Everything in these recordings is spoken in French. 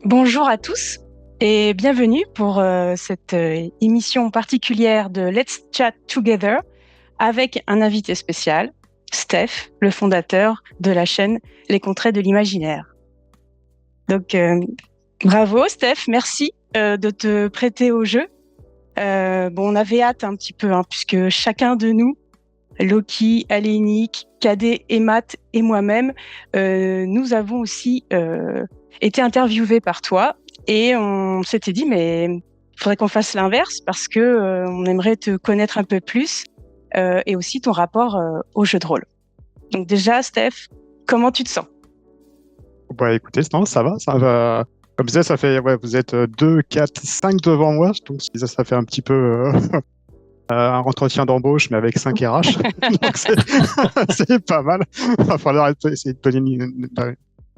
Bonjour à tous et bienvenue pour cette émission particulière de Let's Chat Together avec un invité spécial, Steph, le fondateur de la chaîne Les Contrées de l'Imaginaire. Donc, bravo Steph, merci de te prêter au jeu. On avait hâte un petit peu, puisque chacun de nous, Loki, Alénique, Cadet et Matt et moi-même, nous avons aussi été interviewés par toi et on s'était dit mais il faudrait qu'on fasse l'inverse parce que on aimerait te connaître un peu plus et aussi ton rapport au jeu de rôle. Donc déjà, Steph, comment tu te sens? Bah écoutez, non, ça va. Comme je disais, ça fait, ouais, vous êtes 2, 4, 5 devant moi, donc ça fait un petit peu un entretien d'embauche, mais avec 5 RH. Donc c'est pas mal. Il va falloir essayer de donner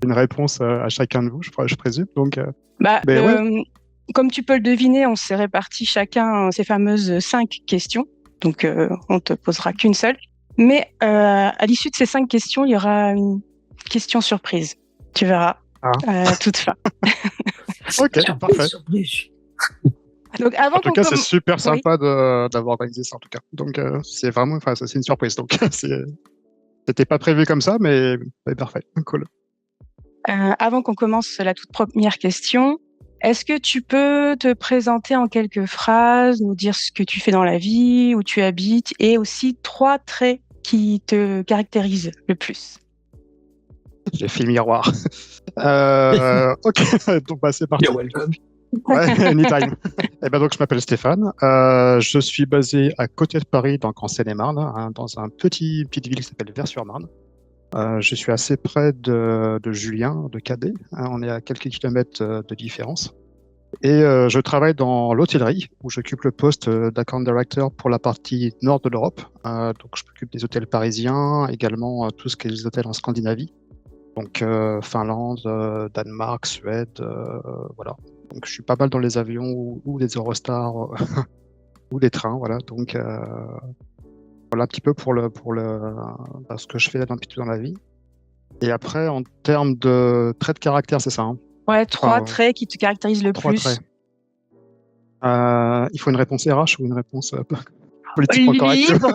une réponse à chacun de vous, je présume. Donc, mais ouais, Comme tu peux le deviner, on s'est réparti chacun ces fameuses 5 questions. Donc, on te posera qu'une seule. Mais à l'issue de ces 5 questions, il y aura une question surprise. Tu verras à toute fin. Ok, parfait. Surprise. Donc, avant En tout qu'on cas, c'est commence... super sympa d'avoir organisé ça, en tout cas. Donc, c'est vraiment, enfin, c'est une surprise. Donc, c'était pas prévu comme ça, mais parfait. Cool. Avant qu'on commence la toute première question, est-ce que tu peux te présenter en quelques phrases, nous dire ce que tu fais dans la vie, où tu habites, et aussi 3 traits qui te caractérisent le plus? J'ai fait miroir. Ok, donc bah, c'est parti. You're welcome. Ouais, anytime. Et ben donc je m'appelle Stéphane. Je suis basé à côté de Paris, donc en Seine-et-Marne, dans un petite ville qui s'appelle Vers-sur-Marne. Je suis assez près de Julien, de Cadet. On est à quelques kilomètres de différence. Et je travaille dans l'hôtellerie, où j'occupe le poste d'account director pour la partie nord de l'Europe. Donc je m'occupe des hôtels parisiens, également tout ce qui est les hôtels en Scandinavie. Donc Finlande, Danemark, Suède, voilà. Donc je suis pas mal dans les avions ou les Eurostars ou les trains, voilà. Donc voilà un petit peu pour ce que je fais dans la vie. Et après, en termes de traits de caractère, c'est ça, hein. Ouais, 3 traits qui te caractérisent le 3 plus. traits. Il faut une réponse RH ou une réponse politiquement correcte? Libre,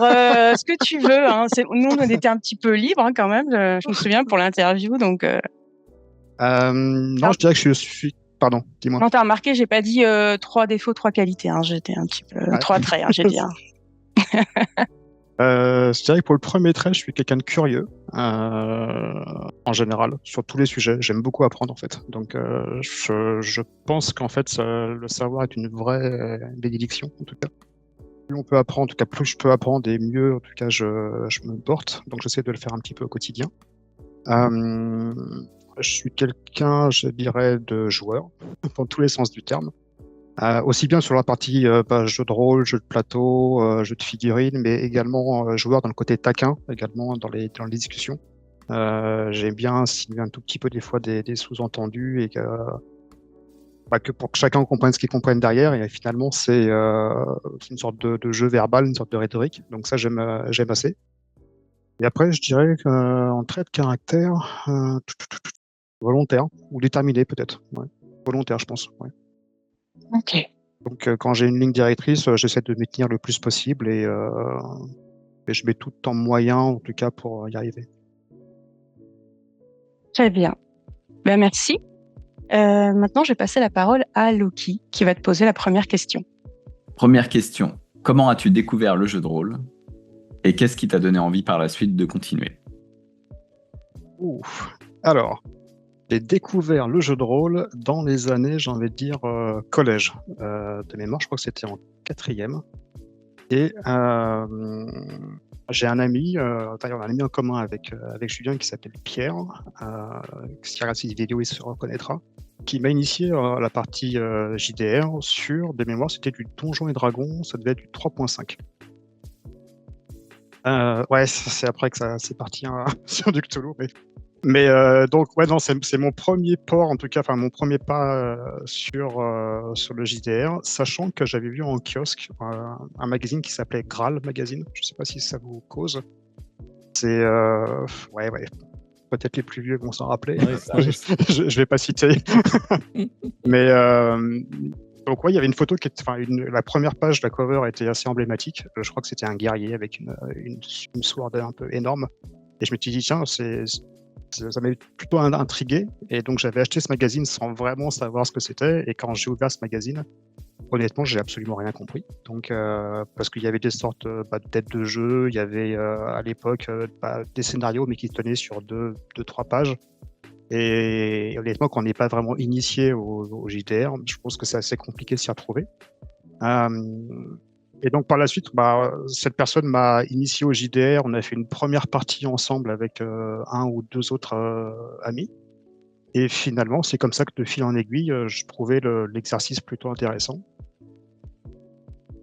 ce que tu veux. Nous, on était un petit peu libre quand même. Je me souviens pour l'interview. Donc, non, je dirais que je suis. Pardon, dis-moi. non, t'as remarqué, j'ai pas dit 3 défauts, 3 qualités. J'étais un petit peu 3 traits. J'ai dit. Je dirais que pour le premier trait, je suis quelqu'un de curieux, en général, sur tous les sujets. J'aime beaucoup apprendre, en fait. Donc, je pense qu'en fait, le savoir est une vraie bénédiction, en tout cas. Plus on peut apprendre, en tout cas, plus je peux apprendre et mieux, en tout cas, je me porte. Donc, j'essaie de le faire un petit peu au quotidien. Je suis quelqu'un, je dirais, de joueur, dans tous les sens du terme. Aussi bien sur la partie jeu de rôle, jeu de plateau, jeu de figurines, mais également joueur dans le côté taquin, également dans les discussions. J'aime bien s'il y a un tout petit peu des fois des sous-entendus et que pour que chacun comprenne ce qu'il comprenne derrière. Et finalement, c'est une sorte de jeu verbal, une sorte de rhétorique. Donc ça, j'aime assez. Et après, je dirais qu'en trait de caractère, volontaire ou déterminé peut-être. Ouais. Volontaire, je pense. Ouais. Ok. Donc, quand j'ai une ligne directrice, j'essaie de m'y tenir le plus possible et je mets tout en moyen, en tout cas, pour y arriver. Très bien. Merci. Maintenant, je vais passer la parole à Loki, qui va te poser la première question. Première question. Comment as-tu découvert le jeu de rôle? Et qu'est-ce qui t'a donné envie par la suite de continuer? Alors, j'ai découvert le jeu de rôle dans les années, j'ai envie de dire, collège. De mémoire, je crois que c'était en 4e. Et j'ai un ami, d'ailleurs un ami en commun avec Julien qui s'appelle Pierre, qui regarde ses vidéos, il se reconnaîtra, qui m'a initié à la partie JDR sur, de mémoire, c'était du Donjons et Dragons, ça devait être du 3.5. Ouais, c'est après que ça c'est parti sur du Cthulhu, mais donc ouais, non, c'est mon premier port, en tout cas, enfin mon premier pas sur le JDR, sachant que j'avais vu en kiosque un magazine qui s'appelait Graal Magazine. Je sais pas si ça vous cause. C'est ouais, peut-être les plus vieux vont s'en rappeler. Ouais, ça risque. Je vais pas citer. Mais donc ouais, il y avait une photo la première page de la cover était assez emblématique. Je crois que c'était un guerrier avec une sword un peu énorme. Et je me suis dit tiens, ça m'avait plutôt intrigué. Et donc j'avais acheté ce magazine sans vraiment savoir ce que c'était. Et quand j'ai ouvert ce magazine, honnêtement, j'ai absolument rien compris. Donc parce qu'il y avait des sortes de têtes de jeu, il y avait à l'époque des scénarios mais qui tenaient sur 2-3 pages. Et honnêtement, quand on n'est pas vraiment initié au JDR, je pense que c'est assez compliqué de s'y retrouver. Et donc par la suite, cette personne m'a initié au JDR. On a fait une première partie ensemble avec un ou deux autres amis. Et finalement, c'est comme ça que de fil en aiguille, je trouvais l'exercice plutôt intéressant.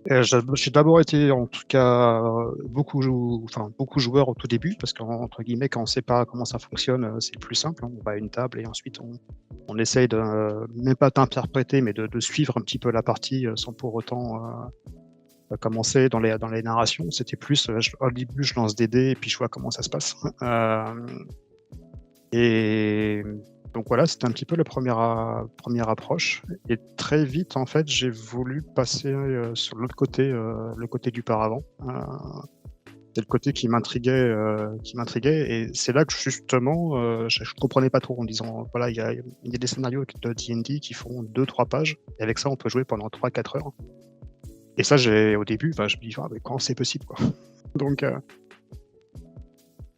J'ai d'abord été, en tout cas, beaucoup joueur au tout début, parce qu'entre guillemets, quand on ne sait pas comment ça fonctionne, c'est le plus simple. On va à une table et ensuite on essaye de, même pas d'interpréter, mais de suivre un petit peu la partie sans pour autant commencer dans les narrations. C'était plus, au début, je lance des dés et puis je vois comment ça se passe. Et donc voilà, c'était un petit peu la première approche. Et très vite, en fait, j'ai voulu passer sur l'autre côté, le côté du paravent. C'est le côté qui m'intriguait. Et c'est là que justement, je ne comprenais pas trop en disant, voilà, il y a des scénarios de D&D qui font 2-3 pages. Et avec ça, on peut jouer pendant 3-4 heures. Et ça, au début, je me dis, mais comment c'est possible, quoi. Donc,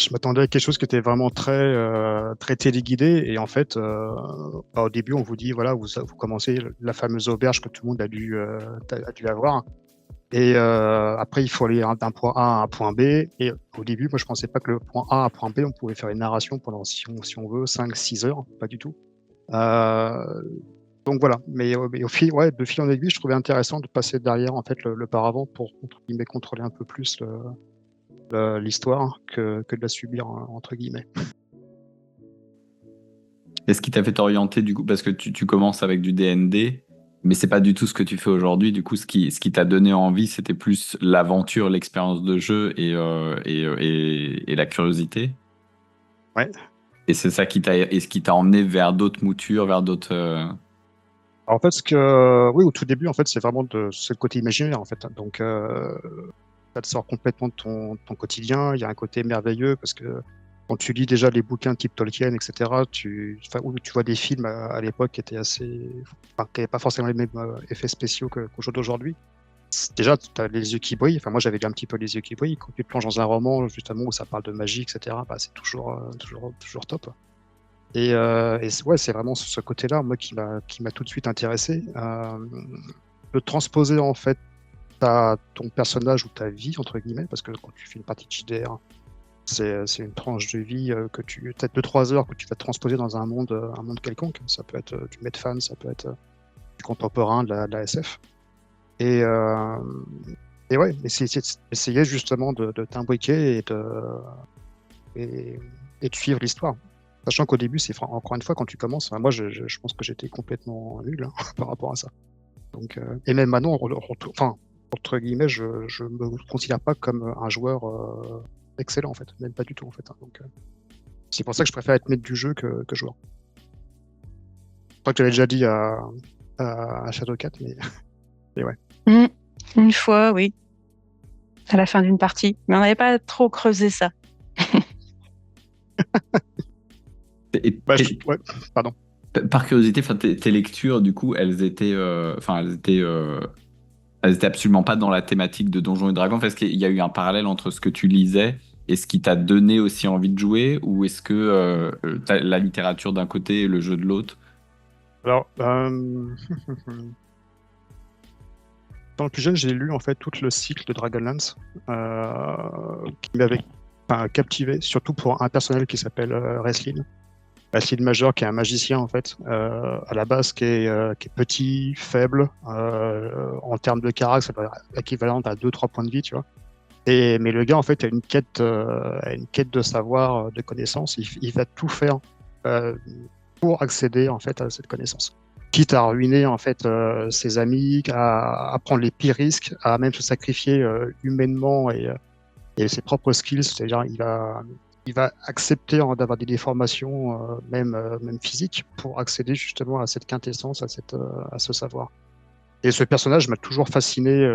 je m'attendais à quelque chose qui était vraiment très téléguidé. Et en fait, au début, on vous dit, voilà, vous commencez la fameuse auberge que tout le monde a dû avoir. Et après, il faut aller d'un point A à un point B. Et au début, moi, je pensais pas que le point A à un point B, on pouvait faire une narration pendant, si on veut, 5-6 heures. Pas du tout. Donc voilà. Mais de fil en aiguille, je trouvais intéressant de passer derrière, en fait, le paravent pour, entre guillemets, contrôler un peu plus l'histoire que de la subir, entre guillemets. Est-ce qui t'a fait t'orienter du coup, parce que tu commences avec du D&D, mais c'est pas du tout ce que tu fais aujourd'hui. Du coup, ce qui t'a donné envie, c'était plus l'aventure, l'expérience de jeu et la curiosité. Ouais. Et c'est ça qui t'a emmené vers d'autres moutures, vers d'autres. En fait, oui, au tout début, en fait, c'est vraiment ce côté imaginaire, en fait. Donc, ça te sort complètement de ton quotidien. Il y a un côté merveilleux parce que quand tu lis déjà les bouquins type Tolkien, etc., ou tu vois des films à l'époque qui étaient qui n'avaient pas forcément les mêmes effets spéciaux qu'au jour d'aujourd'hui. Déjà, tu as les yeux qui brillent. Enfin, moi, j'avais un petit peu les yeux qui brillent. Quand tu te plonges dans un roman, justement, où ça parle de magie, etc., c'est toujours top. Et ouais, c'est vraiment ce côté-là, moi, qui m'a tout de suite intéressé. De transposer, en fait, ton personnage ou ta vie, entre guillemets, parce que quand tu fais une partie de JDR, c'est une tranche de vie peut-être 2-3 heures que tu vas te transposer dans un monde quelconque. Ça peut être du Medfan, ça peut être du contemporain, de la SF. Et ouais, essayer justement de t'imbriquer et de suivre l'histoire. Sachant qu'au début, c'est encore une fois, quand tu commences, moi je pense que j'étais complètement nul par rapport à ça. Donc, et même maintenant, entre guillemets, je me considère pas comme un joueur excellent, en fait, même pas du tout, en fait. Donc, c'est pour ça que je préfère être maître du jeu que joueur. Je crois que j'avais déjà dit à Shadowcat, mais ouais. Une fois, oui, à la fin d'une partie, mais on n'avait pas trop creusé ça. Ouais, pardon. Par curiosité, tes lectures, du coup, elles étaient absolument pas dans la thématique de Donjons et Dragons. Est-ce qu'il y a eu un parallèle entre ce que tu lisais et ce qui t'a donné aussi envie de jouer, ou est-ce que t'as la littérature d'un côté et le jeu de l'autre? Alors, dans le plus jeune, j'ai lu en fait tout le cycle de Dragonlance qui m'avait captivé, surtout pour un personnel qui s'appelle Raistlin. Raistlin Major, qui est un magicien en fait, à la base qui est petit, faible, en termes de caractère, ça doit être équivalent à 2-3 points de vie, tu vois. Mais le gars en fait a une quête de savoir, de connaissance. Il va tout faire pour accéder en fait à cette connaissance. Quitte à ruiner en fait ses amis, à prendre les pires risques, à même se sacrifier humainement et ses propres skills, c'est-à-dire il va il va accepter d'avoir des déformations, même physiques, pour accéder justement à cette quintessence, à ce savoir. Et ce personnage m'a toujours fasciné,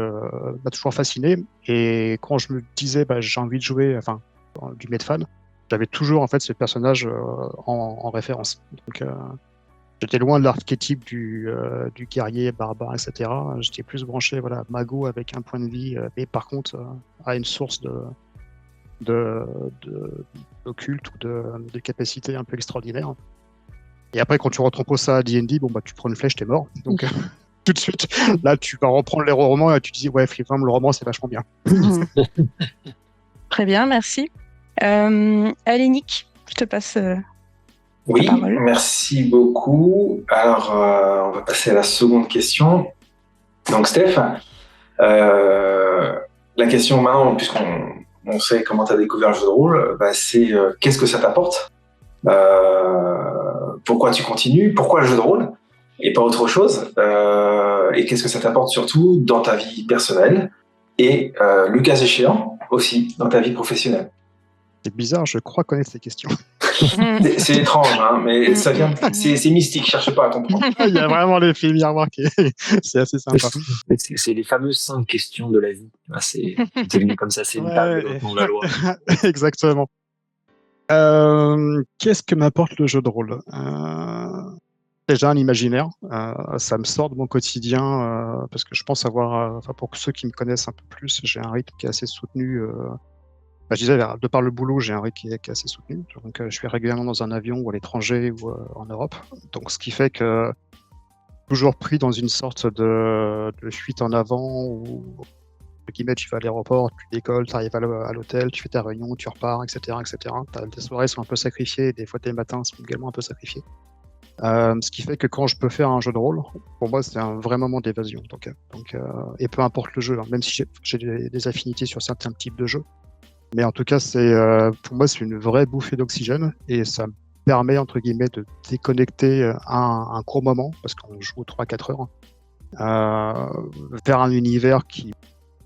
Et quand je me disais, j'ai envie de jouer, du Medfan, j'avais toujours en fait ce personnage en référence. Donc, j'étais loin de l'archétype du guerrier barbare, etc. J'étais plus branché, mago avec un point de vie, mais par contre à une source d'occulte ou de capacité un peu extraordinaire. Et après, quand tu retroposes ça à D&D, tu prends une flèche, t'es mort. Donc tout de suite, là, tu vas reprendre les romans et tu te dis, ouais, Flipfam, le roman, c'est vachement bien. Très bien, merci. Allez, Nick, je te passe Oui, la parole. merci beaucoup. Alors, on va passer à la seconde question. Donc, Steph, la question maintenant, puisqu'on sait comment tu as découvert le jeu de rôle, c'est qu'est-ce que ça t'apporte, pourquoi tu continues, pourquoi le jeu de rôle et pas autre chose, et qu'est-ce que ça t'apporte surtout dans ta vie personnelle et le cas échéant aussi dans ta vie professionnelle. C'est bizarre, je crois connaître ces questions. C'est étrange, hein, mais ça vient. C'est mystique. Cherche pas à comprendre. Il y a vraiment l'effet miroir qui c'est assez sympa. C'est les fameuses 5 questions de la vie. C'est devenu comme ça, c'est une table dans la loi. Exactement. Qu'est-ce que m'apporte le jeu de rôle? Déjà un imaginaire. Ça me sort de mon quotidien parce que je pense avoir. Pour ceux qui me connaissent un peu plus, j'ai un rythme qui est assez soutenu. Je disais, de par le boulot, j'ai un rythme qui est assez soutenu. Donc, je suis régulièrement dans un avion ou à l'étranger ou en Europe. Donc, ce qui fait que toujours pris dans une sorte de fuite en avant où, entre guillemets, tu vas à l'aéroport, tu décolles, tu arrives à l'hôtel, tu fais ta réunion, tu repars, etc., etc. Tes soirées sont un peu sacrifiées, des fois tes matins sont également un peu sacrifiés. Ce qui fait que quand je peux faire un jeu de rôle, pour moi, c'est un vrai moment d'évasion. Et peu importe le jeu, hein, même si j'ai des affinités sur certains types de jeux. Mais en tout cas, pour moi, c'est une vraie bouffée d'oxygène et ça me permet, entre guillemets, de déconnecter un court moment, parce qu'on joue 3-4 heures, vers un univers qui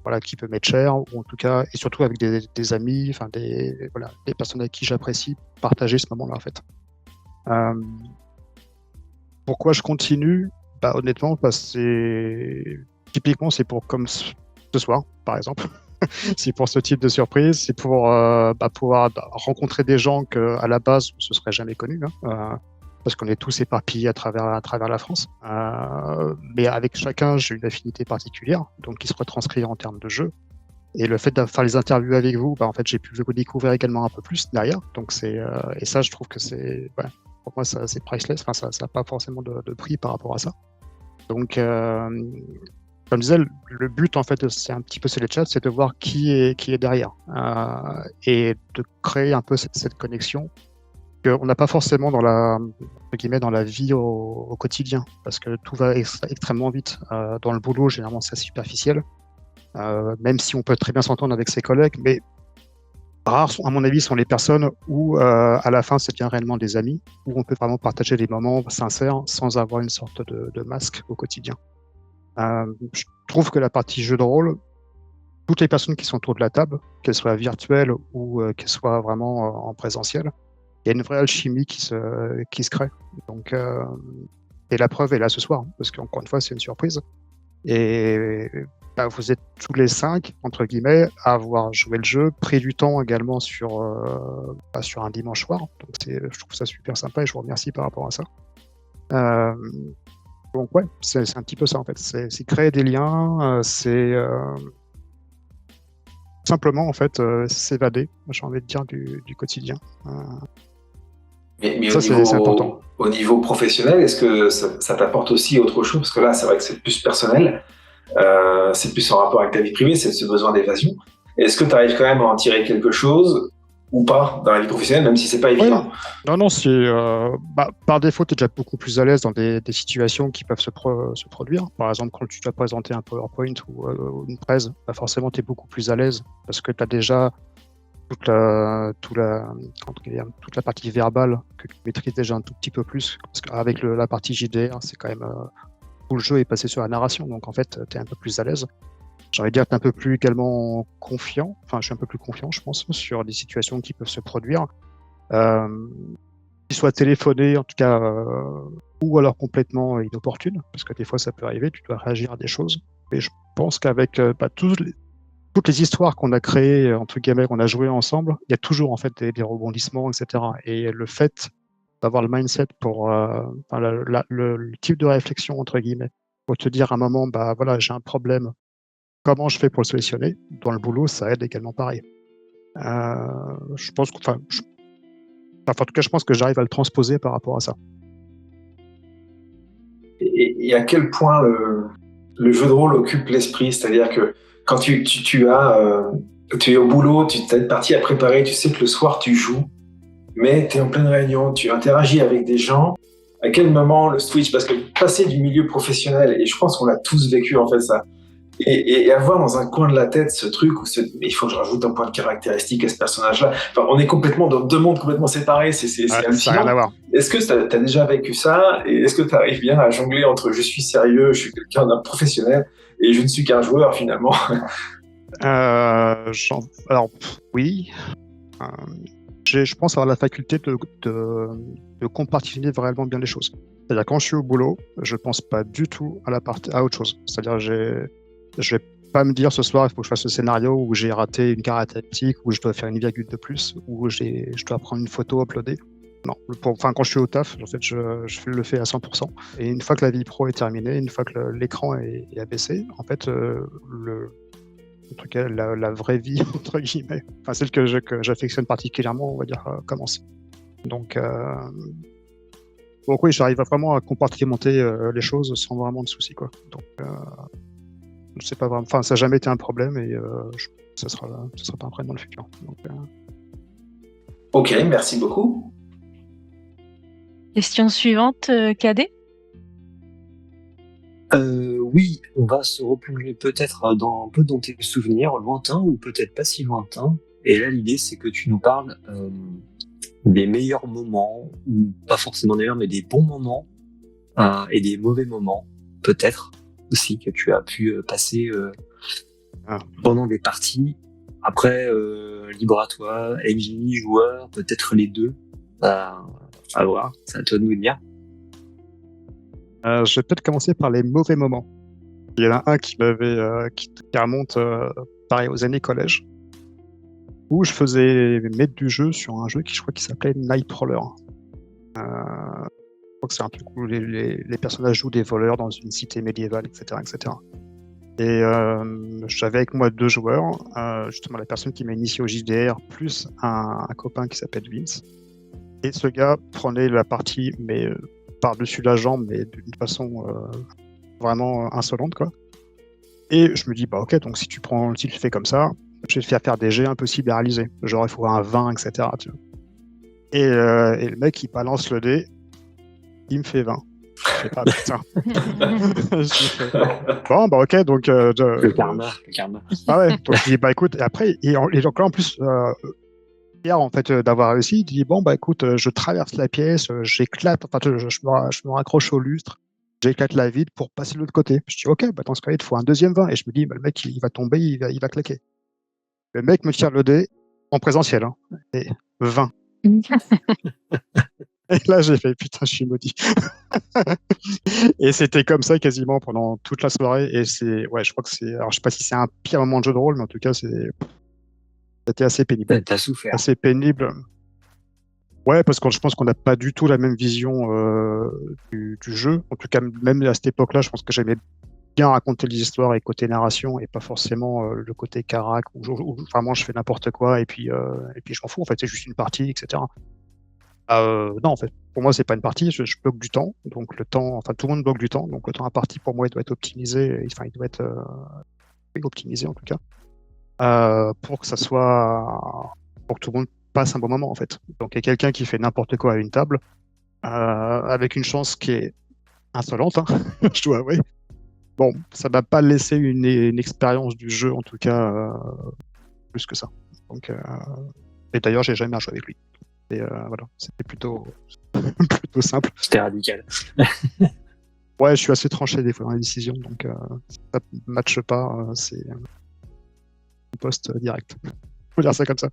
peut m'être cher, ou en tout cas, et surtout avec des amis, des personnes avec qui j'apprécie partager ce moment-là, en fait. Pourquoi je continue? Honnêtement, typiquement, c'est pour comme ce soir, par exemple. C'est pour ce type de surprise, c'est pour pouvoir rencontrer des gens qu'à la base on se serait jamais connus, parce qu'on est tous éparpillés à travers la France. Mais avec chacun, j'ai une affinité particulière, donc qui se retranscrit en termes de jeu. Et le fait de faire les interviews avec vous, en fait, j'ai pu vous découvrir également un peu plus derrière. Donc et ça, je trouve que pour moi, c'est priceless. Ça n'a pas forcément de prix par rapport à ça. Donc comme je disais, le but, en fait, c'est un petit peu les chats, c'est de voir qui est derrière et de créer un peu cette connexion qu'on n'a pas forcément dans la vie au quotidien, parce que tout va extrêmement vite. Dans le boulot, généralement, c'est superficiel, même si on peut très bien s'entendre avec ses collègues, mais rares, à mon avis, sont les personnes où, à la fin, ça devient réellement des amis, où on peut vraiment partager des moments sincères sans avoir une sorte de masque au quotidien. Je trouve que la partie jeu de rôle, toutes les personnes qui sont autour de la table, qu'elles soient virtuelles ou qu'elles soient vraiment en présentiel, il y a une vraie alchimie qui se crée. Donc, et la preuve est là ce soir, parce qu'encore une fois, c'est une surprise. Et vous êtes tous les 5, entre guillemets, à avoir joué le jeu, pris du temps également sur un dimanche soir. Donc, je trouve ça super sympa et je vous remercie par rapport à ça. Donc ouais, c'est un petit peu ça en fait. C'est créer des liens, c'est simplement en fait s'évader, j'ai envie de dire, du quotidien. Mais ça, c'est important. Au niveau professionnel, est-ce que ça t'apporte aussi autre chose? Parce que là, c'est vrai que c'est plus personnel, c'est plus en rapport avec ta vie privée, c'est ce besoin d'évasion. Est-ce que tu arrives quand même à en tirer quelque chose ou pas dans la vie professionnelle, même si c'est pas évident? Ouais. Non, c'est par défaut, tu es déjà beaucoup plus à l'aise dans des situations qui peuvent se produire. Par exemple, quand tu dois présenter un PowerPoint ou une presse, forcément, tu es beaucoup plus à l'aise parce que tu as déjà toute la partie verbale que tu maîtrises déjà un tout petit peu plus. Parce qu'avec la partie JDR, c'est quand même tout le jeu est passé sur la narration, donc en fait, tu es un peu plus à l'aise. j'ai envie de dire, être un peu plus également confiant. Enfin, je suis un peu plus confiant, je pense, sur des situations qui peuvent se produire. Qu'ils soient téléphonés, en tout cas, ou alors complètement inopportunes, parce que des fois, ça peut arriver, tu dois réagir à des choses. Et je pense qu'avec toutes les histoires qu'on a créées, entre guillemets, qu'on a jouées ensemble, il y a toujours, en fait, des rebondissements, etc. Et le fait d'avoir le mindset pour le type de réflexion, entre guillemets, pour te dire à un moment, bah voilà, j'ai un problème, comment je fais pour le solutionner? Dans le boulot, ça aide également pareil. Je pense en tout cas, je pense que j'arrive à le transposer par rapport à ça. Et à quel point le jeu de rôle occupe l'esprit? C'est-à-dire que quand tu es au boulot, tu as une partie à préparer, tu sais que le soir tu joues, mais tu es en pleine réunion, tu interagis avec des gens. À quel moment le switch? Parce que passer du milieu professionnel, et je pense qu'on l'a tous vécu en fait ça, et avoir dans un coin de la tête ce truc où mais il faut que je rajoute un point de caractéristique à ce personnage-là. Enfin, on est complètement dans deux mondes complètement séparés, c'est hallucinant. Ça n'a rien à voir. Est-ce que tu as déjà vécu ça, et est-ce que tu arrives bien à jongler entre je suis sérieux, je suis quelqu'un d'un professionnel et je ne suis qu'un joueur finalement? Alors, oui. Je pense avoir la faculté de compartimenter vraiment bien les choses. C'est-à-dire quand je suis au boulot, je pense pas du tout à autre chose. C'est-à-dire je vais pas me dire ce soir il faut que je fasse ce scénario où j'ai raté une caractéristique, où je dois faire une virgule de plus, où je dois prendre une photo uploader. Non, quand je suis au taf, en fait, je le fais à 100%. Et une fois que la vie pro est terminée, une fois que l'écran est abaissé, en fait, en tout cas, la vraie vie, entre guillemets, enfin celle que j'affectionne particulièrement, on va dire, commence. Donc oui, j'arrive vraiment à compartimenter les choses sans vraiment de soucis, quoi. Donc, je sais pas vraiment, enfin, ça n'a jamais été un problème et ça sera pas un problème dans le futur. Donc, Ok, merci beaucoup. Question suivante, Cadet. Oui, on va se replonger peut-être un peu dans tes souvenirs lointains ou peut-être pas si lointains. Et là, l'idée, c'est que tu nous parles des meilleurs moments, ou pas forcément des meilleurs, mais des bons moments et des mauvais moments, peut-être aussi, que tu as pu passer pendant des parties. Après, libre à toi, MJ, joueur, peut-être les deux. À voir, c'est à toi de nous dire. je vais peut-être commencer par les mauvais moments. Il y en a un qui remonte pareil aux années collège, où je faisais maître du jeu sur un jeu je crois qui s'appelait Nightcrawler. Je crois que c'est un truc où les personnages jouent des voleurs dans une cité médiévale, etc. etc. Et j'avais avec moi 2 joueurs, justement la personne qui m'a initié au JDR, plus un copain qui s'appelle Vince. Et ce gars prenait la partie, mais par-dessus la jambe, mais d'une façon vraiment insolente, quoi. Et je me dis, bah ok, donc si tu le fais comme ça, je vais te faire des jets impossibles à réaliser. Genre, il faut un 20, etc. Tu vois. Et le mec, il balance le dé, il me fait 20. Je sais pas, putain. Bon, bah ok, donc... Le karma. Ah ouais, donc je dis, bah écoute, et après, et donc là, en plus... fier en fait d'avoir réussi, il dit bon bah écoute, je traverse la pièce, j'éclate, enfin je me raccroche au lustre, j'éclate la vitre pour passer de l'autre côté. Je dis ok, bah dans ce cas-là il te faut un deuxième 20 et je me dis bah, le mec il va tomber, il va claquer. Le mec me tire le dé en présentiel et 20. Et là j'ai fait putain je suis maudit. Et c'était comme ça quasiment pendant toute la soirée et je crois que alors je sais pas si c'est un pire moment de jeu de rôle mais en tout cas c'était assez pénible. T'as souffert. Assez pénible. Ouais, parce que je pense qu'on n'a pas du tout la même vision du jeu. En tout cas, même à cette époque-là, je pense que j'aimais bien raconter les histoires et côté narration et pas forcément le côté carac où vraiment je fais n'importe quoi et puis je m'en fous. En fait, c'est juste une partie, etc. Non, en fait, pour moi, c'est pas une partie. Je bloque du temps. Donc le temps, enfin tout le monde bloque du temps. Donc le temps imparti pour moi, il doit être optimisé. Enfin, il doit être optimisé en tout cas. Pour que tout le monde passe un bon moment en fait. Donc il y a quelqu'un qui fait n'importe quoi à une table, avec une chance qui est insolente, hein, je dois avouer. Bon, ça va pas laisser une expérience du jeu en tout cas plus que ça. Donc, et d'ailleurs j'ai jamais joué avec lui. Et voilà, c'était plutôt simple. C'était radical. Ouais, je suis assez tranché des fois dans les décisions, donc si ça ne matche pas, c'est un poste direct. Faut dire ça comme ça.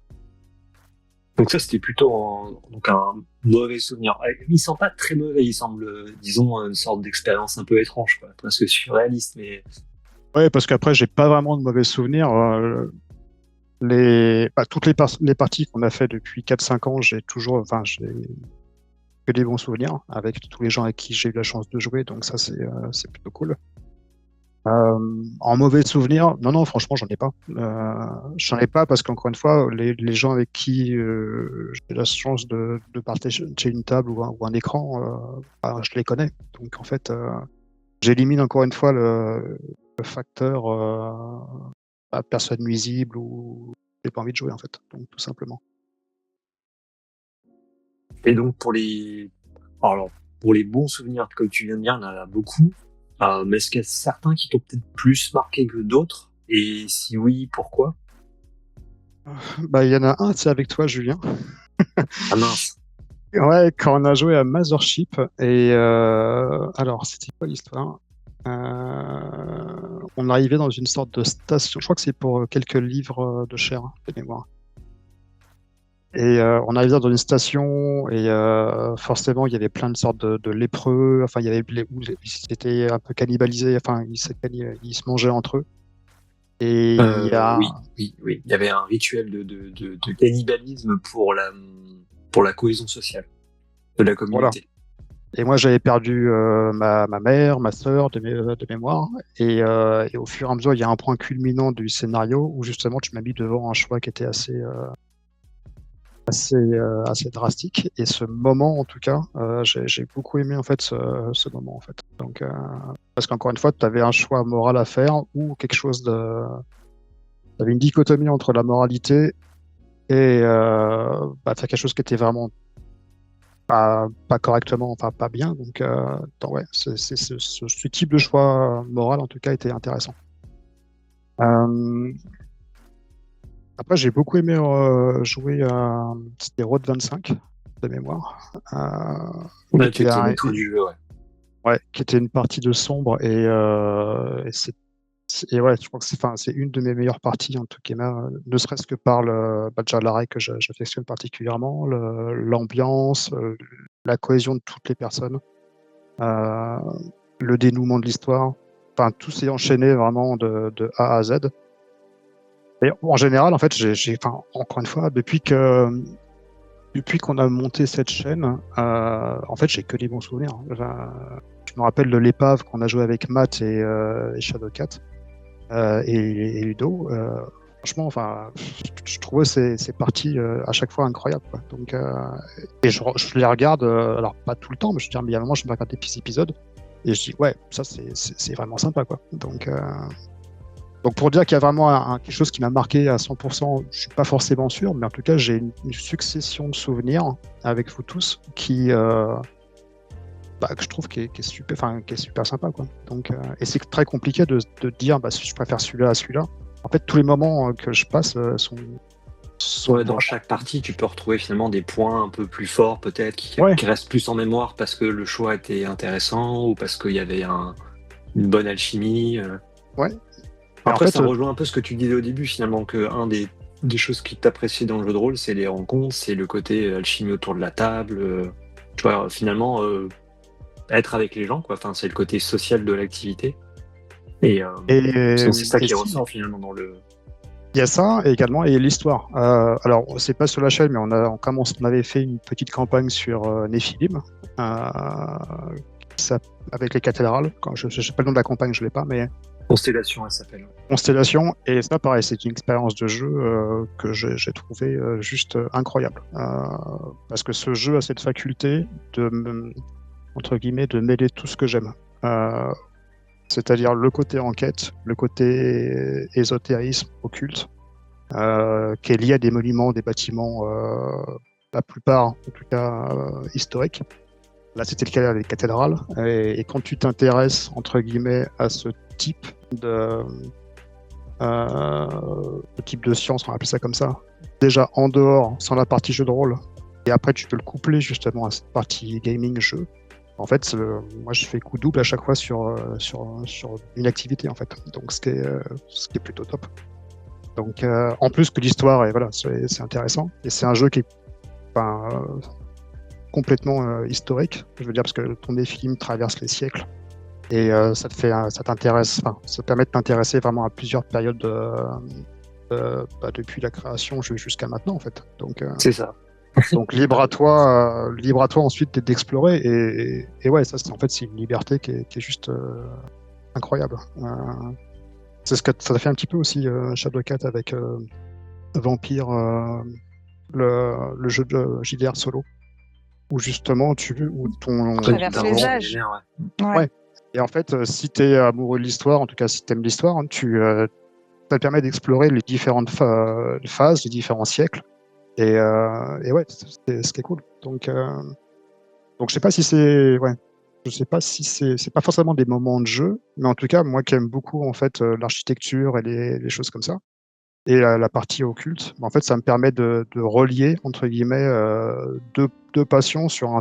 Donc ça, c'était plutôt donc un mauvais souvenir. Il semble pas très mauvais, il semble, disons, une sorte d'expérience un peu étrange, quoi, presque surréaliste, mais... Ouais, parce qu'après, j'ai pas vraiment de mauvais souvenirs. Toutes les parties qu'on a fait depuis 4-5 ans, j'ai que des bons souvenirs avec tous les gens avec qui j'ai eu la chance de jouer, donc ça, c'est plutôt cool. En mauvais souvenir, non, franchement, j'en ai pas. J'en ai pas parce qu'encore une fois, les gens avec qui j'ai la chance de partager une table ou un écran, je les connais. Donc en fait, j'élimine encore une fois le facteur personne nuisible ou j'ai pas envie de jouer en fait. Donc tout simplement. Et donc pour les bons souvenirs, comme tu viens de dire, il y en a beaucoup. Mais est-ce qu'il y a certains qui t'ont peut-être plus marqué que d'autres? Et si oui, pourquoi? Il y en a un, c'est avec toi, Julien. Ah mince. Ouais, quand on a joué à Mothership, et alors c'était quoi l'histoire? On arrivait dans une sorte de station, je crois que c'est pour quelques livres de chair, de mémoire. Et on arrivait dans une station, et forcément il y avait plein de sortes de lépreux, enfin il y avait ils étaient un peu cannibalisés, enfin ils se mangeaient entre eux. Et il y a... oui, il y avait un rituel de cannibalisme pour la cohésion sociale de la communauté. Voilà. Et moi, j'avais perdu ma mère, ma sœur de mémoire. Et au fur et à mesure, il y a un point culminant du scénario où justement, tu m'as mis devant un choix qui était assez drastique. Et ce moment, en tout cas, j'ai beaucoup aimé en fait ce moment. En fait. Donc, parce qu'encore une fois, tu avais un choix moral à faire ou quelque chose de... Tu avais une dichotomie entre la moralité et faire quelque chose qui était vraiment pas correctement, enfin pas bien. Donc, ouais, ce type de choix moral, en tout cas, était intéressant. Après, j'ai beaucoup aimé jouer à... C'était Road 25, de mémoire. Tu étais maître du jeu, ouais. Ouais, qui était une partie de sombre, et ouais, je crois que c'est une de mes meilleures parties, en tout cas, ne serait-ce que par déjà l'arrêt que j'affectionne particulièrement, l'ambiance, la cohésion de toutes les personnes, le dénouement de l'histoire, enfin tout s'est enchaîné vraiment de A à Z. Et en général, en fait, encore une fois, depuis qu'on a monté cette chaîne, en fait, j'ai que des bons souvenirs. Je me rappelle de l'épave qu'on a joué avec Matt et Shadowcat et Ludo. Franchement, enfin, je trouvais ces parties à chaque fois incroyables, quoi. Donc, et je les regarde, alors pas tout le temps, mais je veux dire, mais il y a un moment, je me regarde des petits épisodes et je dis, ouais, ça c'est vraiment sympa, quoi. Donc pour dire qu'il y a vraiment quelque chose qui m'a marqué à 100%, je suis pas forcément sûr, mais en tout cas, j'ai une succession de souvenirs avec vous tous qui que je trouve qui est super sympa, quoi. Donc, et c'est très compliqué de dire si je préfère celui-là à celui-là. En fait, tous les moments que je passe sont dans chaque partie, tu peux retrouver finalement des points un peu plus forts, peut-être, qui restent plus en mémoire parce que le choix était intéressant ou parce qu'il y avait une bonne alchimie. Ouais. Après, en fait, ça rejoint un peu ce que tu disais au début, finalement, que des choses qui t'appréciaient dans le jeu de rôle, c'est les rencontres, c'est le côté alchimie autour de la table. Tu vois, finalement, être avec les gens, quoi. Enfin, c'est le côté social de l'activité. Et c'est ça qui ressort finalement dans le... Il y a ça également, et l'histoire. Alors, c'est pas sur la chaîne, mais on avait fait une petite campagne sur Néphilim, avec les cathédrales. Je ne sais pas le nom de la campagne, je ne l'ai pas, mais... Constellation, elle s'appelle. Constellation, et ça, pareil, c'est une expérience de jeu que j'ai trouvé juste incroyable. Parce que ce jeu a cette faculté entre guillemets, de mêler tout ce que j'aime. C'est-à-dire le côté enquête, le côté ésotérisme, occulte, qui est lié à des monuments, des bâtiments, la plupart, en tout cas, historiques. Là, c'était le cas avec les cathédrales. Et quand tu t'intéresses, entre guillemets, à ce type de science, on va appeler ça comme ça, déjà en dehors, sans la partie jeu de rôle, et après tu peux le coupler justement à cette partie gaming jeu, En fait, moi, je fais coup double à chaque fois sur une activité, en fait. Donc, ce qui est plutôt top. Donc, en plus que l'histoire, c'est intéressant. Et c'est un jeu qui est complètement historique. Je veux dire, parce que ton film traverse les siècles. Et ça t'intéresse, ça permet de t'intéresser vraiment à plusieurs périodes depuis la création jusqu'à maintenant, en fait. Donc, C'est ça. donc libre à toi ensuite d'explorer et ouais, ça c'est une liberté qui est juste incroyable. C'est ce que ça fait un petit peu aussi Shadowcat avec Vampire, le jeu de JDR solo, où justement ton Traverse les âges. Ouais. Et en fait, si t'es amoureux de l'histoire, en tout cas si t'aimes l'histoire, ça te permet d'explorer les différentes phases, les différents siècles. Et ouais, c'est ce qui est cool. Donc je sais pas si c'est pas forcément des moments de jeu, mais en tout cas moi qui aime beaucoup en fait l'architecture et les choses comme ça et la partie occulte, en fait ça me permet de relier entre guillemets deux passions sur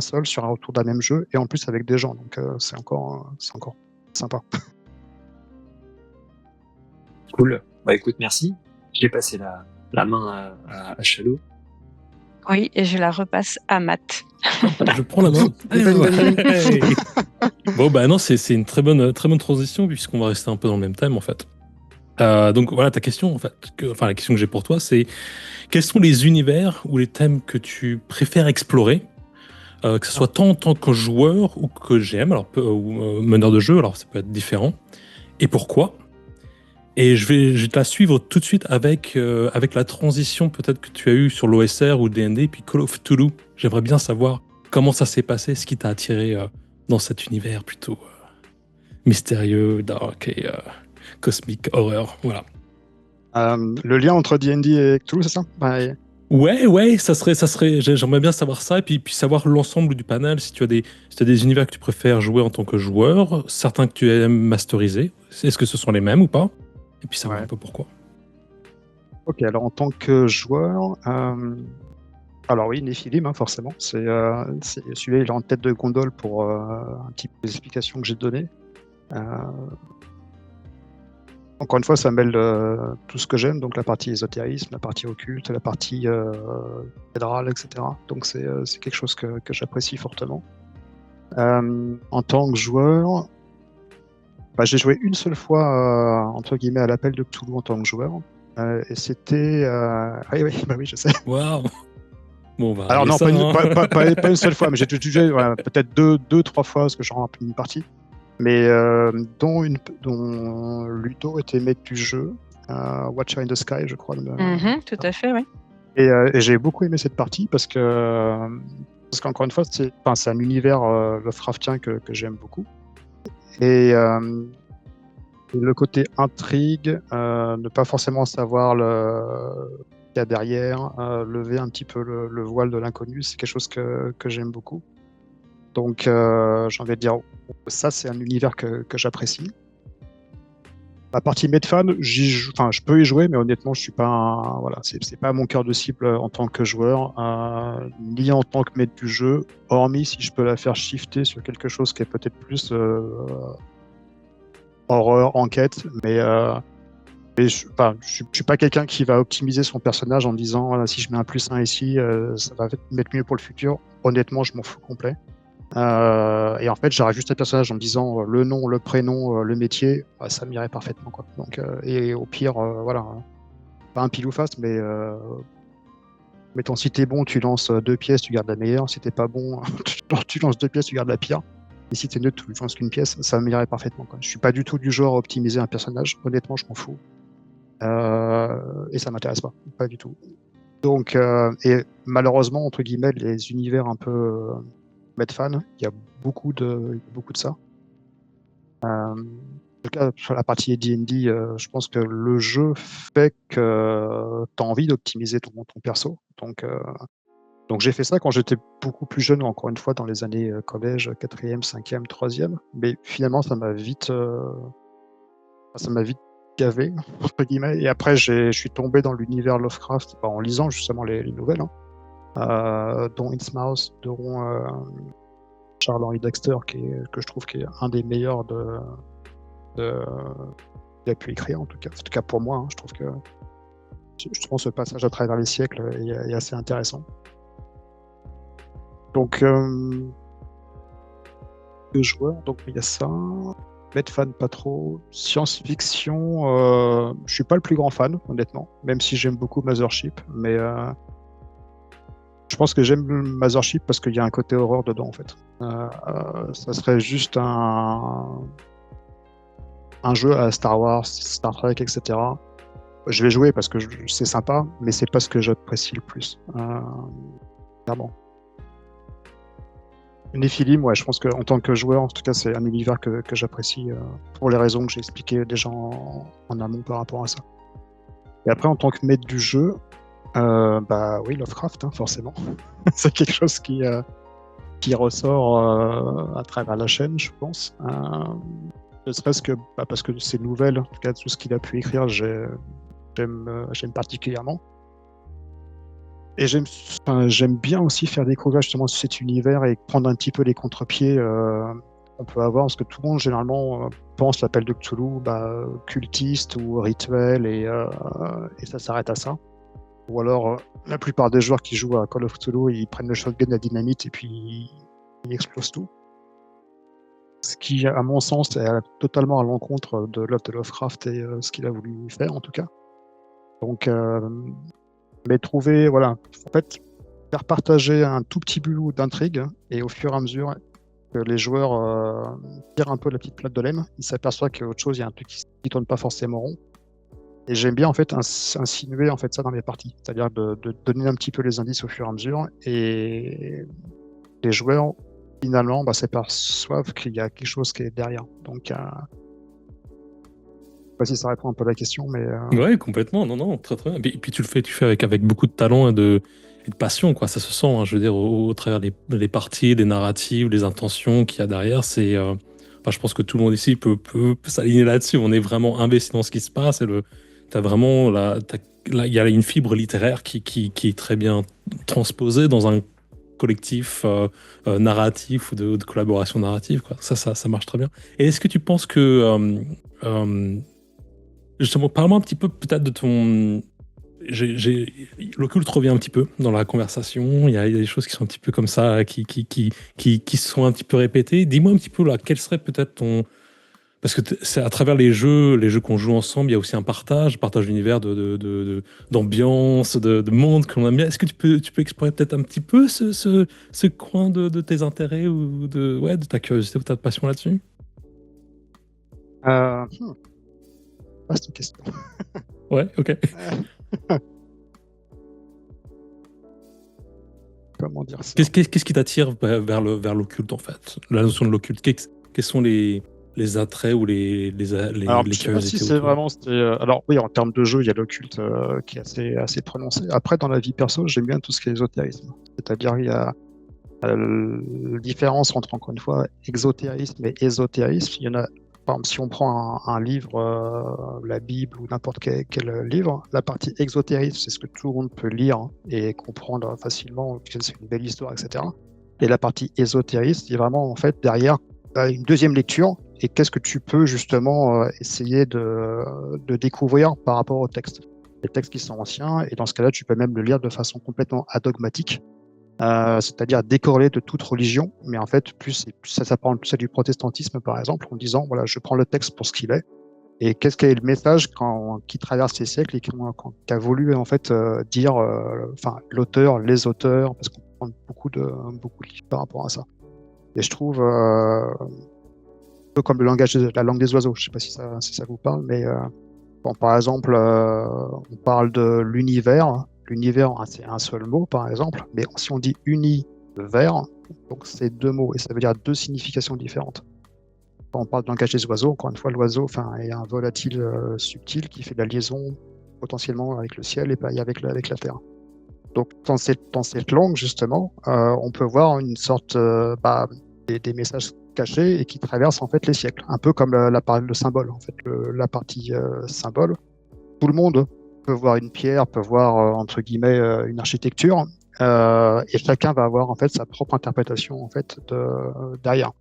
autour d'un même jeu et en plus avec des gens. Donc c'est encore sympa. Cool. Bah écoute, merci. J'ai passé la main à Shadow. Oui, et je la repasse à Matt. Je prends la main. Bon, bah non, c'est une très bonne transition puisqu'on va rester un peu dans le même thème en fait. Donc voilà, ta question en fait, la question que j'ai pour toi, c'est quels sont les univers ou les thèmes que tu préfères explorer, que ce soit tant en tant que joueur ou que GM, ou meneur de jeu, alors ça peut être différent, et pourquoi? Et je vais te la suivre tout de suite avec la transition peut-être que tu as eue sur l'OSR ou D&D, puis Call of Cthulhu. J'aimerais bien savoir comment ça s'est passé, ce qui t'a attiré dans cet univers plutôt mystérieux, dark et cosmic horror. Voilà. Le lien entre D&D et Cthulhu, c'est ça? Ouais, ça serait. J'aimerais bien savoir ça et puis savoir l'ensemble du panel. Si tu as des univers que tu préfères jouer en tant que joueur, certains que tu aimes masteriser. Est-ce que ce sont les mêmes ou pas? Et puis savoir un peu pourquoi. Ok, alors en tant que joueur, alors oui, Néphilim, forcément. Celui-là, il est en tête de gondole pour un petit peu les explications que j'ai données. Encore une fois, ça mêle tout ce que j'aime, donc la partie ésotérisme, la partie occulte, la partie cathédrale, etc. Donc c'est quelque chose que j'apprécie fortement. En tant que joueur, j'ai joué une seule fois, entre guillemets, à l'appel de Cthulhu en tant que joueur. Et c'était... oui, je sais. Waouh. Bon, bah, alors non, pas une seule fois, mais j'ai joué peut-être deux, trois fois, parce que j'en rappelle une partie. Mais dont Ludo était maître du jeu, Watcher in the Sky, je crois. Tout à fait, oui. Et j'ai beaucoup aimé cette partie parce qu'encore une fois, c'est un univers Lovecraftien que j'aime beaucoup. Et le côté intrigue, ne pas forcément savoir ce qu'il y a derrière, lever un petit peu le voile de l'inconnu, c'est quelque chose que j'aime beaucoup. Donc j'ai envie de dire, ça c'est un univers que j'apprécie. La partie Medfan, je peux y jouer, mais honnêtement, je suis pas c'est pas mon cœur de cible en tant que joueur, ni en tant que maître du jeu, hormis si je peux la faire shifter sur quelque chose qui est peut-être plus horreur, enquête, mais je suis pas quelqu'un qui va optimiser son personnage en disant voilà, si je mets un +1 ici, ça va mettre mieux pour le futur. Honnêtement, je m'en fous complet. Et en fait, j'aurais juste un personnage en me disant le nom, le prénom, le métier, ça m'irait parfaitement, quoi. Donc, et au pire, pas un pile ou face, mais mettons, si t'es bon, tu lances 2 pièces, tu gardes la meilleure. Si t'es pas bon, tu lances 2 pièces, tu gardes la pire. Et si t'es neutre, tu lances qu'une pièce, ça m'irait parfaitement, quoi. Je suis pas du tout du genre à optimiser un personnage. Honnêtement, je m'en fous. Et ça m'intéresse pas du tout. Donc, et malheureusement, entre guillemets, les univers un peu Medfan, il y a beaucoup de ça. En tout cas, sur la partie D&D, je pense que le jeu fait que tu as envie d'optimiser ton perso. Donc j'ai fait ça quand j'étais beaucoup plus jeune, encore une fois, dans les années collège, 4e, 5e, 3e. Mais finalement, ça m'a vite gavé, entre guillemets. Et après, je suis tombé dans l'univers Lovecraft en lisant justement les nouvelles, dont Innsmouth, dont Charles-Henri Dexter, que je trouve qui est un des meilleurs qu'il a pu écrire, en tout cas pour moi. Je trouve que justement ce passage à travers les siècles est assez intéressant. Donc, deux joueurs, donc il y a ça. Medfan, pas trop. Science-fiction, je suis pas le plus grand fan, honnêtement, même si j'aime beaucoup Mothership, mais je pense que j'aime Mothership parce qu'il y a un côté horreur dedans, en fait. Ça serait juste un jeu à Star Wars, Star Trek, etc. Je vais jouer parce que c'est sympa, mais c'est pas ce que j'apprécie le plus. Clairement. Nephilim, ouais, je pense qu'en tant que joueur, en tout cas, c'est un univers que j'apprécie pour les raisons que j'ai expliquées déjà en amont par rapport à ça. Et après, en tant que maître du jeu, bah oui, Lovecraft, forcément. C'est quelque chose qui ressort à travers la chaîne, je pense. Ne serait-ce que parce que ces nouvelles, en tout cas tout ce qu'il a pu écrire, j'aime particulièrement. Et j'aime bien aussi faire découvrir justement cet univers et prendre un petit peu les contre-pieds qu'on peut avoir, parce que tout le monde généralement pense l'appel de Cthulhu cultiste ou rituel, et ça s'arrête à ça. Ou alors la plupart des joueurs qui jouent à Call of Cthulhu, ils prennent le shotgun à dynamite et puis ils explosent tout. Ce qui, à mon sens, est totalement à l'encontre de l'œuvre de Lovecraft et ce qu'il a voulu faire, en tout cas. Donc, mais trouver, voilà, en fait, faire partager un tout petit bout d'intrigue, et au fur et à mesure que les joueurs tirent un peu la petite plate de laine, ils s'aperçoivent qu'il y a autre chose, il y a un truc qui ne tourne pas forcément rond. Et j'aime bien en fait insinuer en fait ça dans mes parties, c'est-à-dire de donner un petit peu les indices au fur et à mesure, et les joueurs finalement s'aperçoivent qu'il y a quelque chose qui est derrière. Donc, je sais pas si ça répond un peu à la question, mais Ouais, complètement. Non, très très bien. Et puis tu le fais avec beaucoup de talent et de passion, quoi. Ça se sent, je veux dire, au travers des parties, des narratives, des intentions qu'il y a derrière. C'est, je pense que tout le monde ici peut s'aligner là-dessus. On est vraiment investi dans ce qui se passe. T'as vraiment il y a une fibre littéraire qui est très bien transposée dans un collectif narratif ou de collaboration narrative, quoi. Ça marche très bien. Et est-ce que tu penses que justement, parle-moi un petit peu peut-être de ton... L'occulte revient un petit peu dans la conversation. Il y a des choses qui sont un petit peu comme ça, qui sont un petit peu répétées. Dis-moi un petit peu là, quel serait peut-être ton... Parce que c'est à travers les jeux qu'on joue ensemble, il y a aussi un partage d'univers, d'ambiance, de monde que l'on aime bien. Est-ce que tu peux explorer peut-être un petit peu ce coin de tes intérêts ou de ta curiosité ou ta passion là-dessus? c'est une question. Ouais, ok. Comment dire ça? Qu'est-ce qui t'attire vers l'occulte, en fait? La notion de l'occulte, quels sont les attraits ou les Alors, je sais pas curiosités si c'est autour? vraiment... Alors oui, en termes de jeu, il y a l'occulte qui est assez prononcé. Après, dans la vie perso, j'aime bien tout ce qui est ésotérisme. C'est-à-dire, il y a la différence entre, encore une fois, exotérisme et ésotérisme. Il y en a, par exemple, si on prend un livre, la Bible ou n'importe quel livre, la partie exotérisme, c'est ce que tout le monde peut lire et comprendre facilement, c'est une belle histoire, etc. Et la partie ésotérisme, c'est vraiment, en fait, derrière, une deuxième lecture, et qu'est-ce que tu peux justement essayer de découvrir par rapport au texte. Les textes qui sont anciens, et dans ce cas-là, tu peux même le lire de façon complètement adogmatique, c'est-à-dire décorrélé de toute religion, mais en fait, plus ça prend plus à du protestantisme, par exemple, en disant, voilà, je prends le texte pour ce qu'il est, et qu'est-ce qu'est le message qui traverse les siècles et qu'a voulu en fait dire l'auteur, les auteurs, parce qu'on prend beaucoup de livres par rapport à ça. Et je trouve un peu comme la langue des oiseaux, je ne sais pas si ça vous parle, mais par exemple, on parle de l'univers. L'univers, c'est un seul mot, par exemple, mais si on dit univers, donc c'est deux mots, et ça veut dire deux significations différentes. Quand on parle de langage des oiseaux, encore une fois, l'oiseau est un volatile subtil qui fait de la liaison potentiellement avec le ciel et avec la terre. Donc, dans cette langue, justement, on peut voir une sorte des messages cachés et qui traversent en fait les siècles, un peu comme le symbole, en fait, la partie symbole. Tout le monde peut voir une pierre, peut voir entre guillemets une architecture. et chacun va avoir en fait sa propre interprétation en fait derrière.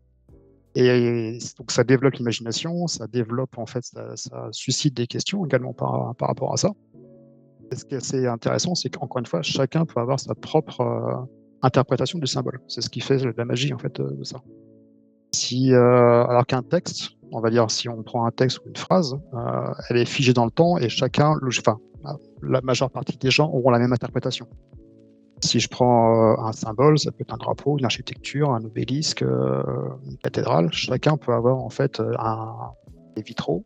Et donc ça développe l'imagination, ça développe en fait, ça suscite des questions également par rapport à ça. Et ce qui est assez intéressant, c'est qu'encore une fois, chacun peut avoir sa propre interprétation du symbole. C'est ce qui fait la magie en fait de ça. Alors qu'un texte, on va dire, si on prend un texte ou une phrase, elle est figée dans le temps et la majeure partie des gens auront la même interprétation. Si je prends un symbole, ça peut être un drapeau, une architecture, un obélisque, une cathédrale. Chacun peut avoir en fait des vitraux.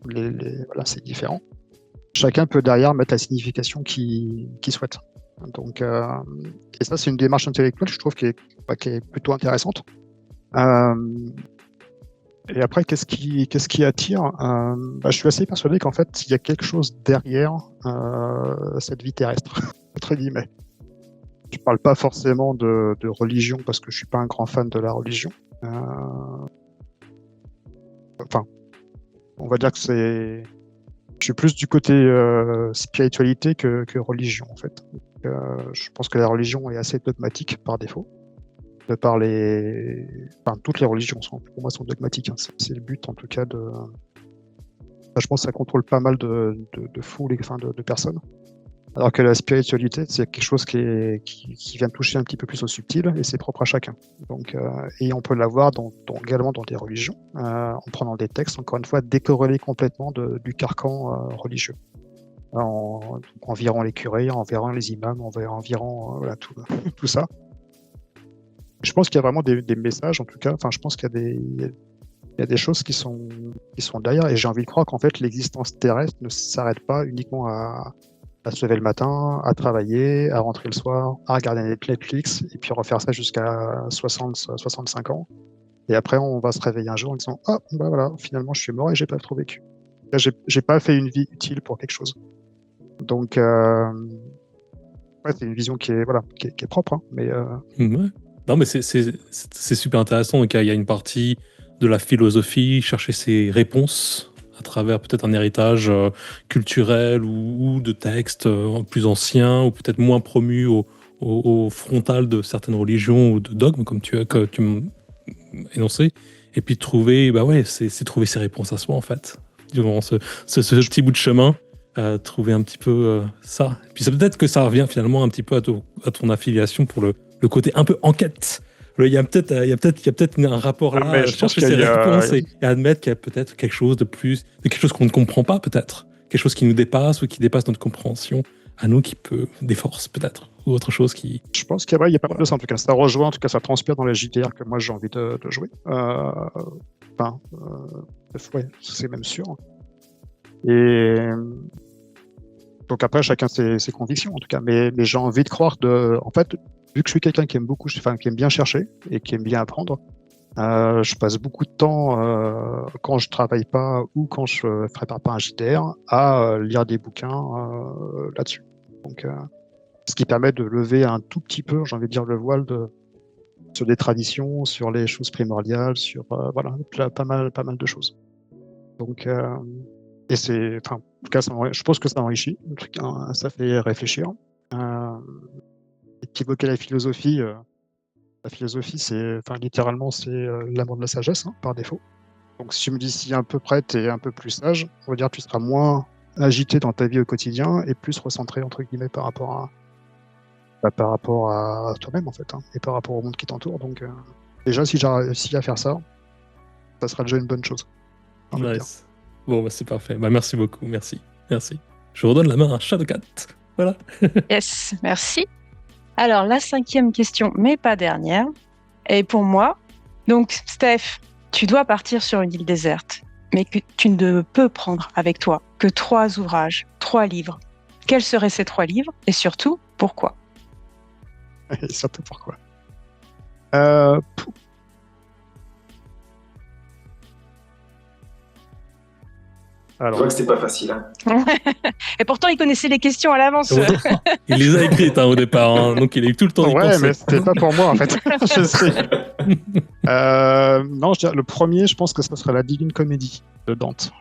Voilà, c'est différent. Chacun peut derrière mettre la signification qu'il souhaite. Donc, et ça, c'est une démarche intellectuelle, je trouve, qui est plutôt intéressante. Et après, qu'est-ce qui attire je suis assez persuadé qu'en fait, il y a quelque chose derrière cette vie terrestre, entre guillemets. Je parle pas forcément de religion parce que je suis pas un grand fan de la religion. Enfin, on va dire que je suis plus du côté spiritualité que religion en fait. Je pense que la religion est assez dogmatique par défaut. Toutes les religions pour moi sont dogmatiques. Hein. C'est le but en tout cas je pense que ça contrôle pas mal de foules, de personnes. Alors que la spiritualité, c'est quelque chose qui vient toucher un petit peu plus au subtil et c'est propre à chacun. Donc, et on peut l'avoir également dans des religions, en prenant des textes, encore une fois, décorrélés complètement du carcan religieux. Environ les curés, environ les imams, environ tout ça. Je pense qu'il y a vraiment des messages, en tout cas. Enfin, je pense qu'il y a des choses qui sont derrière et j'ai envie de croire qu'en fait, l'existence terrestre ne s'arrête pas uniquement à se lever le matin, à travailler, à rentrer le soir, à regarder Netflix, et puis refaire ça jusqu'à 65 ans. Et après, on va se réveiller un jour en disant « Ah, bah voilà, finalement, je suis mort et j'ai pas trop vécu. Là, j'ai pas fait une vie utile pour quelque chose. » Donc, c'est une vision qui est propre, hein, mais... Ouais. Non, mais c'est super intéressant. Donc, il y a une partie de la philosophie, chercher ses réponses à travers peut-être un héritage culturel ou de textes plus anciens ou peut-être moins promus au frontal de certaines religions ou de dogmes, comme tu m'as énoncé. Et puis trouver, c'est trouver ses réponses à soi, en fait. Durant ce petit bout de chemin, trouver un petit peu ça. Et puis c'est peut-être que ça revient finalement un petit peu à ton affiliation pour le côté un peu enquête. Il y a peut-être un rapport là, chercher ses réponses et admettre qu'il y a peut-être quelque chose de plus, quelque chose qu'on ne comprend pas peut-être, quelque chose qui nous dépasse ou qui dépasse notre compréhension à nous, qui peut des forces peut-être, ou autre chose qui... Je pense qu'il y a pas mal de ça en tout cas, ça rejoint, en tout cas ça transpire dans les JDR que moi j'ai envie de jouer. C'est même sûr. Et donc après chacun ses convictions en tout cas, mais j'ai envie de croire en fait, vu que je suis quelqu'un qui aime bien chercher et qui aime bien apprendre, je passe beaucoup de temps quand je travaille pas ou quand je prépare pas un JDR à lire des bouquins là-dessus. Donc, ce qui permet de lever un tout petit peu, j'ai envie de dire, le voile sur des traditions, sur les choses primordiales, sur pas mal de choses. Donc, et en tout cas, je pense que ça enrichit, ça fait réfléchir. Et qu'évoquer la philosophie, c'est, littéralement, c'est l'amour de la sagesse, hein, par défaut. Donc, si tu me dis si à peu près t'es un peu plus sage, on va dire que tu seras moins agité dans ta vie au quotidien et plus recentré, entre guillemets, par rapport à toi-même, en fait, hein, et par rapport au monde qui t'entoure. Donc, déjà, si j'ai réussi à faire ça, ça sera déjà une bonne chose. Nice. Bon, c'est parfait. Merci beaucoup. Merci. Je redonne la main à Shadowcat. Voilà. Yes, merci. Alors, la 5e question, mais pas dernière, est pour moi. Donc, Steph, tu dois partir sur une île déserte, mais que tu ne peux prendre avec toi que 3 ouvrages, 3 livres. Quels seraient ces 3 livres et surtout, pourquoi ? Et surtout, pourquoi ? Alors, je vois que c'était pas facile. Hein. Et pourtant, il connaissait les questions à l'avance. Il les a écrites au départ, hein, donc il a eu tout le temps d'y penser. Ouais, mais c'était pas pour moi en fait. Je sais. Non, le premier, je pense que ce serait la Divine Comédie de Dante.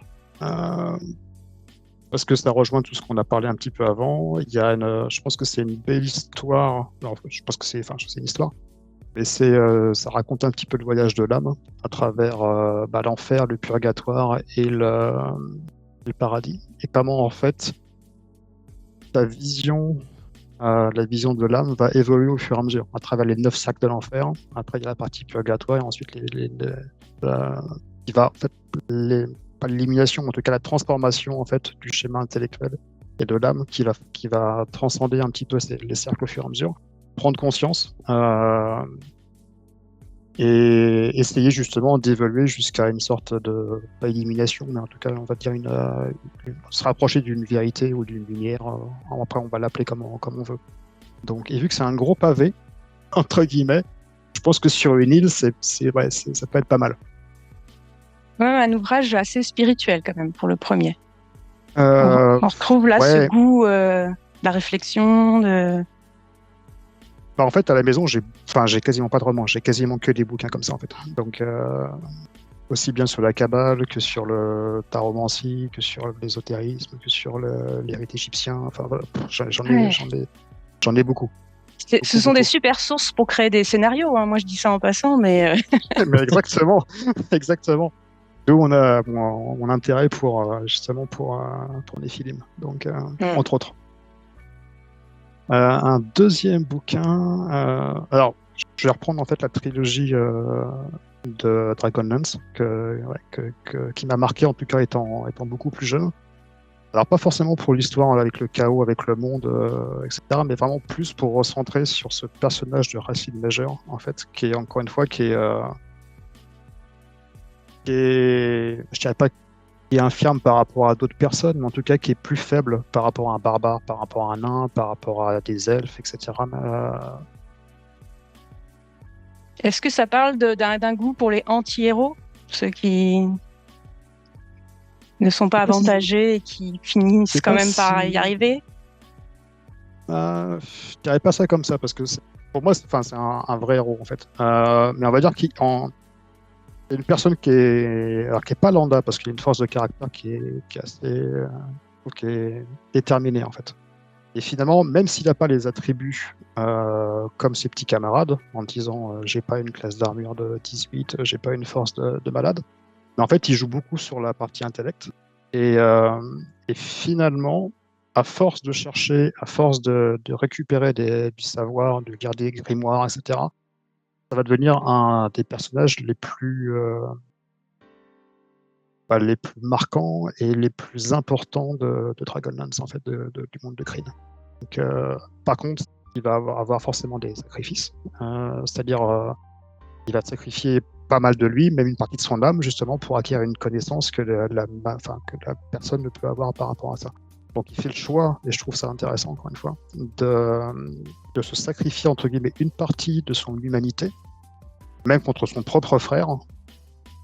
parce que ça rejoint tout ce qu'on a parlé un petit peu avant. Il y a je pense que c'est une belle histoire. Non, je pense que c'est une histoire. Mais ça raconte un petit peu le voyage de l'âme à travers l'enfer, le purgatoire et le paradis. Et comment, en fait, la vision de l'âme va évoluer au fur et à mesure, à travers les 9 sacs de l'enfer. Après, il y a la partie purgatoire et ensuite qui va, en fait, pas l'élimination, mais en tout cas la transformation en fait du schéma intellectuel et de l'âme qui va transcender un petit peu les cercles au fur et à mesure, prendre conscience et essayer justement d'évoluer jusqu'à une sorte de, pas élimination, mais en tout cas on va dire se rapprocher d'une vérité ou d'une lumière. Après on va l'appeler comme on veut. Donc, et vu que c'est un gros pavé entre guillemets, je pense que sur une île ça peut être pas mal. Ouais, un ouvrage assez spirituel quand même pour le premier. On retrouve là ce goût de la réflexion. En fait, à la maison, j'ai quasiment pas de romans, j'ai quasiment que des bouquins comme ça en fait. Donc, aussi bien sur la Kabbale que sur le taromancie, que sur l'ésotérisme, que sur les rites égyptiens. Enfin, voilà, j'en ai beaucoup. Ce sont des super sources pour créer des scénarios. Hein. Moi, je dis ça en passant, mais. Mais exactement, exactement. D'où on a mon intérêt pour justement pour les films, donc entre autres. Un deuxième bouquin. Alors, je vais reprendre en fait la trilogie de Dragonlance qui m'a marqué en tout cas étant beaucoup plus jeune. Alors pas forcément pour l'histoire avec le chaos, avec le monde, etc., mais vraiment plus pour recentrer sur ce personnage de Racine Major en fait, qui est encore une fois je dirais pas qui est infirme par rapport à d'autres personnes, mais en tout cas qui est plus faible par rapport à un barbare, par rapport à un nain, par rapport à des elfes, etc. Est-ce que ça parle d'un goût pour les anti-héros, ceux qui ne sont pas avantagés et qui finissent quand même par y arriver? Je dirais pas ça comme ça, parce que pour moi, c'est un vrai héros en fait. Mais on va dire qu'il c'est une personne qui est pas lambda, parce qu'il a une force de caractère qui est assez qui est déterminée en fait. Et finalement, même s'il n'a pas les attributs comme ses petits camarades, en disant j'ai pas une classe d'armure de 18, j'ai pas une force de malade, mais en fait il joue beaucoup sur la partie intellect. Et finalement, à force de chercher, à force de récupérer du savoir, de garder des grimoires, etc., ça va devenir un des personnages les plus marquants et les plus importants de Dragonlance, en fait, du monde de Kryn. Donc, par contre, il va avoir forcément des sacrifices, c'est-à-dire il va sacrifier pas mal de lui, même une partie de son âme, justement, pour acquérir une connaissance que la personne ne peut avoir par rapport à ça. Donc il fait le choix, et je trouve ça intéressant, encore une fois, de se sacrifier, entre guillemets, une partie de son humanité, même contre son propre frère,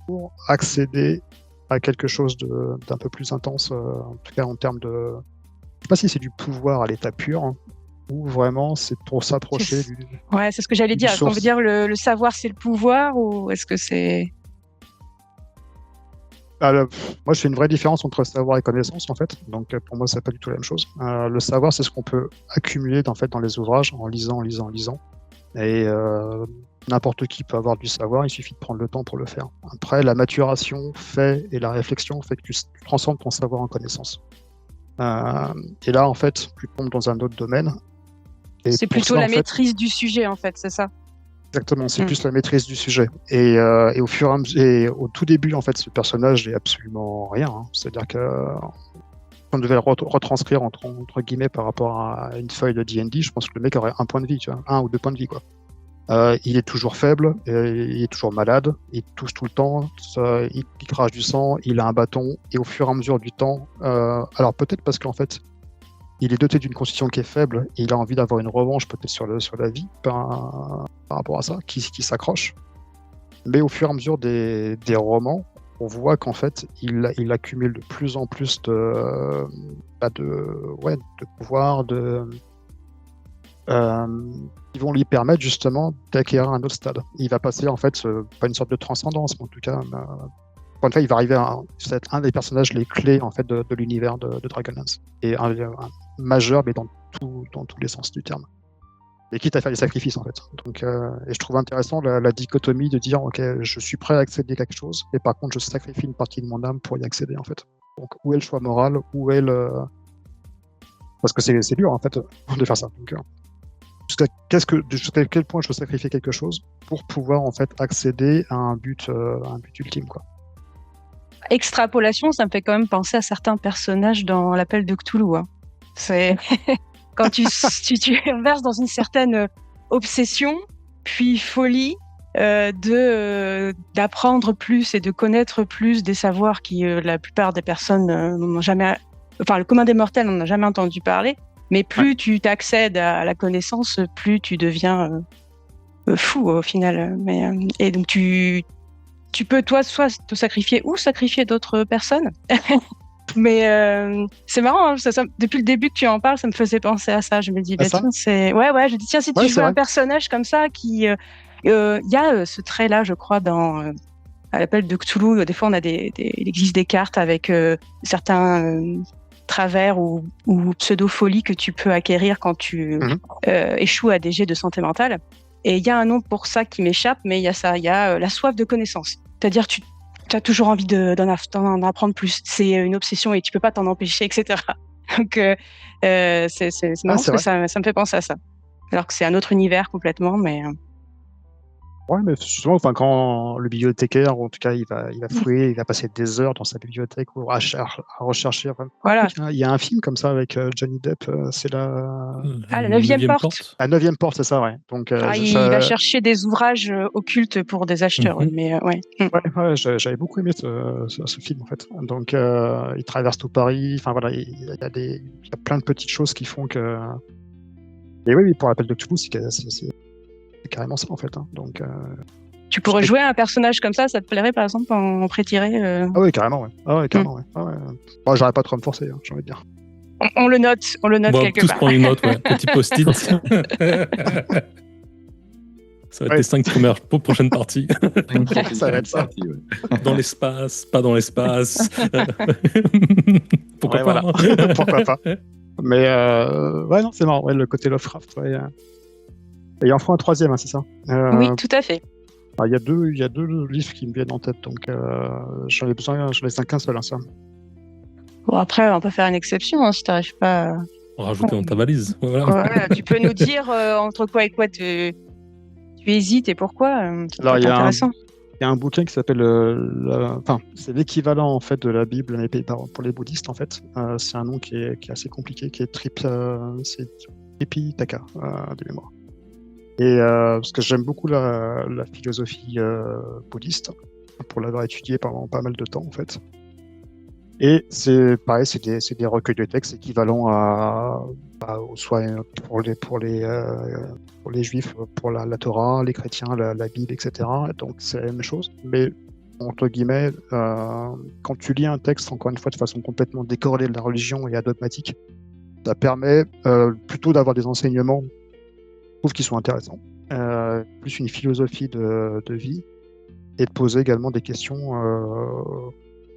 pour accéder à quelque chose d'un peu plus intense, en tout cas en termes de... Je ne sais pas si c'est du pouvoir à l'état pur, ou vraiment c'est pour s'approcher du... Ouais, c'est ce que j'allais dire. Est-ce qu'on veut dire le savoir c'est le pouvoir, ou est-ce que c'est... Moi, je fais une vraie différence entre savoir et connaissance, en fait. Donc, pour moi, c'est pas du tout la même chose. Le savoir, c'est ce qu'on peut accumuler dans les ouvrages en lisant. Et n'importe qui peut avoir du savoir, il suffit de prendre le temps pour le faire. Après, la maturation et la réflexion fait que tu transformes ton savoir en connaissance. Et là, en fait, tu tombes dans un autre domaine. C'est plutôt la maîtrise du sujet, en fait, c'est ça? Exactement, c'est plus la maîtrise du sujet. Et au fur et à mesure, et au tout début, en fait, ce personnage n'est absolument rien. Hein. C'est-à-dire que on devait le retranscrire entre guillemets par rapport à une feuille de D&D, je pense que le mec aurait 1 point de vie, tu vois, 1 ou 2 points de vie, quoi. Il est toujours faible, il est toujours malade, il tousse tout le temps, il crache du sang, il a un bâton, et au fur et à mesure du temps, alors peut-être parce qu'en fait, il est doté d'une constitution qui est faible et il a envie d'avoir une revanche peut-être sur la vie par rapport à ça, qui s'accroche. Mais au fur et à mesure des romans, on voit qu'en fait, il accumule de plus en plus de pouvoir, qui vont lui permettre justement d'acquérir un autre stade. Il va passer en fait, pas une sorte de transcendance, mais en tout cas Encore une fois, il va arriver à être un des personnages les clés en fait de l'univers de Dragonlance et un majeur, mais dans tous les sens du terme. Et quitte à faire des sacrifices en fait. Donc, et je trouve intéressant la dichotomie de dire ok, je suis prêt à accéder à quelque chose, et par contre, je sacrifie une partie de mon âme pour y accéder en fait. Donc, où est le choix moral, où est le parce que c'est dur en fait de faire ça. Donc, jusqu'à quel point je veux sacrifier quelque chose pour pouvoir en fait accéder à un but ultime quoi. Extrapolation, ça me fait quand même penser à certains personnages dans l'appel de Cthulhu. Hein. C'est quand tu verses dans une certaine obsession, puis folie d'apprendre plus et de connaître plus des savoirs qui la plupart des personnes n'ont jamais, enfin le commun des mortels n'en a jamais entendu parler. Mais plus tu t'accèdes à la connaissance, plus tu deviens fou au final. Et donc tu peux toi soit te sacrifier ou sacrifier d'autres personnes. Mais c'est marrant, hein, depuis le début que tu en parles, ça me faisait penser à ça. Je me dis, tiens, je dis tiens, si tu joues un personnage comme ça, qui, y a ce trait-là, je crois, dans à l'appel de Cthulhu. Des fois, il existe des cartes avec certains travers ou pseudo-folies que tu peux acquérir quand tu échoues à des jets de santé mentale. Et il y a un nom pour ça qui m'échappe, mais il y a ça, il y a la soif de connaissance. C'est-à-dire tu as toujours envie d'en apprendre plus. C'est une obsession et tu peux pas t'en empêcher, etc. Donc c'est marrant parce que ça me fait penser à ça. Alors que c'est un autre univers complètement, mais... Ouais, mais justement, enfin, quand le bibliothécaire, en tout cas, il va fouiller, il va passer des heures dans sa bibliothèque ou à rechercher. Enfin, voilà. Il y a un film comme ça avec Johnny Depp, c'est la 9e porte. La 9e porte, c'est ça, ouais. Donc, il va chercher des ouvrages occultes pour des acheteurs, mais ouais. Ouais, j'avais beaucoup aimé ce film, en fait. Donc, il traverse tout Paris, enfin voilà, il y a plein de petites choses qui font que... Et oui, pour l'appel de Cthulhu, c'est carrément ça en fait. Hein. Donc, tu pourrais jouer un personnage comme ça te plairait par exemple en pré-tiré Ah oui, carrément, ouais. Ah ouais, carrément, ouais. Ah ouais. Bon, j'aurais pas trop à me forcer, hein, j'ai envie de dire. On le note quelque part. Tous prendre une note, ouais. Petit post-it. Ça va être les 5 premières prochaines parties. Ça va être ça. Dans l'espace, pas dans l'espace. Pourquoi pas voilà. Pourquoi pas. Mais ouais, non, c'est marrant, ouais, le côté Lovecraft, ouais. Et il en faut un troisième, hein, c'est ça Oui, tout à fait. Il y a deux livres qui me viennent en tête, donc j'en ai qu'un seul, hein, ça. Bon, après, on peut faire une exception, hein, si tu n'arrives pas à... Rajouter dans ta valise. Voilà. Ouais, tu peux nous dire entre quoi et quoi tu hésites et pourquoi. Alors, il y intéressant. Il y a un bouquin qui s'appelle, c'est l'équivalent en fait de la Bible mais pour les bouddhistes en fait. C'est un nom qui est assez compliqué, qui est c'est Tripitaka de mémoire. Et parce que j'aime beaucoup la philosophie bouddhiste pour l'avoir étudié pendant pas mal de temps en fait. Et c'est pareil, c'est des recueils de textes équivalents soit pour les juifs, pour la Torah, les chrétiens, la Bible, etc. Donc c'est la même chose, mais entre guillemets, quand tu lis un texte, encore une fois, de façon complètement décorrélée de la religion et adogmatique, ça permet plutôt d'avoir des enseignements, je trouve, qui sont intéressants, plus une philosophie de vie, et de poser également des questions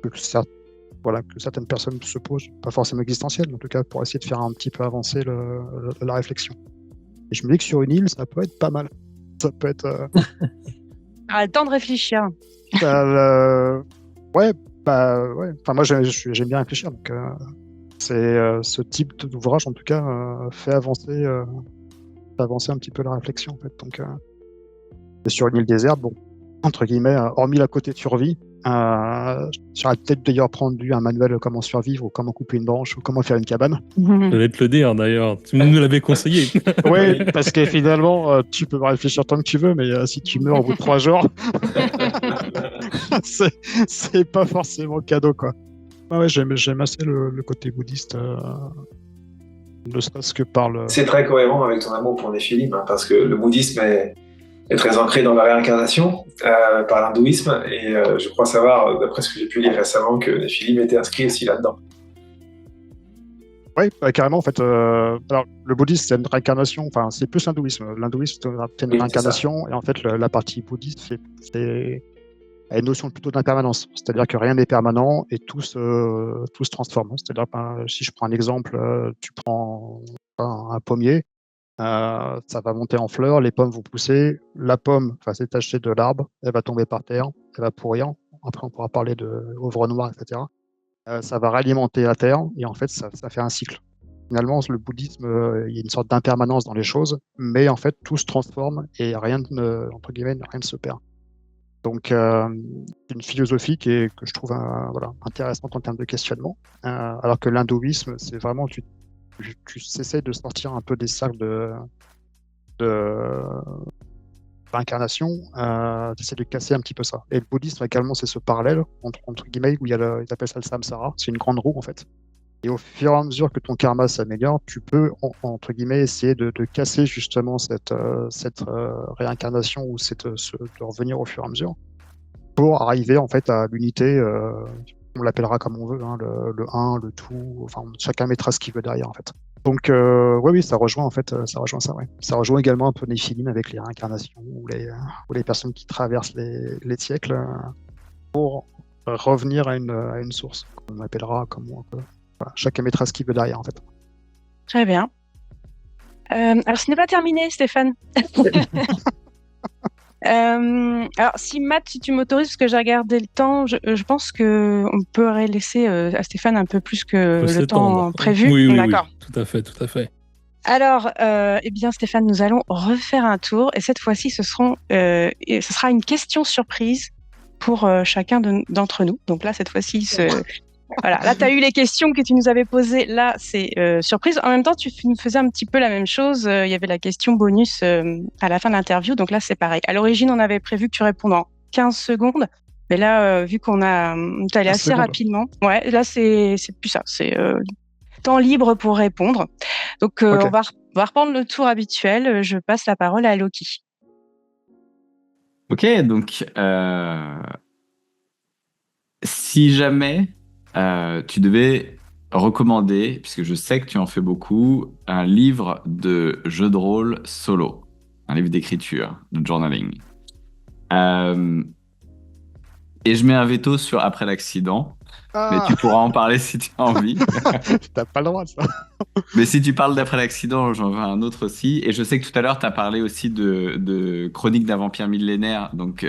que certaines personnes se posent, pas forcément existentielles, mais en tout cas pour essayer de faire un petit peu avancer la réflexion. Et je me dis que sur une île, ça peut être pas mal. Ça peut être... le temps de réfléchir. Ouais. Enfin, moi, j'aime bien réfléchir. Donc, c'est ce type d'ouvrage, en tout cas, fait avancer un petit peu la réflexion. En fait. Donc, et sur une île déserte, bon, entre guillemets, hormis la côté de survie, j'aurais peut-être d'ailleurs prendre un manuel comment survivre ou comment couper une branche ou comment faire une cabane. Je vais te le dire d'ailleurs, tu nous l'avais conseillé. Oui, parce que finalement, tu peux réfléchir tant que tu veux, mais si tu meurs au bout de 3 jours, c'est pas forcément cadeau, quoi. Ouais, j'aime assez le côté bouddhiste, ne serait-ce que par le... C'est très cohérent avec ton amour pour Néphilim, hein, parce que le bouddhisme est très ancré dans la réincarnation par l'hindouisme, et je crois savoir, d'après ce que j'ai pu lire récemment, que Néphilim était inscrit aussi là-dedans. Oui, carrément, en fait. Alors, le bouddhisme, c'est une réincarnation, enfin, c'est plus l'hindouisme. L'hindouisme, c'est une réincarnation, et en fait, la partie bouddhiste, c'est a une notion plutôt d'impermanence, c'est-à-dire que rien n'est permanent et tout se transforme. C'est-à-dire, si je prends un exemple, tu prends un pommier, ça va monter en fleurs, les pommes vont pousser, la pomme va se détacher de l'arbre, elle va tomber par terre, elle va pourrir. Après, on pourra parler de ouvre noir, etc. Ça va réalimenter la terre et en fait, ça fait un cycle. Finalement, le bouddhisme, il y a une sorte d'impermanence dans les choses, mais en fait, tout se transforme et entre guillemets, rien ne se perd. Donc, c'est une philosophie que je trouve intéressante en termes de questionnement, alors que l'hindouisme, c'est vraiment, tu essaies de sortir un peu des cercles de réincarnation, tu essaies de casser un petit peu ça. Et le bouddhisme, également, c'est ce parallèle, entre guillemets, où ils appellent ça le samsara, c'est une grande roue, en fait. Et au fur et à mesure que ton karma s'améliore, tu peux, entre guillemets, essayer de casser justement cette réincarnation ou de revenir au fur et à mesure pour arriver en fait à l'unité, on l'appellera comme on veut, hein, le un, le tout, enfin chacun mettra ce qu'il veut derrière en fait. Donc oui, ça rejoint ça, ouais. Ça rejoint également un peu Néphilim avec les réincarnations ou les personnes qui traversent les siècles pour revenir à une source, qu'on appellera comme on peut. Voilà, chacun mettra ce qu'il veut derrière, en fait. Très bien. Alors, ce n'est pas terminé, Stéphane. Alors, si tu m'autorises, parce que j'ai regardé le temps, je pense qu'on peut laisser à Stéphane un peu plus que le temps prévu. Oui, d'accord. Oui, tout à fait. Alors, bien, Stéphane, nous allons refaire un tour, et cette fois-ci, ce sera une question surprise pour chacun d'entre nous. Donc là, cette fois-ci, voilà, là, tu as eu les questions que tu nous avais posées. Là, c'est surprise. En même temps, tu nous faisais un petit peu la même chose. Il y avait la question bonus à la fin de l'interview. Donc là, c'est pareil. À l'origine, on avait prévu que tu répondes en 15 secondes. Mais là, vu qu'on t'es allé assez rapidement. Ouais, là, c'est plus ça. C'est temps libre pour répondre. Donc, okay. On va reprendre le tour habituel. Je passe la parole à Loki. Ok, donc si jamais tu devais recommander, puisque je sais que tu en fais beaucoup, un livre de jeu de rôle solo, un livre d'écriture, de journaling. Et je mets un veto sur Après l'accident, mais tu pourras en parler si tu as envie. T'as pas le droit de ça. Mais si tu parles d'Après l'accident, j'en veux un autre aussi. Et je sais que tout à l'heure, tu as parlé aussi de Chronique d'un vampire millénaire, donc...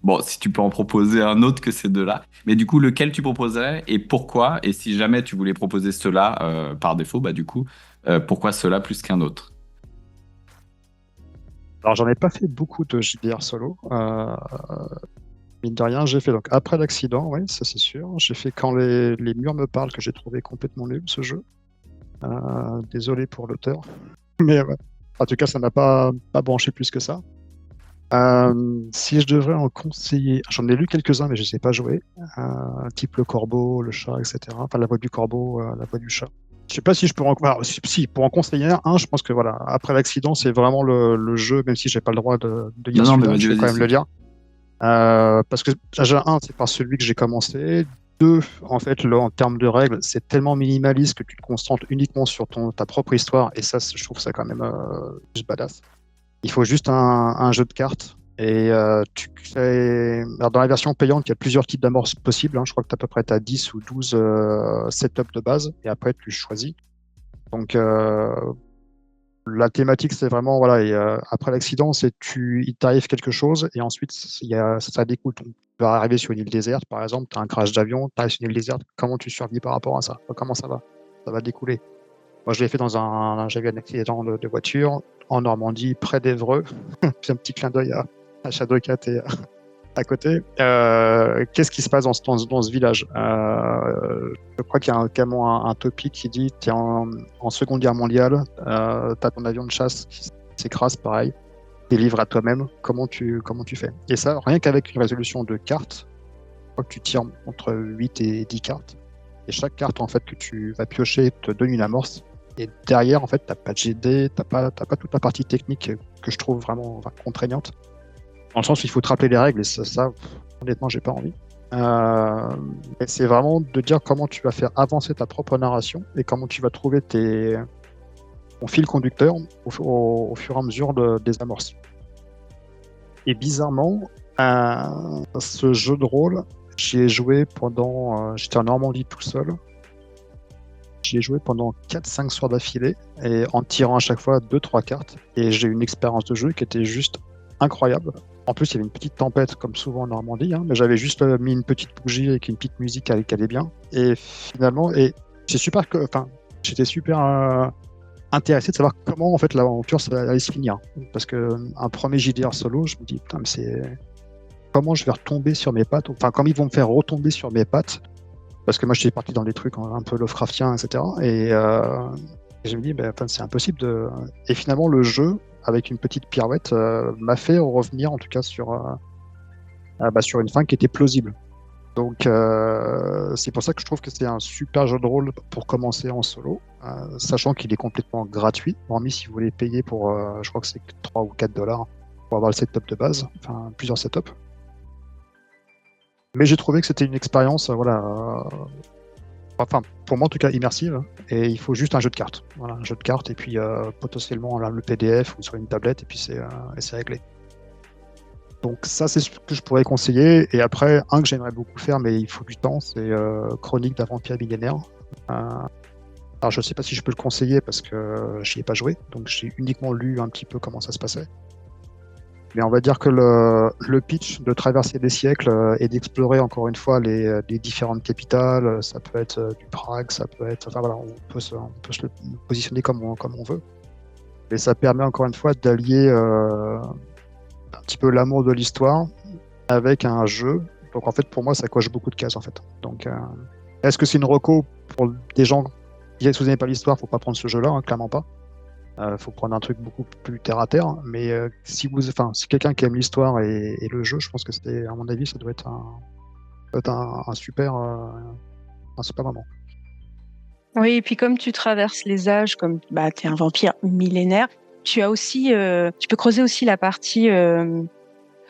Bon, si tu peux en proposer un autre que ces deux-là. Mais du coup, lequel tu proposerais et pourquoi? Et si jamais tu voulais proposer ceux-là par défaut, bah du coup, pourquoi ceux-là plus qu'un autre? Alors, j'en ai pas fait beaucoup de JDR solo. Mine de rien, j'ai fait donc Après l'accident, oui, ça c'est sûr. J'ai fait Quand les murs me parlent, que j'ai trouvé complètement nul, ce jeu. Désolé pour l'auteur. Mais ouais. En tout cas, ça m'a pas branché plus que ça. Si je devrais en conseiller, j'en ai lu quelques-uns, mais je ne sais pas jouer. Type Le Corbeau, Le Chat, etc. Enfin, La Voix du Corbeau, La Voix du Chat. Je ne sais pas si je peux pour en conseiller un, je pense que voilà, Après l'accident, c'est vraiment le jeu, même si j'ai pas le droit de dire celui-là, je vais quand même le dire. Parce que déjà, un, c'est par celui que j'ai commencé. Deux, en fait, en termes de règles, c'est tellement minimaliste que tu te concentres uniquement sur ta propre histoire, et ça, je trouve ça quand même juste badass. Il faut juste un jeu de cartes. Et alors dans la version payante, il y a plusieurs types d'amorces possibles. Hein. Je crois que tu à peu près 10 ou 12 setups de base. Et après, tu choisis. Donc, la thématique, c'est vraiment, voilà, et, après l'accident, il t'arrive quelque chose. Et ensuite, ça découle. Tu vas arriver sur une île déserte, par exemple. Tu as un crash d'avion, tu arrives sur une île déserte. Comment tu survis par rapport à ça? Comment ça va? Ça va découler. Moi, je l'ai fait j'avais un accident de voiture en Normandie, près d'Évreux. Puis un petit clin d'œil à Shadowcat et à côté. Qu'est-ce qui se passe dans ce village? Je crois qu'il y a carrément un topic qui dit tu es en Seconde Guerre mondiale, tu as ton avion de chasse qui s'écrase, pareil. Tu es livré à toi-même. Comment tu fais? Et ça, rien qu'avec une résolution de cartes, je crois que tu tires entre 8 et 10 cartes. Et chaque carte en fait, que tu vas piocher te donne une amorce. Et derrière, en fait, t'as pas de GD, t'as pas toute la partie technique que je trouve vraiment contraignante. Dans le sens où il faut te rappeler les règles, et ça honnêtement, j'ai pas envie. Et c'est vraiment de dire comment tu vas faire avancer ta propre narration et comment tu vas trouver ton fil conducteur au fur et à mesure des amorces. Et bizarrement, Ce jeu de rôle, j'y ai joué pendant. J'étais en Normandie tout seul. J'y ai joué pendant 4-5 soirs d'affilée et en tirant à chaque fois 2-3 cartes. Et j'ai eu une expérience de jeu qui était juste incroyable. En plus, il y avait une petite tempête, comme souvent en Normandie, hein, mais j'avais juste mis une petite bougie avec une petite musique qui allait bien. Et finalement, j'étais super intéressé de savoir comment en fait l'aventure ça allait se finir. Parce que un premier JDR solo, je me dis putain, mais c'est comment je vais retomber sur mes pattes. Enfin, comment ils vont me faire retomber sur mes pattes. Parce que moi, j'étais parti dans des trucs un peu Lovecraftiens, etc. Et je me dis, c'est impossible de. Et finalement, le jeu, avec une petite pirouette, m'a fait revenir, en tout cas, sur une fin qui était plausible. Donc, c'est pour ça que je trouve que c'est un super jeu de rôle pour commencer en solo, sachant qu'il est complètement gratuit, hormis si vous voulez payer pour, je crois que c'est 3 ou 4 dollars pour avoir le setup de base, enfin, plusieurs setups. Mais j'ai trouvé que c'était une expérience, enfin, pour moi en tout cas immersive, et il faut juste un jeu de cartes. Voilà, un jeu de cartes, et puis potentiellement le PDF ou sur une tablette, et puis c'est réglé. Donc ça, c'est ce que je pourrais conseiller. Et après, un que j'aimerais beaucoup faire, mais il faut du temps, c'est Chronique d'un vampire millénaire. Alors je sais pas si je peux le conseiller parce que j'y ai pas joué, donc j'ai uniquement lu un petit peu comment ça se passait. Mais on va dire que le pitch de traverser des siècles et d'explorer encore une fois les différentes capitales, ça peut être du Prague, ça peut être, enfin voilà, on peut se le positionner comme on veut. Et ça permet encore une fois d'allier un petit peu l'amour de l'histoire avec un jeu. Donc en fait pour moi ça coche beaucoup de cases en fait. Donc est-ce que c'est une reco pour des gens qui si vous n'aimez pas l'histoire, faut pas prendre ce jeu-là, hein, clairement pas. Faut prendre un truc beaucoup plus terre à terre, mais si quelqu'un qui aime l'histoire et le jeu, je pense que c'est, à mon avis, ça doit être un super moment. Oui, et puis comme tu traverses les âges, comme tu es un vampire millénaire, tu as aussi, tu peux creuser aussi la partie,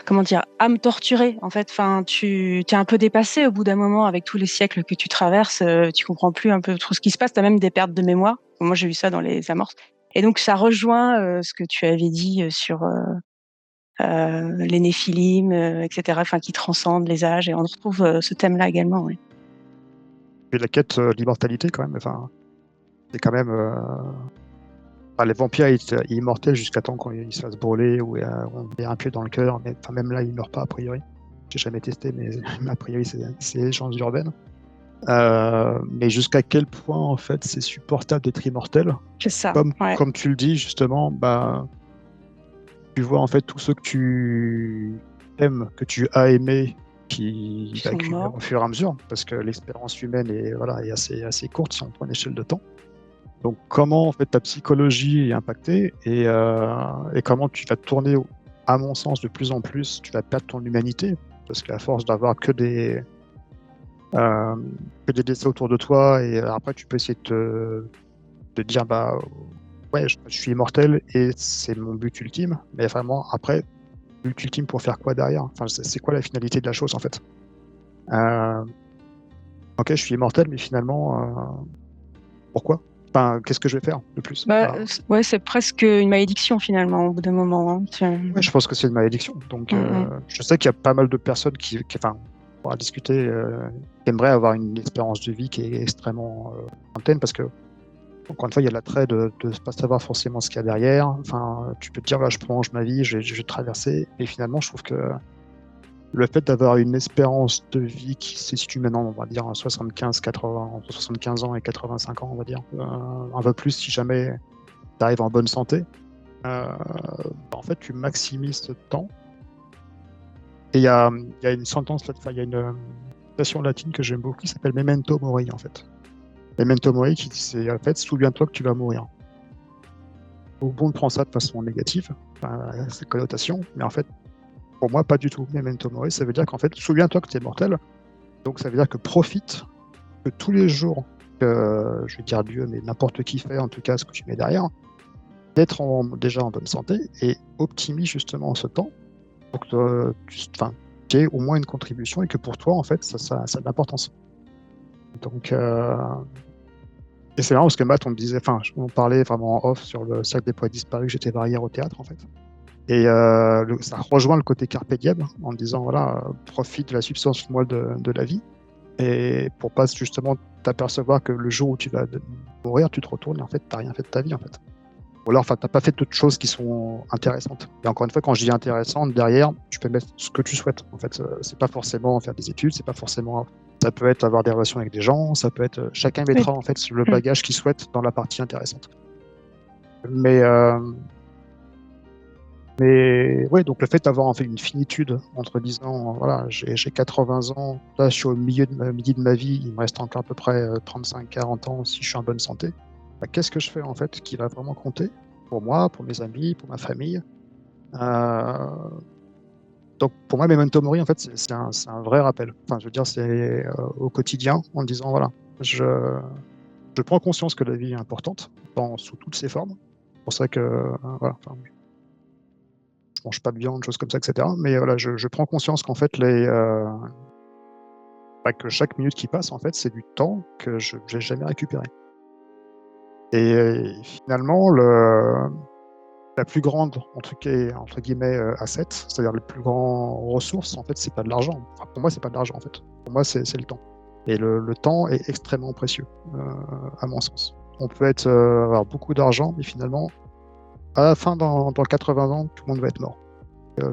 comment dire, âme torturée. En fait, enfin, tu es un peu dépassé au bout d'un moment avec tous les siècles que tu traverses. Tu comprends plus un peu trop ce qui se passe. T'as même des pertes de mémoire. Moi, j'ai eu ça dans les amorces. Et donc, ça rejoint ce que tu avais dit sur les Néphilim, etc. Enfin, qui transcendent les âges. Et on retrouve ce thème-là également. Oui. Et la quête l'immortalité quand même. Enfin, c'est quand même. Les vampires sont immortels jusqu'à temps qu'ils se fassent brûler ou on met un pieu dans le cœur. Mais même là, ils meurent pas a priori. J'ai jamais testé, mais a priori, c'est légende urbaine. Mais jusqu'à quel point en fait c'est supportable d'être immortel. C'est ça. Comme tu le dis justement, tu vois en fait tous ceux que tu aimes, que tu as aimés, qui accumulent au fur et à mesure, parce que l'expérience humaine est assez courte si on prend une échelle de temps. Donc comment en fait ta psychologie est impactée et comment tu vas tourner, à mon sens, de plus en plus, tu vas perdre ton humanité, parce qu'à force d'avoir que des décès autour de toi, et après tu peux essayer de dire ouais, je suis immortel et c'est mon but ultime, mais vraiment après, but ultime pour faire quoi derrière? Enfin, c'est quoi la finalité de la chose en fait? Ok, je suis immortel, mais finalement, pourquoi? Enfin, qu'est-ce que je vais faire de plus? Ouais, c'est presque une malédiction finalement au bout d'un moment. Hein. Ouais, je pense que c'est une malédiction. Donc, je sais qu'il y a pas mal de personnes qui on pourra discuter, qui aimeraient avoir une expérience de vie qui est extrêmement lointaine, parce que encore une fois, il y a l'attrait de ne pas savoir forcément ce qu'il y a derrière. Enfin, tu peux te dire, je prolonge ma vie, je vais traverser. Et finalement, je trouve que le fait d'avoir une espérance de vie qui se situe maintenant, on va dire, entre 75 ans et 85 ans, on va dire, un peu plus si jamais tu arrives en bonne santé, en fait, tu maximises ce temps. Et il y a une sentence, il y a une citation latine que j'aime beaucoup qui s'appelle Memento Mori, en fait. Memento Mori, c'est en fait, souviens-toi que tu vas mourir. On prend ça de façon négative, c'est connotation, mais en fait, pour moi, pas du tout. Memento Mori, ça veut dire qu'en fait, souviens-toi que tu es mortel, donc ça veut dire que profite que tous les jours que, je vais dire Dieu, mais n'importe qui fait, en tout cas, ce que tu mets derrière, d'être déjà en bonne santé et optimise justement ce temps pour que tu aies au moins une contribution et que pour toi, en fait, ça a de l'importance. Donc, et c'est marrant parce que Matt, on parlait vraiment en off sur le cercle des poètes disparus que j'étais voir hier au théâtre, en fait. Et ça rejoint le côté carpe diem en disant voilà, profite de la substance moelle de la vie. Et pour pas justement t'apercevoir que le jour où tu vas mourir, tu te retournes et en fait, t'as rien fait de ta vie en fait. Ou alors, t'as pas fait d'autres choses qui sont intéressantes. Et encore une fois, quand je dis intéressante, derrière, tu peux mettre ce que tu souhaites. En fait, c'est pas forcément faire des études, c'est pas forcément. Ça peut être avoir des relations avec des gens, ça peut être. Chacun mettra en fait le bagage qu'il souhaite dans la partie intéressante. Mais ouais, donc le fait d'avoir en fait une finitude entre disant voilà, j'ai 80 ans, là je suis au midi de ma vie, il me reste encore à peu près 35-40 ans si je suis en bonne santé. Bah, qu'est-ce que je fais en fait qui va vraiment compter pour moi, pour mes amis, pour ma famille. Donc pour moi, Memento Mori en fait c'est un vrai rappel. Enfin, je veux dire, c'est au quotidien en disant voilà, je prends conscience que la vie est importante sous toutes ses formes. C'est pour ça que voilà. Je mange pas de viande, choses comme ça, etc. Mais voilà, je prends conscience qu'en fait que chaque minute qui passe en fait c'est du temps que je n'ai jamais récupéré. Et finalement la plus grande entre guillemets asset, c'est-à-dire les plus grandes ressources en fait c'est pas de l'argent. Enfin, pour moi c'est pas de l'argent en fait. Pour moi c'est le temps. Et le temps est extrêmement précieux à mon sens. On peut avoir beaucoup d'argent, mais finalement à la fin, dans 80 ans, tout le monde va être mort.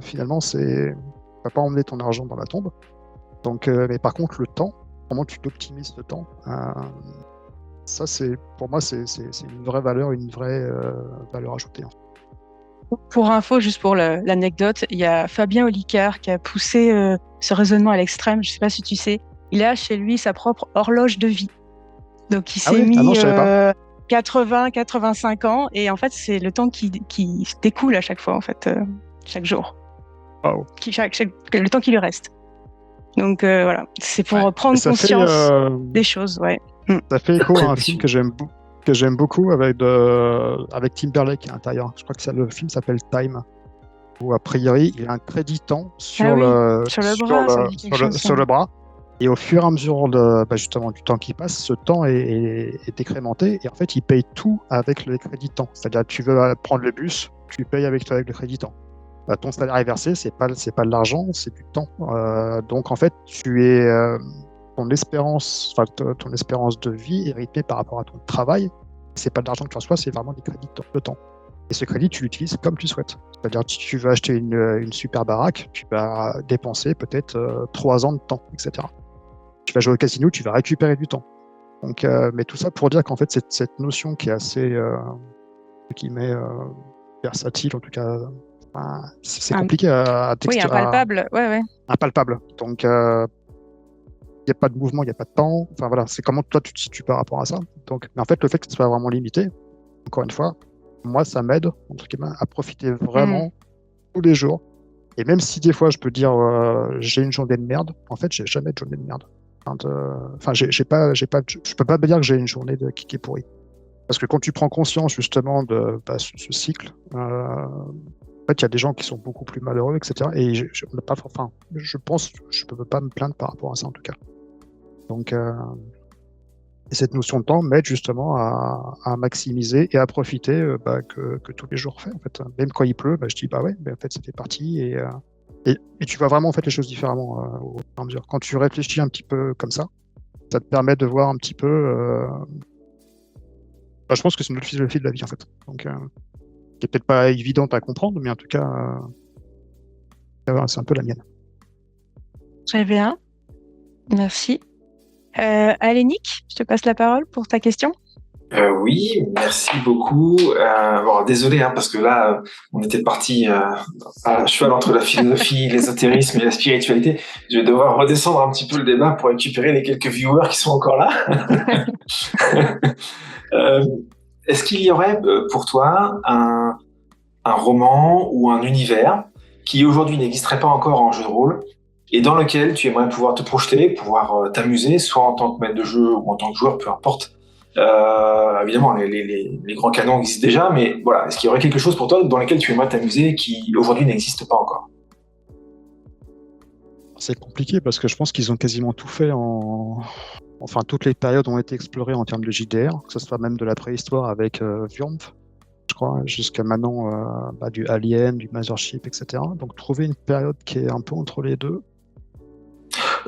Finalement, tu ne vas pas emmener ton argent dans la tombe. Donc, mais par contre, le temps, comment tu t'optimises le temps, ça, pour moi, c'est une vraie valeur, une vraie valeur ajoutée. En fait. Pour info, juste pour l'anecdote, il y a Fabien Olicard qui a poussé ce raisonnement à l'extrême. Je ne sais pas si tu sais. Il a chez lui sa propre horloge de vie. Donc, il s'est mis... 80, 85 ans, et en fait, c'est le temps qui découle à chaque fois, en fait, chaque jour. Wow. Le temps qui lui reste. Donc, voilà, c'est pour prendre conscience des choses, ouais. Ça fait écho à un film que j'aime beaucoup avec Timberlake à l'intérieur. Je crois que le film s'appelle Time, où a priori, il a un crédit temps sur le bras. Et au fur et à mesure justement du temps qui passe, ce temps est décrémenté et en fait, il paye tout avec le crédit temps. C'est-à-dire, tu veux prendre le bus, tu payes avec le crédit temps. Ton salaire est versé, c'est pas de l'argent, c'est du temps. Donc en fait, ton espérance de vie est rythmée par rapport à ton travail. C'est pas de l'argent que tu reçois, c'est vraiment des crédits de temps. Et ce crédit, tu l'utilises comme tu souhaites. C'est-à-dire, si tu veux acheter une super baraque, tu vas dépenser peut-être 3 ans de temps, etc. Tu vas jouer au casino, tu vas récupérer du temps. Donc, mais tout ça pour dire qu'en fait, cette notion qui est assez versatile, en tout cas, c'est compliqué à texturer. Oui, impalpable, ouais. Impalpable. Donc, il n'y a pas de mouvement, il n'y a pas de temps. Enfin voilà, c'est comment toi tu te situes par rapport à ça. Donc, mais en fait, le fait que ce soit vraiment limité, encore une fois, moi, ça m'aide entre guillemets à profiter vraiment tous les jours. Et même si des fois je peux dire j'ai une journée de merde, en fait, j'ai jamais de journée de merde. Enfin, je peux pas me dire que j'ai une journée qui est pourrie. Parce que quand tu prends conscience justement de ce cycle, en fait, il y a des gens qui sont beaucoup plus malheureux, etc. Et je pense, je peux pas me plaindre par rapport à ça en tout cas. Donc, et cette notion de temps m'aide justement à maximiser et à profiter que tous les jours fait. En fait, même quand il pleut, je dis ouais, mais en fait ça fait partie et tu vois vraiment en fait les choses différemment au fur et à mesure. Quand tu réfléchis un petit peu comme ça te permet de voir un petit peu. Je pense que c'est notre philosophie de la vie en fait. Donc, qui est peut-être pas évidente à comprendre, mais en tout cas, c'est un peu la mienne. Très bien, merci. Alénic, je te passe la parole pour ta question. Oui, merci beaucoup. Désolé, parce que là, on était parti à cheval entre la philosophie, l'ésotérisme et la spiritualité. Je vais devoir redescendre un petit peu le débat pour récupérer les quelques viewers qui sont encore là. Est-ce qu'il y aurait pour toi un roman ou un univers qui aujourd'hui n'existerait pas encore en jeu de rôle et dans lequel tu aimerais pouvoir te projeter, pouvoir t'amuser, soit en tant que maître de jeu ou en tant que joueur, peu importe. Évidemment, les grands canons existent déjà, mais voilà, est-ce qu'il y aurait quelque chose pour toi dans lequel tu aimerais t'amuser qui aujourd'hui n'existe pas encore ? C'est compliqué parce que je pense qu'ils ont quasiment tout fait Enfin, toutes les périodes ont été explorées en termes de JDR, que ce soit même de la préhistoire avec Wurmf, je crois, jusqu'à maintenant du Alien, du Mothership, etc. Donc trouver une période qui est un peu entre les deux.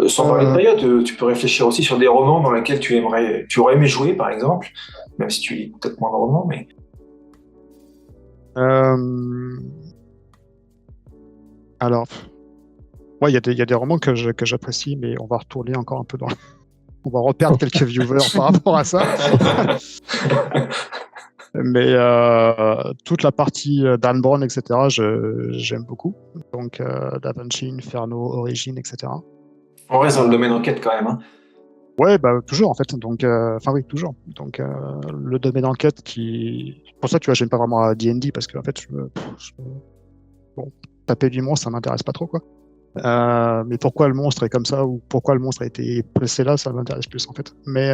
Sans parler de période, tu peux réfléchir aussi sur des romans dans lesquels tu aurais aimé jouer, par exemple, même si tu lis peut-être moins de romans, mais... Alors, ouais, il y a des romans que j'apprécie, mais on va retourner encore un peu on va reperdre quelques viewers par rapport à ça. Mais toute la partie Dan Brown, etc., j'aime beaucoup. Donc, Da Vinci, Inferno, Origin, etc. On reste dans le domaine enquête quand même. Hein. Ouais, toujours en fait. Donc, oui, toujours. Donc, le domaine d'enquête pour ça, tu vois, j'aime pas vraiment D&D parce que en fait, bon, taper du monstre, ça m'intéresse pas trop, quoi. Mais pourquoi le monstre est comme ça ou pourquoi le monstre a été placé là, ça m'intéresse plus en fait. Mais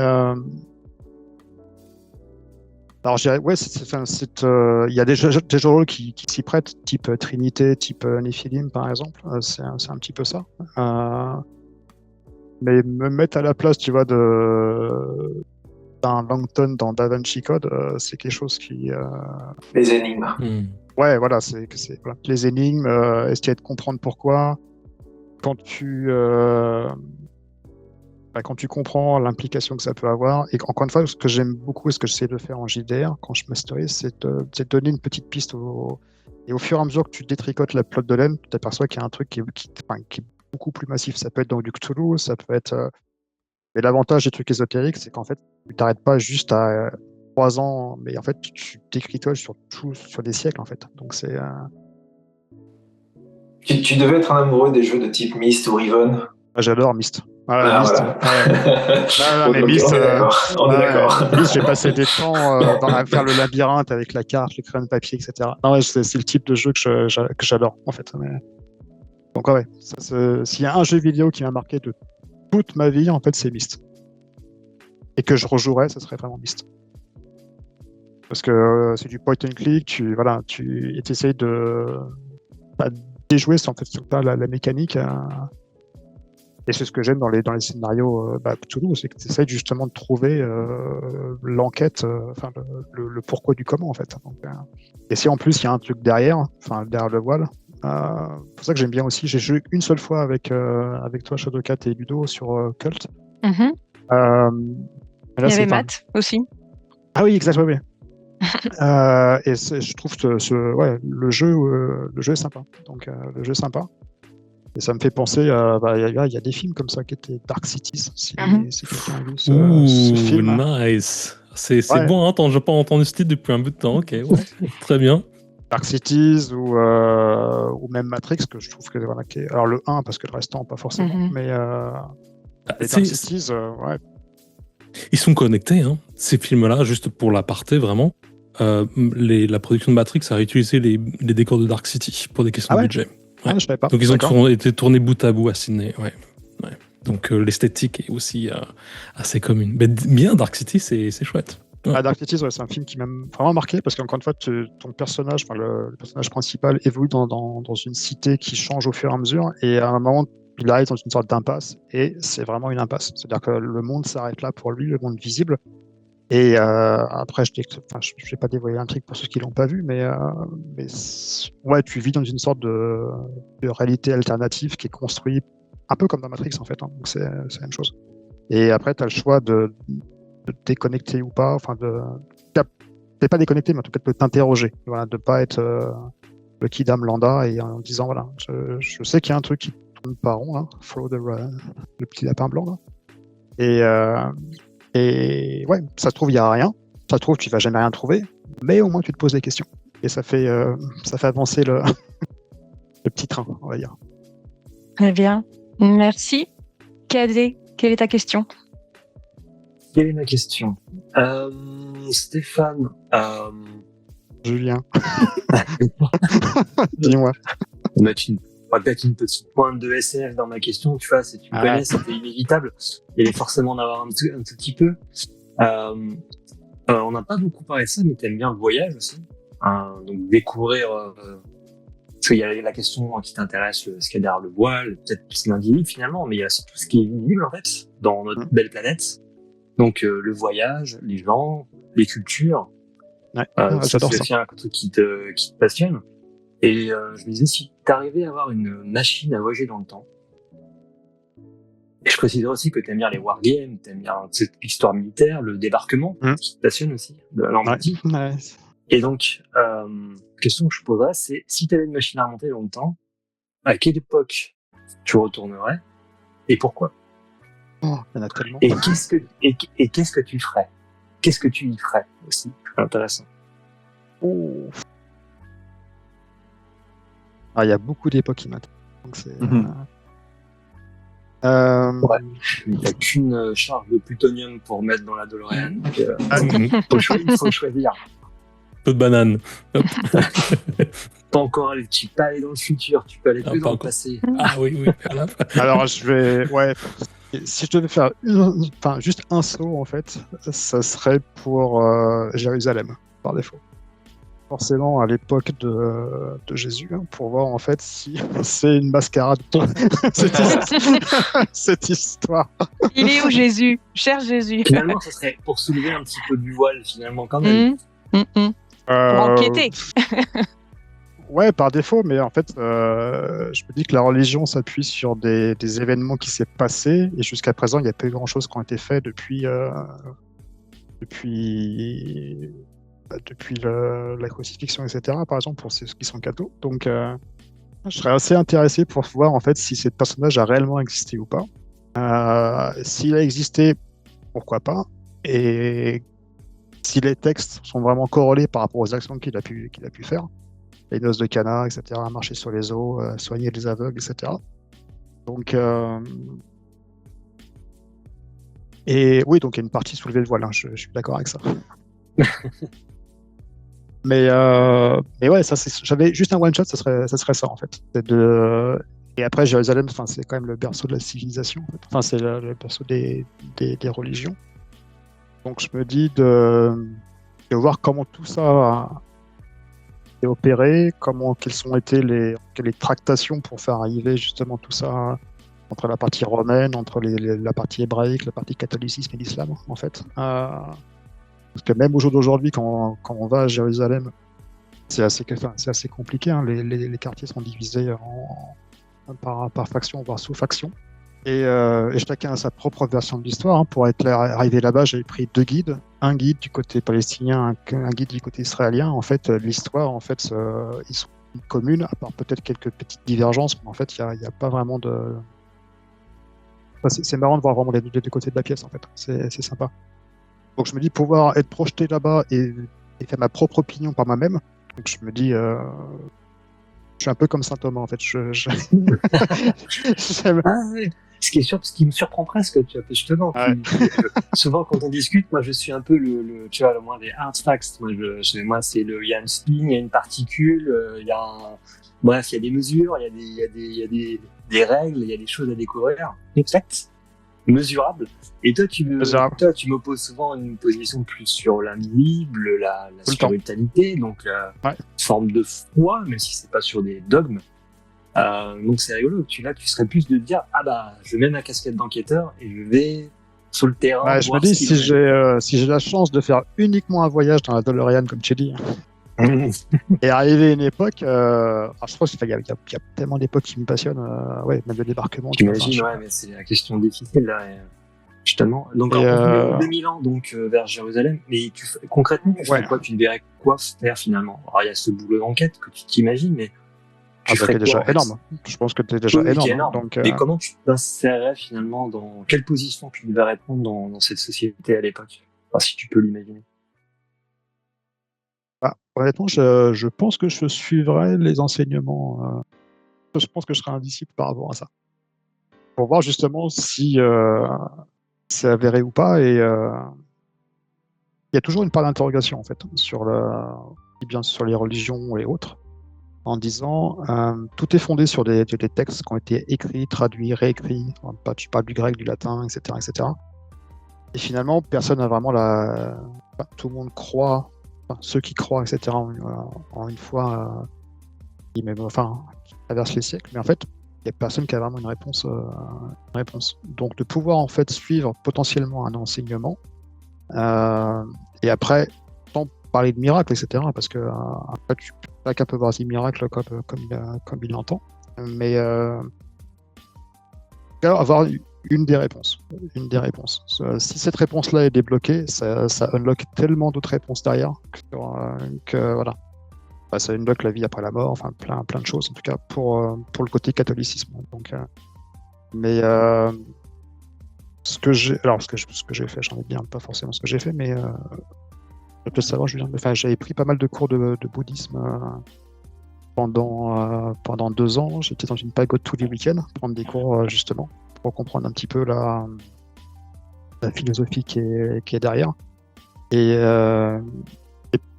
alors, je dirais, ouais, il y a des jeux de rôle qui s'y prêtent, type Trinité, type Nephilim, par exemple. C'est un petit peu ça. Mais me mettre à la place, tu vois, d'un Langton dans Da Vinci Code, c'est quelque chose qui... Les énigmes. Ouais, voilà, voilà. Les énigmes, essayer de comprendre pourquoi. Quand tu comprends l'implication que ça peut avoir, et encore une fois, ce que j'aime beaucoup et ce que j'essaie de faire en JDR quand je masterise, c'est de donner une petite piste et au fur et à mesure que tu détricotes la pelote de laine, tu t'aperçois qu'il y a un truc qui est beaucoup plus massif. Ça peut être dans du Cthulhu, ça peut être... Mais l'avantage des trucs ésotériques, c'est qu'en fait, tu t'arrêtes pas juste à 3 ans, mais en fait, tu détricotes sur des siècles, en fait. Donc c'est... Tu devais être un amoureux des jeux de type Myst ou Riven. J'adore Myst. Myst. Voilà. Mais Myst, on est d'accord. Myst, j'ai passé des temps à faire le labyrinthe avec la carte, le crayon de papier, etc. Non, ouais, c'est le type de jeu que j'adore, en fait. Mais... Donc, ouais, s'il y a un jeu vidéo qui m'a marqué de toute ma vie, en fait, c'est Myst. Et que je rejouerais, ça serait vraiment Myst. Parce que c'est du point and click, tu essayes de déjouer en fait, la mécanique. Et c'est ce que j'aime dans les scénarios Cthulhu, c'est que tu essaies justement de trouver l'enquête, le pourquoi du comment en fait. Donc, et si en plus il y a un truc derrière le voile, c'est pour ça que j'aime bien aussi. J'ai joué une seule fois avec toi, Shadowcat et Ludo sur Cult. Mm-hmm. Là, il y avait Matt aussi. Ah oui, exactement. Oui. Et je trouve que le jeu est sympa. Donc le jeu est sympa. Et ça me fait penser, il y a des films comme ça qui étaient Dark Cities, si quelqu'un a vu ce film. Nice. C'est bon, hein, j'ai pas entendu ce titre depuis un bout de temps. Ok, ouais, très bien. Dark Cities ou même Matrix, que je trouve que alors le 1 parce que le restant pas forcément, mais Dark Cities, ouais. Ils sont connectés, hein, ces films-là, juste pour l'aparté, vraiment. La production de Matrix a réutilisé les décors de Dark City pour des questions de budget. Ouais. Ah, je savais pas. Donc ils ont été tournés bout à bout à Sydney. Ouais. Donc l'esthétique est aussi assez commune. Mais bien, Dark City, c'est chouette. Ouais. Dark City, c'est un film qui m'a vraiment marqué parce qu'encore une fois, ton personnage, le personnage principal évolue dans une cité qui change au fur et à mesure et à un moment, il arrive dans une sorte d'impasse et c'est vraiment une impasse. C'est-à-dire que le monde s'arrête là pour lui, le monde visible. Et après, je vais pas dévoiler un truc pour ceux qui l'ont pas vu, mais ouais, tu vis dans une sorte de réalité alternative qui est construite un peu comme dans Matrix en fait. Hein, donc c'est la même chose. Et après, tu as le choix de déconnecter ou pas. T'es pas déconnecté, mais en tout cas de t'interroger. Voilà, de pas être le kidam lambda et en disant voilà, je sais qu'il y a un truc qui tourne pas rond là, follow le petit lapin blanc là. Et ouais, ça se trouve, il n'y a rien. Ça se trouve, tu ne vas jamais rien trouver. Mais au moins, tu te poses des questions. Et ça fait avancer le petit train, on va dire. Très bien. Merci. Cadet, quelle est ta question? Quelle est ma question? Stéphane. Julien. Dis-moi. On va mettre une petite pointe de SF dans ma question, tu vois, si tu me connais, c'était inévitable. Il y avait forcément d'en avoir un tout petit peu. On n'a pas beaucoup parlé de ça, mais t'aimes bien le voyage aussi. Donc découvrir, parce qu'il y a la question qui t'intéresse, ce qu'il y a derrière le voile, peut-être plus l'individu finalement, mais il y a aussi tout ce qui est visible en fait, dans notre belle planète. Donc le voyage, les gens, les cultures. Ouais, Ça, j'adore c'est ça. aussi un truc qui te passionne. Et je me disais, si tu arrivais à avoir une machine à voyager dans le temps, et je préciserais aussi que tu aimes bien les wargames, tu aimes bien cette histoire militaire, le débarquement, qui te passionne aussi, de la Normandie. Ouais. Et donc, la question que je poserais, c'est si tu avais une machine à remonter dans le temps, à quelle époque tu retournerais et pourquoi? Oh, il y en a tellement. Et qu'est-ce que tu ferais? Qu'est-ce que tu y ferais aussi? C'est intéressant. Oh. Ah, il y a beaucoup d'époques qui m'intéressent. Donc c'est. Ouais. Il n'y a qu'une charge de plutonium pour mettre dans la DeLorean. Donc, il faut choisir. Peu de banane. Pas encore aller, tu peux aller dans le futur, tu peux aller plus pas dans le encore. passé. Ah oui. Voilà. Alors je vais. Ouais. Si je devais faire juste un saut, en fait, ça serait pour Jérusalem, par défaut. Forcément à l'époque de Jésus, pour voir en fait si c'est une mascarade cette histoire. Il est où Jésus? Cherche Jésus. Finalement, ça serait pour soulever un petit peu du voile, finalement, quand même. Pour enquêter. Ouais, par défaut, mais en fait, je me dis que la religion s'appuie sur des événements qui s'est passés, et jusqu'à présent, il n'y a pas eu grand-chose qui a été fait depuis la crucifixion, etc., par exemple, pour ceux qui sont cathos. Donc, je serais assez intéressé pour voir, en fait, si ce personnage a réellement existé ou pas. S'il a existé, pourquoi pas, et si les textes sont vraiment corrélés par rapport aux actions qu'il a pu faire, les noces de Cana, etc., marcher sur les eaux, soigner les aveugles, etc. Donc, et oui, donc il y a une partie soulever le voile, hein, je suis d'accord avec ça. mais ouais, ça, j'avais juste un one-shot, ça serait ça, en fait. Et après, Jérusalem, c'est quand même le berceau de la civilisation, en fait. Enfin, c'est le berceau des religions. Donc, je me dis de voir comment tout ça est opéré, quelles ont été les tractations pour faire arriver justement tout ça entre la partie romaine, entre la partie hébraïque, la partie catholicisme et l'islam, en fait. Parce que même au jour d'aujourd'hui, quand on va à Jérusalem, c'est assez compliqué. Hein. Les quartiers sont divisés par faction, voire sous-faction. Et chacun a sa propre version de l'histoire. Hein. Pour être clair, arrivé là-bas, j'avais pris 2 guides. Un guide du côté palestinien, un guide du côté israélien. En fait, l'histoire, ils sont communes, à part peut-être quelques petites divergences. Mais en fait, il n'y a pas vraiment de... c'est marrant de voir vraiment les deux côtés de la pièce, en fait. C'est sympa. Donc je me dis pouvoir être projeté là-bas et faire ma propre opinion par moi-même. Donc je me dis... je suis un peu comme Saint Thomas, en fait. Ce qui me surprend presque, tu vois, justement. Ouais. Souvent, quand on discute, moi, je suis un peu le moins des hard facts. Moi, c'est il y a une spin, il y a une particule, bref, il y a des mesures, il y a des règles, il y a des choses à découvrir. Exact. Mesurable. Et toi, tu m'opposes souvent une position plus sur l'invisible, la spiritualité, donc une forme de foi, même si c'est pas sur des dogmes. Donc c'est rigolo. Tu serais plus de dire je mets ma casquette d'enquêteur et je vais sur le terrain. Ouais, je me dis si j'ai la chance de faire uniquement un voyage dans la DeLorean comme tu dis. Et arriver à une époque, je pense qu'il y a tellement d'époques qui me passionnent, même le débarquement. J'imagine, mais c'est la question difficile là, justement. Donc en 2000 ans, donc vers Jérusalem. Mais concrètement, tu ferais quoi? Tu ne verrais quoi faire finalement? Alors il y a ce boulot d'enquête que tu t'imagines, mais tu ferais déjà énorme. Je pense que tu es déjà énorme. Donc, mais comment tu t'insérerais finalement dans quelle position tu devrais prendre dans cette société à l'époque? Si tu peux l'imaginer. Honnêtement, je pense que je suivrai les enseignements. Je pense que je serai un disciple par rapport à ça. Pour voir justement si c'est avéré ou pas. Et il y a toujours une part d'interrogation en fait sur les religions et autres, en disant tout est fondé sur des textes qui ont été écrits, traduits, réécrits. Tu parles du grec, du latin, etc., etc. Et finalement, personne n'a vraiment tout le monde croit. Ceux qui croient, etc., en une fois, qui traversent les siècles, mais en fait, il n'y a personne qui a vraiment une réponse. Donc, de pouvoir en fait suivre potentiellement un enseignement, et après, parler de miracle, etc. Parce que après, chacun peut voir ces miracles comme il l'entend. Mais avoir une des réponses. Si cette réponse-là est débloquée, ça unlock tellement d'autres réponses derrière que voilà. Bah, ça unlock la vie après la mort, enfin plein de choses, en tout cas pour le côté catholicisme. Donc, mais ce que j'ai fait, j'en ai bien pas forcément ce que j'ai fait, mais je peux savoir, Julien. Enfin, j'avais pris pas mal de cours de bouddhisme pendant 2 ans. J'étais dans une pagode tous les week-ends, prendre des cours justement pour comprendre un petit peu la philosophie qui est derrière. Et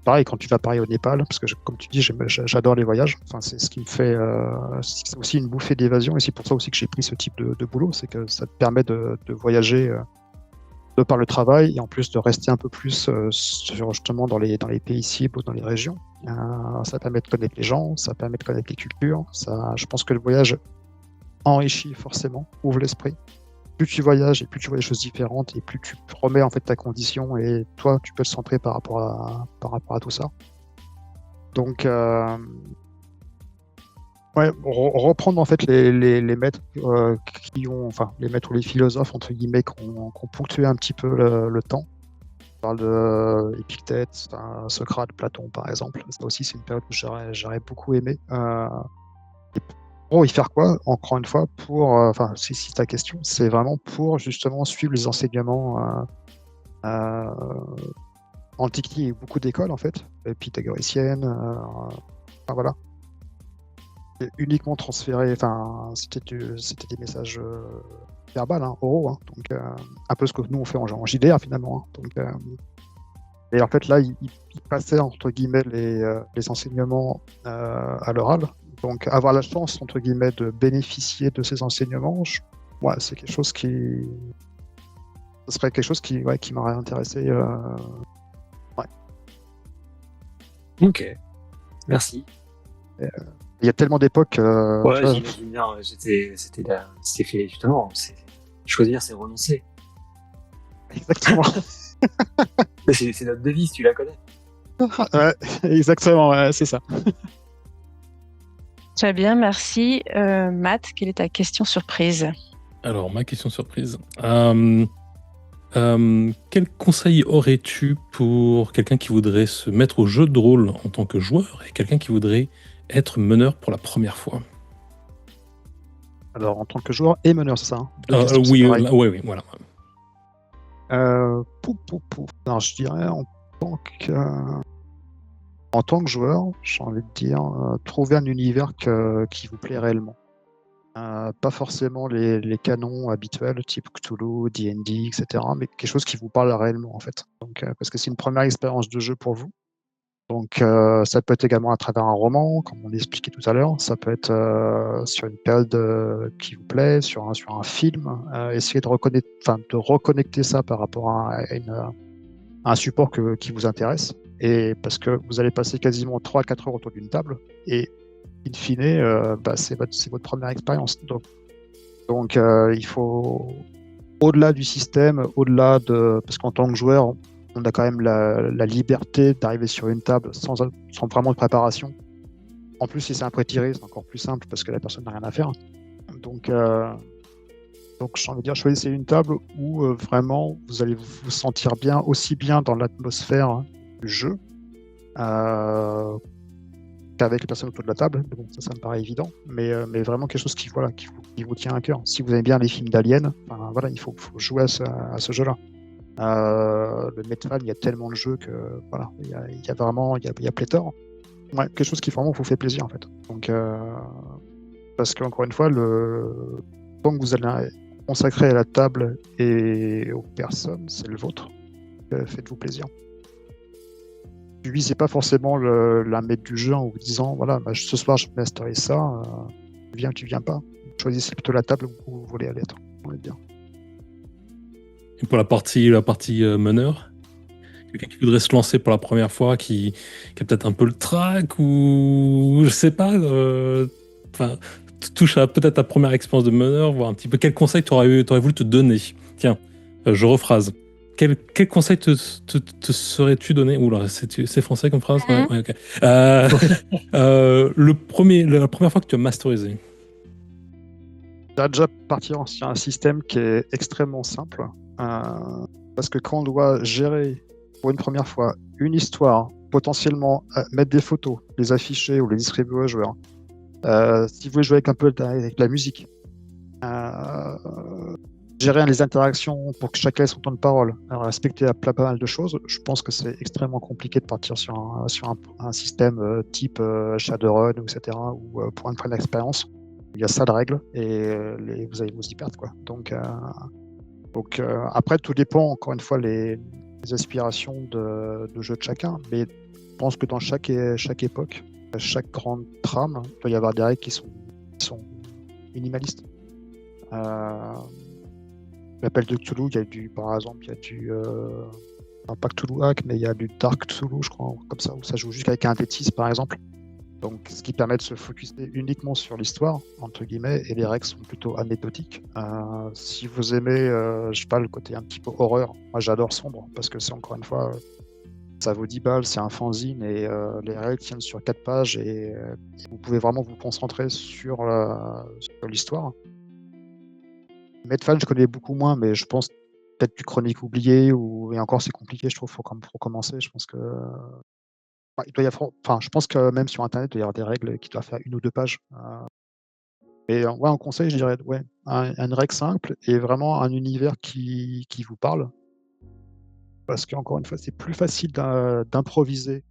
pareil, quand tu vas pareil au Népal, parce que comme tu dis, j'adore les voyages. Enfin, c'est ce qui me fait. C'est aussi une bouffée d'évasion, et c'est pour ça aussi que j'ai pris ce type de boulot, c'est que ça te permet de voyager de par le travail, et en plus de rester un peu plus justement dans les pays cibles ou dans les régions. Ça permet de connaître les gens, ça permet de connaître les cultures. Je pense que le voyage enrichit forcément, ouvre l'esprit. Plus tu voyages et plus tu vois des choses différentes, et plus tu remets en fait ta condition, et toi tu peux te centrer par rapport à tout ça. Donc reprendre en fait les maîtres les maîtres ou les philosophes entre guillemets qui ont ponctué un petit peu le temps. On parle de Épictète, Socrate, Platon par exemple. Ça aussi c'est une période que j'aurais beaucoup aimé. Pour y faire quoi, encore une fois, si ta question, c'est vraiment pour justement suivre les enseignements antiques. Il y a eu beaucoup d'écoles en fait, pythagoriciennes, voilà. Et uniquement transféré, c'était des messages verbaux, oraux, donc un peu ce que nous on fait en JDR finalement. Donc, et en fait là, il passait entre guillemets les enseignements à l'oral. Donc avoir la chance entre guillemets de bénéficier de ces enseignements, c'est quelque chose ce serait quelque chose qui m'aurait intéressé. Ok, merci. Il y a tellement d'époques. J'imagine bien. C'était fait justement. Choisir, c'est renoncer. Exactement. c'est notre devise, tu la connais. Ouais, exactement, ouais, c'est ça. Très bien, merci. Matt, quelle est ta question surprise? Alors, ma question surprise. Quel conseil aurais-tu pour quelqu'un qui voudrait se mettre au jeu de rôle en tant que joueur et quelqu'un qui voudrait être meneur pour la première fois? Alors, en tant que joueur et meneur, c'est ça, hein? Oui, voilà. Alors, je dirais en tant que joueur, j'ai envie de dire, trouver un univers qui vous plaît réellement. Pas forcément les canons habituels, type Cthulhu, D&D, etc., mais quelque chose qui vous parle réellement, en fait. Donc, parce que c'est une première expérience de jeu pour vous. Donc, ça peut être également à travers un roman, comme on l'expliquait tout à l'heure. Ça peut être sur une période qui vous plaît, sur un film. Essayez de reconnecter ça par rapport à un support qui vous intéresse. Et parce que vous allez passer quasiment 3-4 heures autour d'une table, et in fine, c'est votre première expérience. Donc il faut, au-delà du système, parce qu'en tant que joueur, on a quand même la liberté d'arriver sur une table sans vraiment de préparation. En plus, si c'est un pré-tiré, c'est encore plus simple parce que la personne n'a rien à faire. Donc j'ai envie de dire, choisissez une table où vraiment vous allez vous sentir bien, aussi bien dans l'atmosphère du jeu qu'avec les personnes autour de la table. Bon, ça me paraît évident, mais vraiment quelque chose qui vous tient à cœur. Si vous aimez bien les films d'aliens, il faut jouer à ce jeu-là. Le Metroid, il y a tellement de jeux que voilà, il y a pléthore. Ouais, quelque chose qui vraiment vous fait plaisir en fait. Donc parce qu'encore une fois, le temps que vous allez consacrer à la table et aux personnes, c'est le vôtre. Faites-vous plaisir. Ne visez pas forcément la maître du jeu en vous disant voilà, ce soir je masterise ça, tu viens pas. Choisissez plutôt la table où vous voulez aller être. On est bien. Et pour la partie meneur, quelqu'un qui voudrait se lancer pour la première fois, qui a peut-être un peu le trac, ou je sais pas, touche à peut-être ta première expérience de meneur, voir un petit peu quel conseil tu aurais voulu te donner. Tiens, je rephrase. quel conseil te serais-tu donné? Oula, c'est français comme phrase? Mhm. Ouais, ok. La première fois que tu as masterisé. Déjà partir sur un système qui est extrêmement simple. Parce que quand on doit gérer pour une première fois une histoire, potentiellement mettre des photos, les afficher ou les distribuer aux joueurs, si vous voulez jouer avec un peu avec la musique, gérer les interactions pour que chacun ait son temps de parole, respecter pas mal de choses, je pense que c'est extrêmement compliqué de partir sur un système type Shadowrun, etc., ou pour une première expérience. Il y a ça de règles et vous allez vous y perdre, quoi. Donc après, tout dépend, encore une fois, les aspirations de jeu de chacun. Mais je pense que dans chaque époque, chaque grande trame, il doit y avoir des règles qui sont minimalistes. L'appel de Cthulhu, par exemple, il y a pas Cthulhu Hack, mais il y a du Dark Cthulhu, je crois, comme ça, où ça joue juste avec un D6, par exemple. Donc, ce qui permet de se focuser uniquement sur l'histoire, entre guillemets, et les règles sont plutôt anecdotiques. Si vous aimez, je sais pas, le côté un petit peu horreur, moi j'adore Sombre, parce que c'est encore une fois, ça vaut 10 balles, c'est un fanzine, et les règles tiennent sur 4 pages, et vous pouvez vraiment vous concentrer sur l'histoire. Medfan, je connais beaucoup moins, mais je pense peut-être du Chronique oublié, et encore c'est compliqué, je trouve, pour commencer, je pense que... Il doit y avoir, je pense que même sur Internet, il doit y avoir des règles qui doivent faire 1 ou 2 pages. Et ouais, en conseil, je dirais une règle simple et vraiment un univers qui vous parle. Parce qu'encore une fois, c'est plus facile d'improviser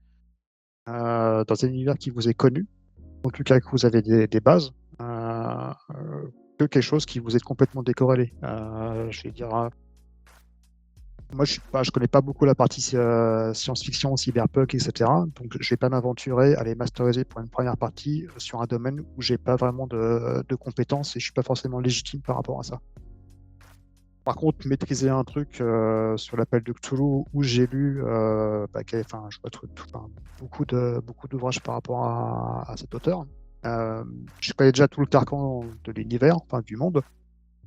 dans un univers qui vous est connu, en tout cas que vous avez des bases, que quelque chose qui vous est complètement décorrélé. Je vais dire... Moi, je connais pas beaucoup la partie science-fiction, cyberpunk, etc. Donc, je vais pas m'aventurer à les masteriser pour une première partie sur un domaine où j'ai pas vraiment de compétences et je suis pas forcément légitime par rapport à ça. Par contre, maîtriser un truc sur l'appel de Cthulhu où j'ai lu je vois beaucoup d'ouvrages par rapport à cet auteur. Je connais déjà tout le carcan de l'univers, du monde.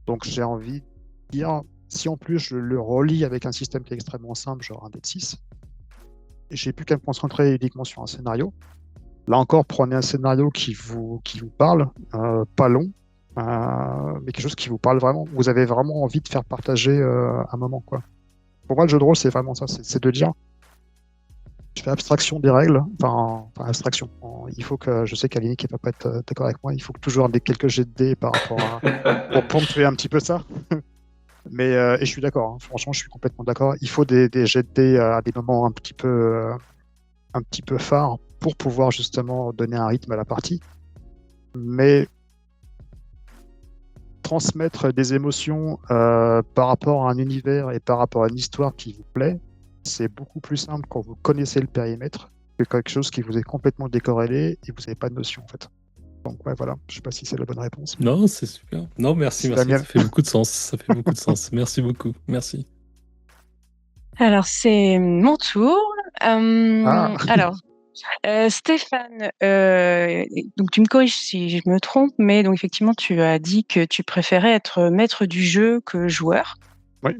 Donc, j'ai envie de dire... Si en plus je le relie avec un système qui est extrêmement simple, genre un D6, j'ai plus qu'à me concentrer uniquement sur un scénario. Là encore, prenez un scénario qui vous parle, pas long, mais quelque chose qui vous parle vraiment. Vous avez vraiment envie de faire partager un moment, quoi. Pour moi, le jeu de rôle, c'est vraiment ça, c'est de dire, je fais abstraction des règles, abstraction. Il faut que, je sais qu'Aline qui va pas être d'accord avec moi, il faut que toujours quelques jets de dés par rapport à pour ponctuer un petit peu ça. Mais et je suis d'accord, hein. Franchement, je suis complètement d'accord. Il faut des jets de dés à des moments un petit peu phares pour pouvoir justement donner un rythme à la partie. Mais transmettre des émotions par rapport à un univers et par rapport à une histoire qui vous plaît, c'est beaucoup plus simple quand vous connaissez le périmètre que quelque chose qui vous est complètement décorrélé et vous n'avez pas de notion en fait. Donc ouais, voilà, je sais pas si c'est la bonne réponse. Non, c'est super. Non, merci. Ça fait beaucoup de sens. Merci beaucoup. Merci. Alors, c'est mon tour. Alors, Stéphane, donc tu me corriges si je me trompe, mais donc effectivement, tu as dit que tu préférais être maître du jeu que joueur. Oui.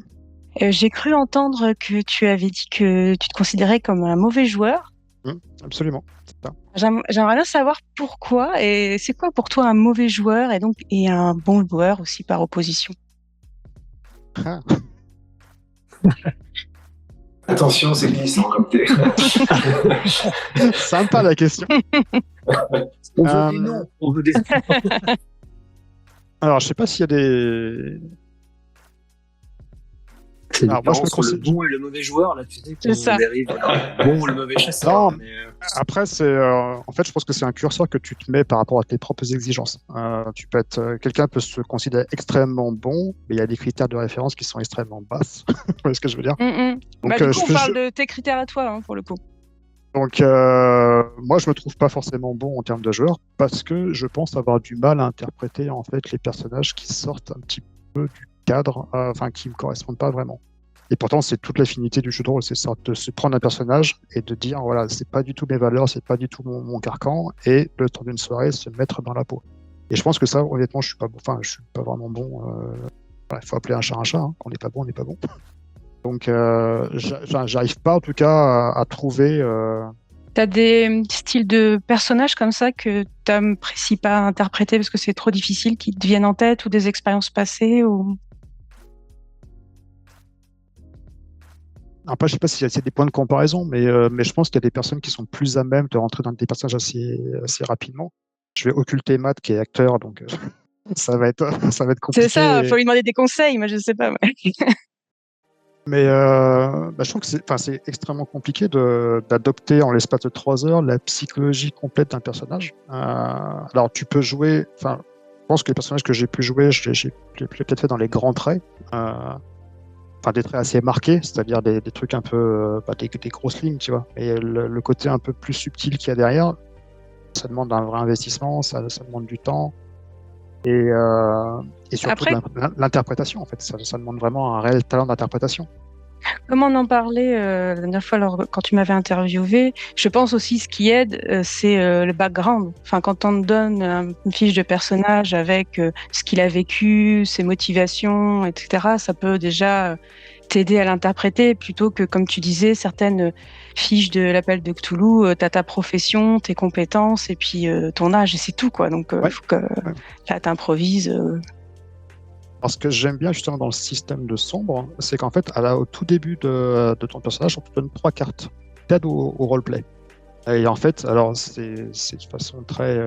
J'ai cru entendre que tu avais dit que tu te considérais comme un mauvais joueur. Absolument. J'aimerais bien savoir pourquoi et c'est quoi pour toi un mauvais joueur et un bon joueur aussi par opposition. Attention, c'est glissant comme t'es. Sympa la question. On veut des noms. On veut des... Alors, je sais pas s'il y a des... C'est le bon et le mauvais joueur, là, tu sais, qu'on dérive le bon ou le mauvais chasseur. Non, après, en fait, je pense que c'est un curseur que tu te mets par rapport à tes propres exigences. Quelqu'un peut se considérer extrêmement bon, mais il y a des critères de référence qui sont extrêmement basses. Vous voyez ce que je veux dire? Donc, du coup, on parle de tes critères à toi, hein, pour le coup. Donc, moi, je me trouve pas forcément bon en termes de joueur, parce que je pense avoir du mal à interpréter, en fait, les personnages qui sortent un petit peu du cadre, qui me correspondent pas vraiment. Et pourtant, c'est toute l'affinité du jeu de rôle, c'est ça, de se prendre un personnage et de dire, voilà, c'est pas du tout mes valeurs, c'est pas du tout mon carcan, et le temps d'une soirée, se mettre dans la peau. Et je pense que ça, honnêtement, je suis pas vraiment bon. Il faut appeler un chat, hein. Quand on n'est pas bon, on n'est pas bon. Donc, j'arrive pas en tout cas à trouver. T'as des styles de personnages comme ça que t'apprécies pas interpréter parce que c'est trop difficile, qui te viennent en tête, ou des expériences passées ou... Après, je sais pas si c'est des points de comparaison, mais je pense qu'il y a des personnes qui sont plus à même de rentrer dans des personnages assez rapidement. Je vais occulter Matt qui est acteur, donc ça va être compliqué. C'est ça, faut lui demander des conseils, moi je sais pas. Ouais. Mais je trouve que c'est extrêmement compliqué d'adopter en l'espace de 3 heures la psychologie complète d'un personnage. Alors tu peux jouer, je pense que les personnages que j'ai pu jouer, j'ai peut-être fait dans les grands traits, des traits assez marqués, c'est-à-dire des trucs un peu, des grosses lignes, tu vois. Et le côté un peu plus subtil qu'il y a derrière, ça demande un vrai investissement, ça demande du temps. Et surtout Après, l'interprétation, en fait. Ça demande vraiment un réel talent d'interprétation. comme on en parlait la dernière fois quand tu m'avais interviewé, je pense aussi ce qui aide, c'est le background. Enfin, quand on te donne une fiche de personnage avec ce qu'il a vécu, ses motivations, etc., ça peut déjà t'aider à l'interpréter plutôt que, comme tu disais, certaines fiches de l'appel de Cthulhu, t'as ta profession, tes compétences et puis ton âge et c'est tout, quoi. Donc, faut que là, t'improvises. Alors, ce que j'aime bien justement dans le système de sombre, c'est qu'en fait, au tout début de ton personnage, on te donne 3 cartes d'aide au roleplay. Et en fait, alors c'est de façon très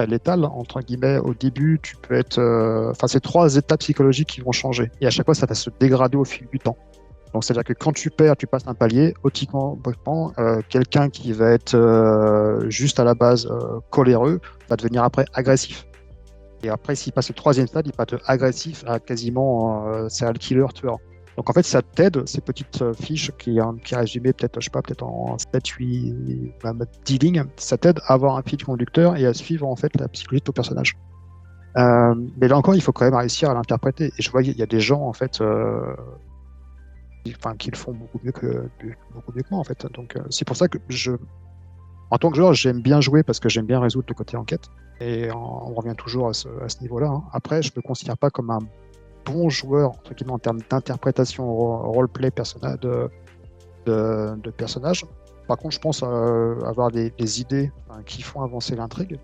létale, entre guillemets. Au début, tu peux être... c'est 3 étapes psychologiques qui vont changer. Et à chaque fois, ça va se dégrader au fil du temps. Donc, c'est-à-dire que quand tu perds, tu passes un palier. Automatiquement, quelqu'un qui va être juste à la base coléreux va devenir après agressif. Et après, s'il passe le 3e stade, il passe de agressif à quasiment serial killer tueur. Donc en fait, ça t'aide, ces petites fiches qui résumées peut-être en 7, 8, même 10 lignes, ça t'aide à avoir un fil conducteur et à suivre en fait la psychologie de ton personnage. Mais là encore, il faut quand même réussir à l'interpréter. Et je vois, il y a des gens en fait qui le font beaucoup mieux que moi en fait. Donc c'est pour ça que en tant que joueur, j'aime bien jouer parce que j'aime bien résoudre le côté enquête. Et on revient toujours à ce niveau-là. Hein. Après, je ne me considère pas comme un bon joueur entre guillemets, en termes d'interprétation roleplay de personnages. Par contre, je pense avoir des idées qui font avancer l'intrigue.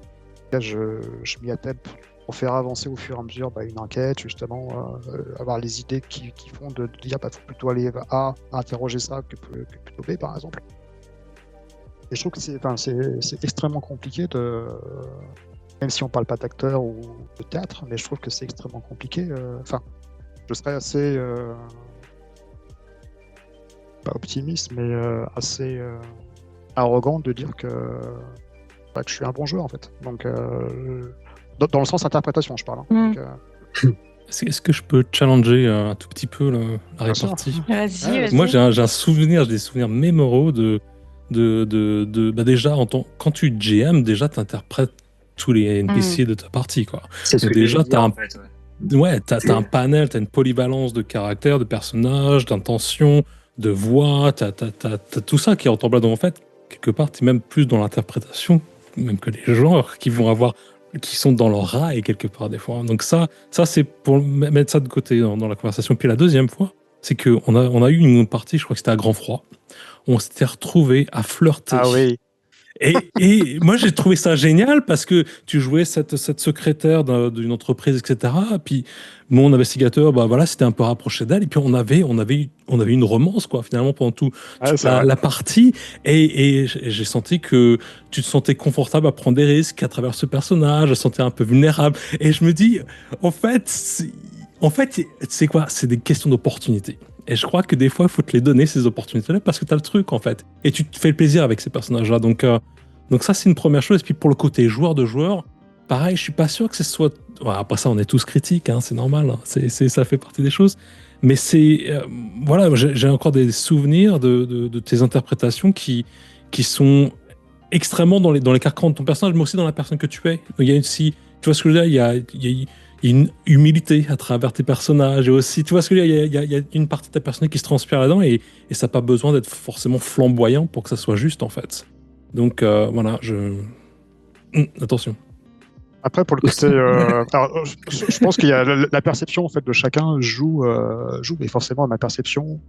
Là, je m'y attelle pour faire avancer au fur et à mesure une enquête, justement, avoir les idées qui font de dire faut plutôt aller A, interroger ça que plutôt B, par exemple. Et je trouve que c'est extrêmement compliqué même si on parle pas d'acteur ou de théâtre, mais je trouve que c'est extrêmement compliqué. Je serais assez pas optimiste, mais assez arrogant de dire que je suis un bon joueur en fait. Donc dans le sens interprétation, je parle. Hein. Donc, Est-ce que je peux challenger un tout petit peu la répartie? Vas-y. Moi, j'ai des souvenirs mémorables déjà, quand tu GM, déjà, tu interprètes tous les NPC de ta partie, quoi. C'est ce Donc que déjà, t'as en fait, t'as un panel, t'as une polyvalence de caractères, de personnages, d'intentions, de voix, t'as tout ça qui est ensemble. Donc en fait, quelque part, t'es même plus dans l'interprétation, même que les joueurs qui sont dans leur rail quelque part des fois. Donc ça c'est pour mettre ça de côté dans la conversation. Puis la deuxième fois, c'est qu'on a eu une partie, je crois que c'était à Grand Froid, on s'était retrouvés à flirter. Ah oui. Et moi, j'ai trouvé ça génial parce que tu jouais cette secrétaire d'une entreprise, etc. Puis mon investigateur, c'était un peu rapproché d'elle. Et puis on avait une romance, quoi, finalement, pendant toute la partie. Et j'ai senti que tu te sentais confortable à prendre des risques à travers ce personnage, à te sentir un peu vulnérable. Et je me dis, en fait, c'est quoi? C'est des questions d'opportunité. Et je crois que des fois, il faut te les donner, ces opportunités-là, parce que tu as le truc, en fait. Et tu te fais le plaisir avec ces personnages-là. Donc ça, c'est une première chose. Et puis, pour le côté joueur de joueur, pareil, je suis pas sûr que ce soit... Ouais, après ça, on est tous critiques, hein, c'est normal. Hein. Ça fait partie des choses. Mais voilà, j'ai encore des souvenirs de tes interprétations qui sont extrêmement dans les carcans de ton personnage, mais aussi dans la personne que tu es. Il y a aussi... Tu vois ce que je veux dire? Il y a une humilité à travers tes personnages et aussi, tu vois ce que je veux dire, il y a une partie de ta personnalité qui se transpire là-dedans et ça n'a pas besoin d'être forcément flamboyant pour que ça soit juste en fait. Donc voilà, attention. Après, pour le côté, alors, je pense qu'il y a la perception en fait de chacun joue, mais forcément ma perception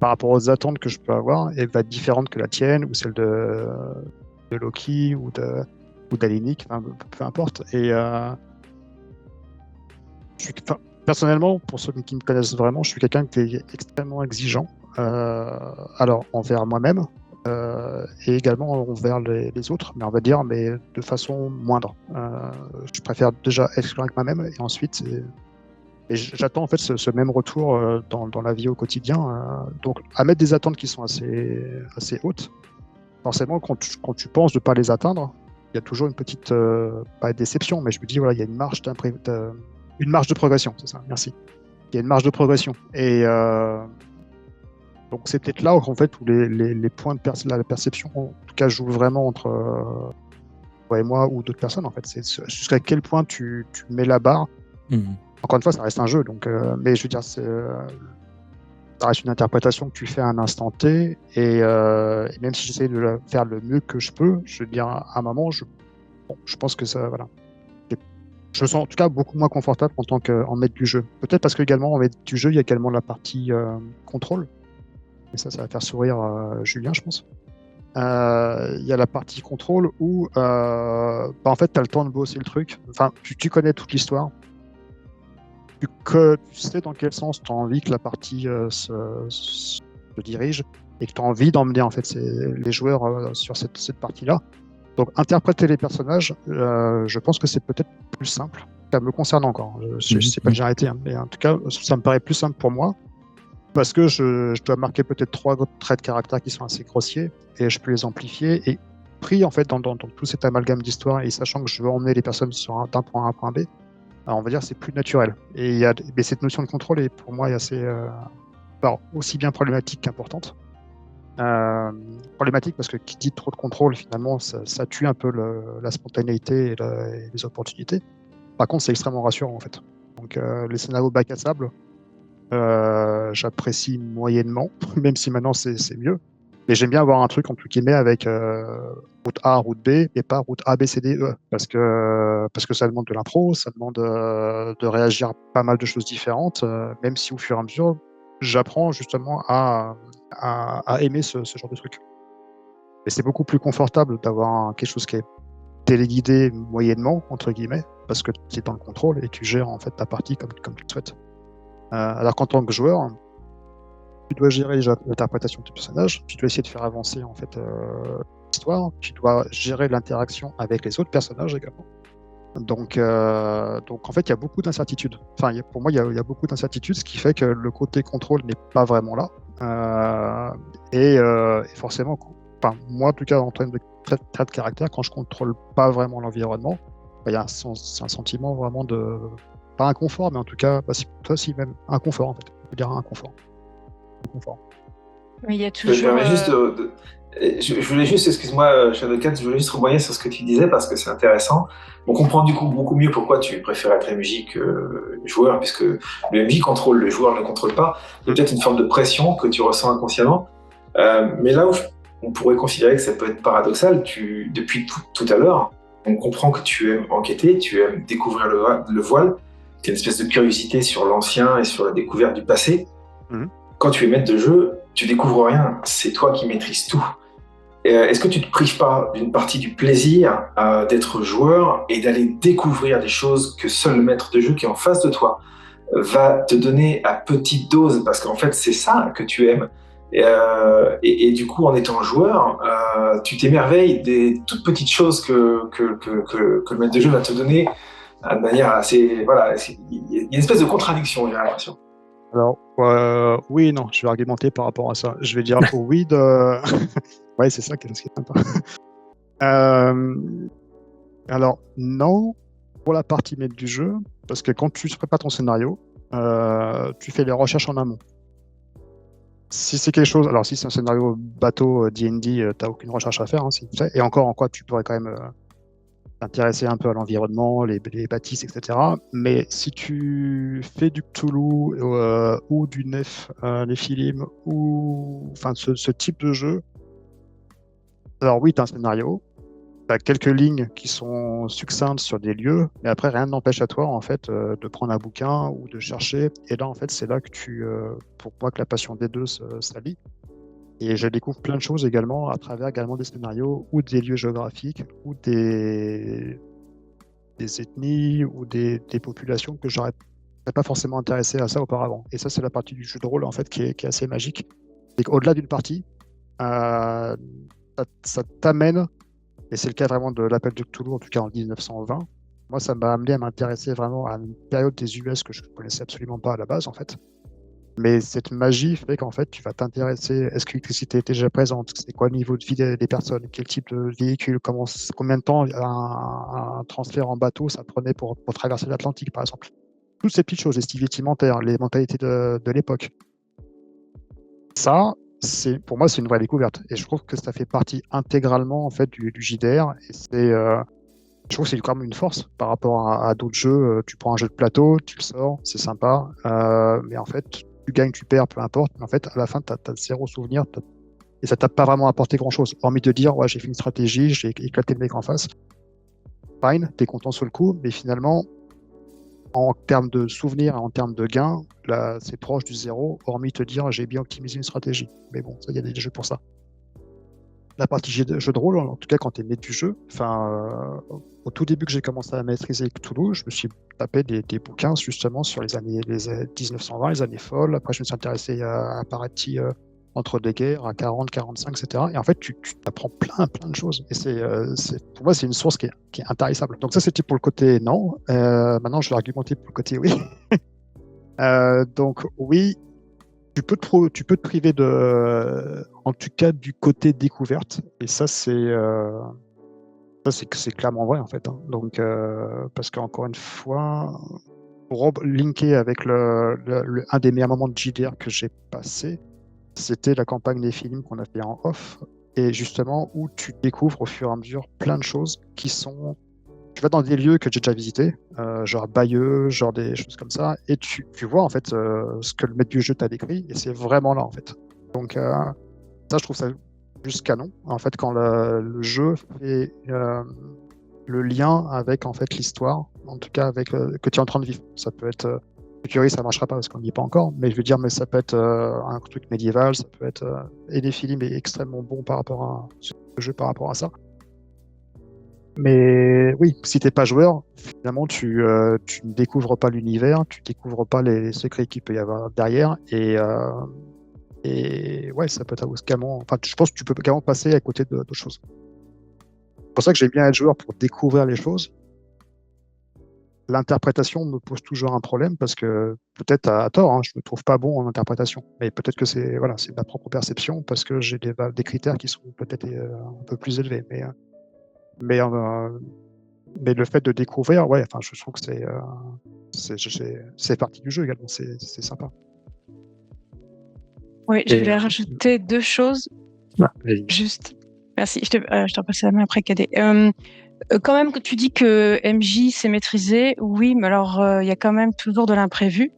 par rapport aux attentes que je peux avoir, elle va être différente que la tienne ou celle de Loki ou d'Alénique, enfin, peu importe. Et personnellement, pour ceux qui me connaissent vraiment, je suis quelqu'un qui est extrêmement exigeant, alors envers moi-même et également envers les autres, mais on va dire, mais de façon moindre. Je préfère déjà explorer avec moi-même et ensuite, et j'attends en fait ce même retour dans la vie au quotidien. Donc, à mettre des attentes qui sont assez hautes, forcément, quand tu penses de ne pas les atteindre, il y a toujours une petite, pas déception, mais je me dis, voilà, il y a une marge de progression, c'est ça, merci. Il y a une marge de progression. Et donc, c'est peut-être là où, en fait, où les points de la perception, en tout cas, jouent vraiment entre toi et moi ou d'autres personnes, en fait. C'est jusqu'à quel point tu mets la barre. Encore une fois, ça reste un jeu, donc, mais je veux dire, ça reste une interprétation que tu fais à un instant T, et même si j'essaie de faire le mieux que je peux, je veux dire, à un moment, je pense que ça, voilà. Je me sens en tout cas beaucoup moins confortable en tant qu'en maître du jeu. Peut-être parce qu'également, en maître du jeu, il y a également la partie contrôle, et ça va faire sourire Julien, je pense. Il y a la partie contrôle où, en fait, tu as le temps de bosser le truc. Enfin, tu connais toute l'histoire. Tu sais dans quel sens tu as envie que la partie se dirige et que tu as envie d'emmener en fait les joueurs sur cette partie-là. Donc interpréter les personnages, je pense que c'est peut-être plus simple. Ça me concerne encore. Je sais pas que j'ai arrêté, mais en tout cas, ça me paraît plus simple pour moi parce que je dois marquer peut-être 3 traits de caractère qui sont assez grossiers et je peux les amplifier. Et pris en fait dans tout cet amalgame d'histoire et sachant que je veux emmener les personnes d'un point A à un point B, alors on va dire c'est plus naturel. Et mais cette notion de contrôle est pour moi assez aussi bien problématique qu'importante. Problématique parce que qui dit trop de contrôle, finalement, ça tue un peu la spontanéité et les opportunités. Par contre, c'est extrêmement rassurant en fait. Donc les scénarios bac à sable, j'apprécie moyennement, même si maintenant c'est mieux. Mais j'aime bien avoir un truc entre guillemets avec route A, route B, et pas route A, B, C, D, E. Parce que ça demande de l'impro, ça demande de réagir à pas mal de choses différentes, même si au fur et à mesure, j'apprends justement à aimer ce genre de truc. Et c'est beaucoup plus confortable d'avoir quelque chose qui est téléguidé moyennement, entre guillemets, parce que tu es dans le contrôle et tu gères en fait ta partie comme tu le souhaites. Alors qu'en tant que joueur, tu dois gérer déjà l'interprétation de tes personnages, tu dois essayer de faire avancer en fait l'histoire, tu dois gérer l'interaction avec les autres personnages également. Donc en fait, il y a beaucoup d'incertitudes. Enfin, pour moi, il y a beaucoup d'incertitudes, ce qui fait que le côté contrôle n'est pas vraiment là. Et forcément, moi, en tout cas, en termes de trait de caractère, quand je contrôle pas vraiment l'environnement, il y a un sentiment vraiment de pas inconfort, mais en tout cas, toi aussi même inconfort en fait. On peut dire inconfort. Mais il y a toujours. Je permets juste je voulais juste, excuse-moi, Shadowcat, je voulais juste rebondir sur ce que tu disais parce que c'est intéressant. On comprend du coup beaucoup mieux pourquoi tu préfères être MJ que joueur, puisque le MJ contrôle, le joueur ne contrôle pas. Il y a peut-être une forme de pression que tu ressens inconsciemment. Mais là où on pourrait considérer que ça peut être paradoxal, depuis tout à l'heure, on comprend que tu aimes enquêter, tu aimes découvrir le voile, tu as une espèce de curiosité sur l'ancien et sur la découverte du passé. Quand tu es maître de jeu, tu découvres rien, c'est toi qui maîtrises tout. Est-ce que tu te prives pas d'une partie du plaisir d'être joueur et d'aller découvrir des choses que seul le maître de jeu qui est en face de toi va te donner à petite dose, parce qu'en fait c'est ça que tu aimes. Et du coup, en étant joueur, tu t'émerveilles des toutes petites choses que le maître de jeu va te donner de manière assez... Voilà, il y a une espèce de contradiction, j'ai l'impression. Alors, oui et non, je vais argumenter par rapport à ça. Je vais dire oui de... ouais, c'est ça qui est sympa. Alors, non, pour la partie maître du jeu, parce que quand tu prépares ton scénario, tu fais les recherches en amont. Si c'est quelque chose... Alors, si c'est un scénario bateau D&D, t'as aucune recherche à faire, hein, et encore en quoi tu pourrais quand même... t'intéresser un peu à l'environnement, les bâtisses, etc. Mais si tu fais du Cthulhu ou du Nephilim ou enfin ce type de jeu, alors oui, tu as un scénario, as quelques lignes qui sont succinctes sur des lieux, mais après, rien n'empêche à toi, en fait, de prendre un bouquin ou de chercher. Et là, en fait, c'est là que pour moi, que la passion des deux s'allie. Et je découvre plein de choses également à travers également des scénarios ou des lieux géographiques ou des ethnies ou des populations que j'aurais pas forcément intéressé à ça auparavant. Et ça, c'est la partie du jeu de rôle, en fait, qui est assez magique. Et au-delà d'une partie, ça t'amène, et c'est le cas vraiment de l'appel de Cthulhu, en tout cas en 1920. Moi, ça m'a amené à m'intéresser vraiment à une période des US que je ne connaissais absolument pas à la base, en fait. Mais cette magie fait qu'en fait, tu vas t'intéresser, est-ce que l'électricité était déjà présente? C'est quoi le niveau de vie des personnes? Quel type de véhicule? Combien de temps un transfert en bateau ça prenait pour traverser l'Atlantique, par exemple? Toutes ces petites choses, les styles vestimentaires, les mentalités de l'époque. Ça, pour moi, c'est une vraie découverte. Et je trouve que ça fait partie intégralement en fait, du JDR. Et je trouve que c'est quand même une force par rapport à d'autres jeux. Tu prends un jeu de plateau, tu le sors, c'est sympa. Mais en fait, tu gagnes, tu perds, peu importe. Mais en fait, à la fin, tu as zéro souvenir. Et ça t'a pas vraiment apporté grand-chose. Hormis de dire, ouais, j'ai fait une stratégie, j'ai éclaté le mec en face. Fine, t'es content sur le coup. Mais finalement, en termes de souvenirs, en termes de gains, là, c'est proche du zéro, hormis te dire j'ai bien optimisé une stratégie. Mais bon, ça, il y a des jeux pour ça. La partie jeu de rôle, en tout cas quand tu es maître du jeu, au tout début que j'ai commencé à maîtriser Cthulhu, je me suis tapé des bouquins justement sur les années 1920, les années folles. Après, je me suis intéressé à Paraty entre deux guerres, à 40, 45, etc. Et en fait, tu apprends plein de choses. Et pour moi, c'est une source qui est intarissable. Donc ça, c'était pour le côté non. Maintenant, je vais argumenter pour le côté oui. Donc oui, tu peux te priver en tout cas du côté découverte. Et ça, c'est clairement vrai en fait. Hein. Donc parce qu'encore une fois, pour linker avec un des meilleurs moments de JDR que j'ai passé, c'était la campagne des films qu'on a fait en off, et justement où tu découvres au fur et à mesure plein de choses qui sont... Tu vas dans des lieux que j'ai déjà visités, genre Bayeux, genre des choses comme ça, et tu vois en fait ce que le maître du jeu t'a décrit, et c'est vraiment là en fait. Donc ça, je trouve ça juste canon, en fait, quand le jeu fait le lien avec en fait l'histoire, en tout cas avec que tu es en train de vivre. Ça peut être... Futuriste, ça marchera pas parce qu'on n'y est pas encore, mais je veux dire, mais ça peut être un truc médiéval, ça peut être... et les films est extrêmement bon par rapport à ce jeu, par rapport à ça. Mais oui, si t'es pas joueur, finalement, tu ne découvres pas l'univers, tu découvres pas les secrets qu'il peut y avoir derrière, et ouais, ça peut être carrément... Enfin, je pense que tu peux carrément passer à côté d'autres choses. C'est pour ça que j'aime bien être joueur pour découvrir les choses. L'interprétation me pose toujours un problème parce que peut-être à tort, hein, je me trouve pas bon en interprétation, mais peut-être que c'est ma propre perception parce que j'ai des critères qui sont peut-être un peu plus élevés. Mais le fait de découvrir, ouais, enfin, je trouve que c'est partie du jeu également, c'est sympa. Oui, je voulais rajouter deux choses. Juste, merci. Je te repasse la main après, Cadet. Quand même, tu dis que MJ c'est maîtrisé, oui, mais alors il y a quand même toujours de l'imprévu.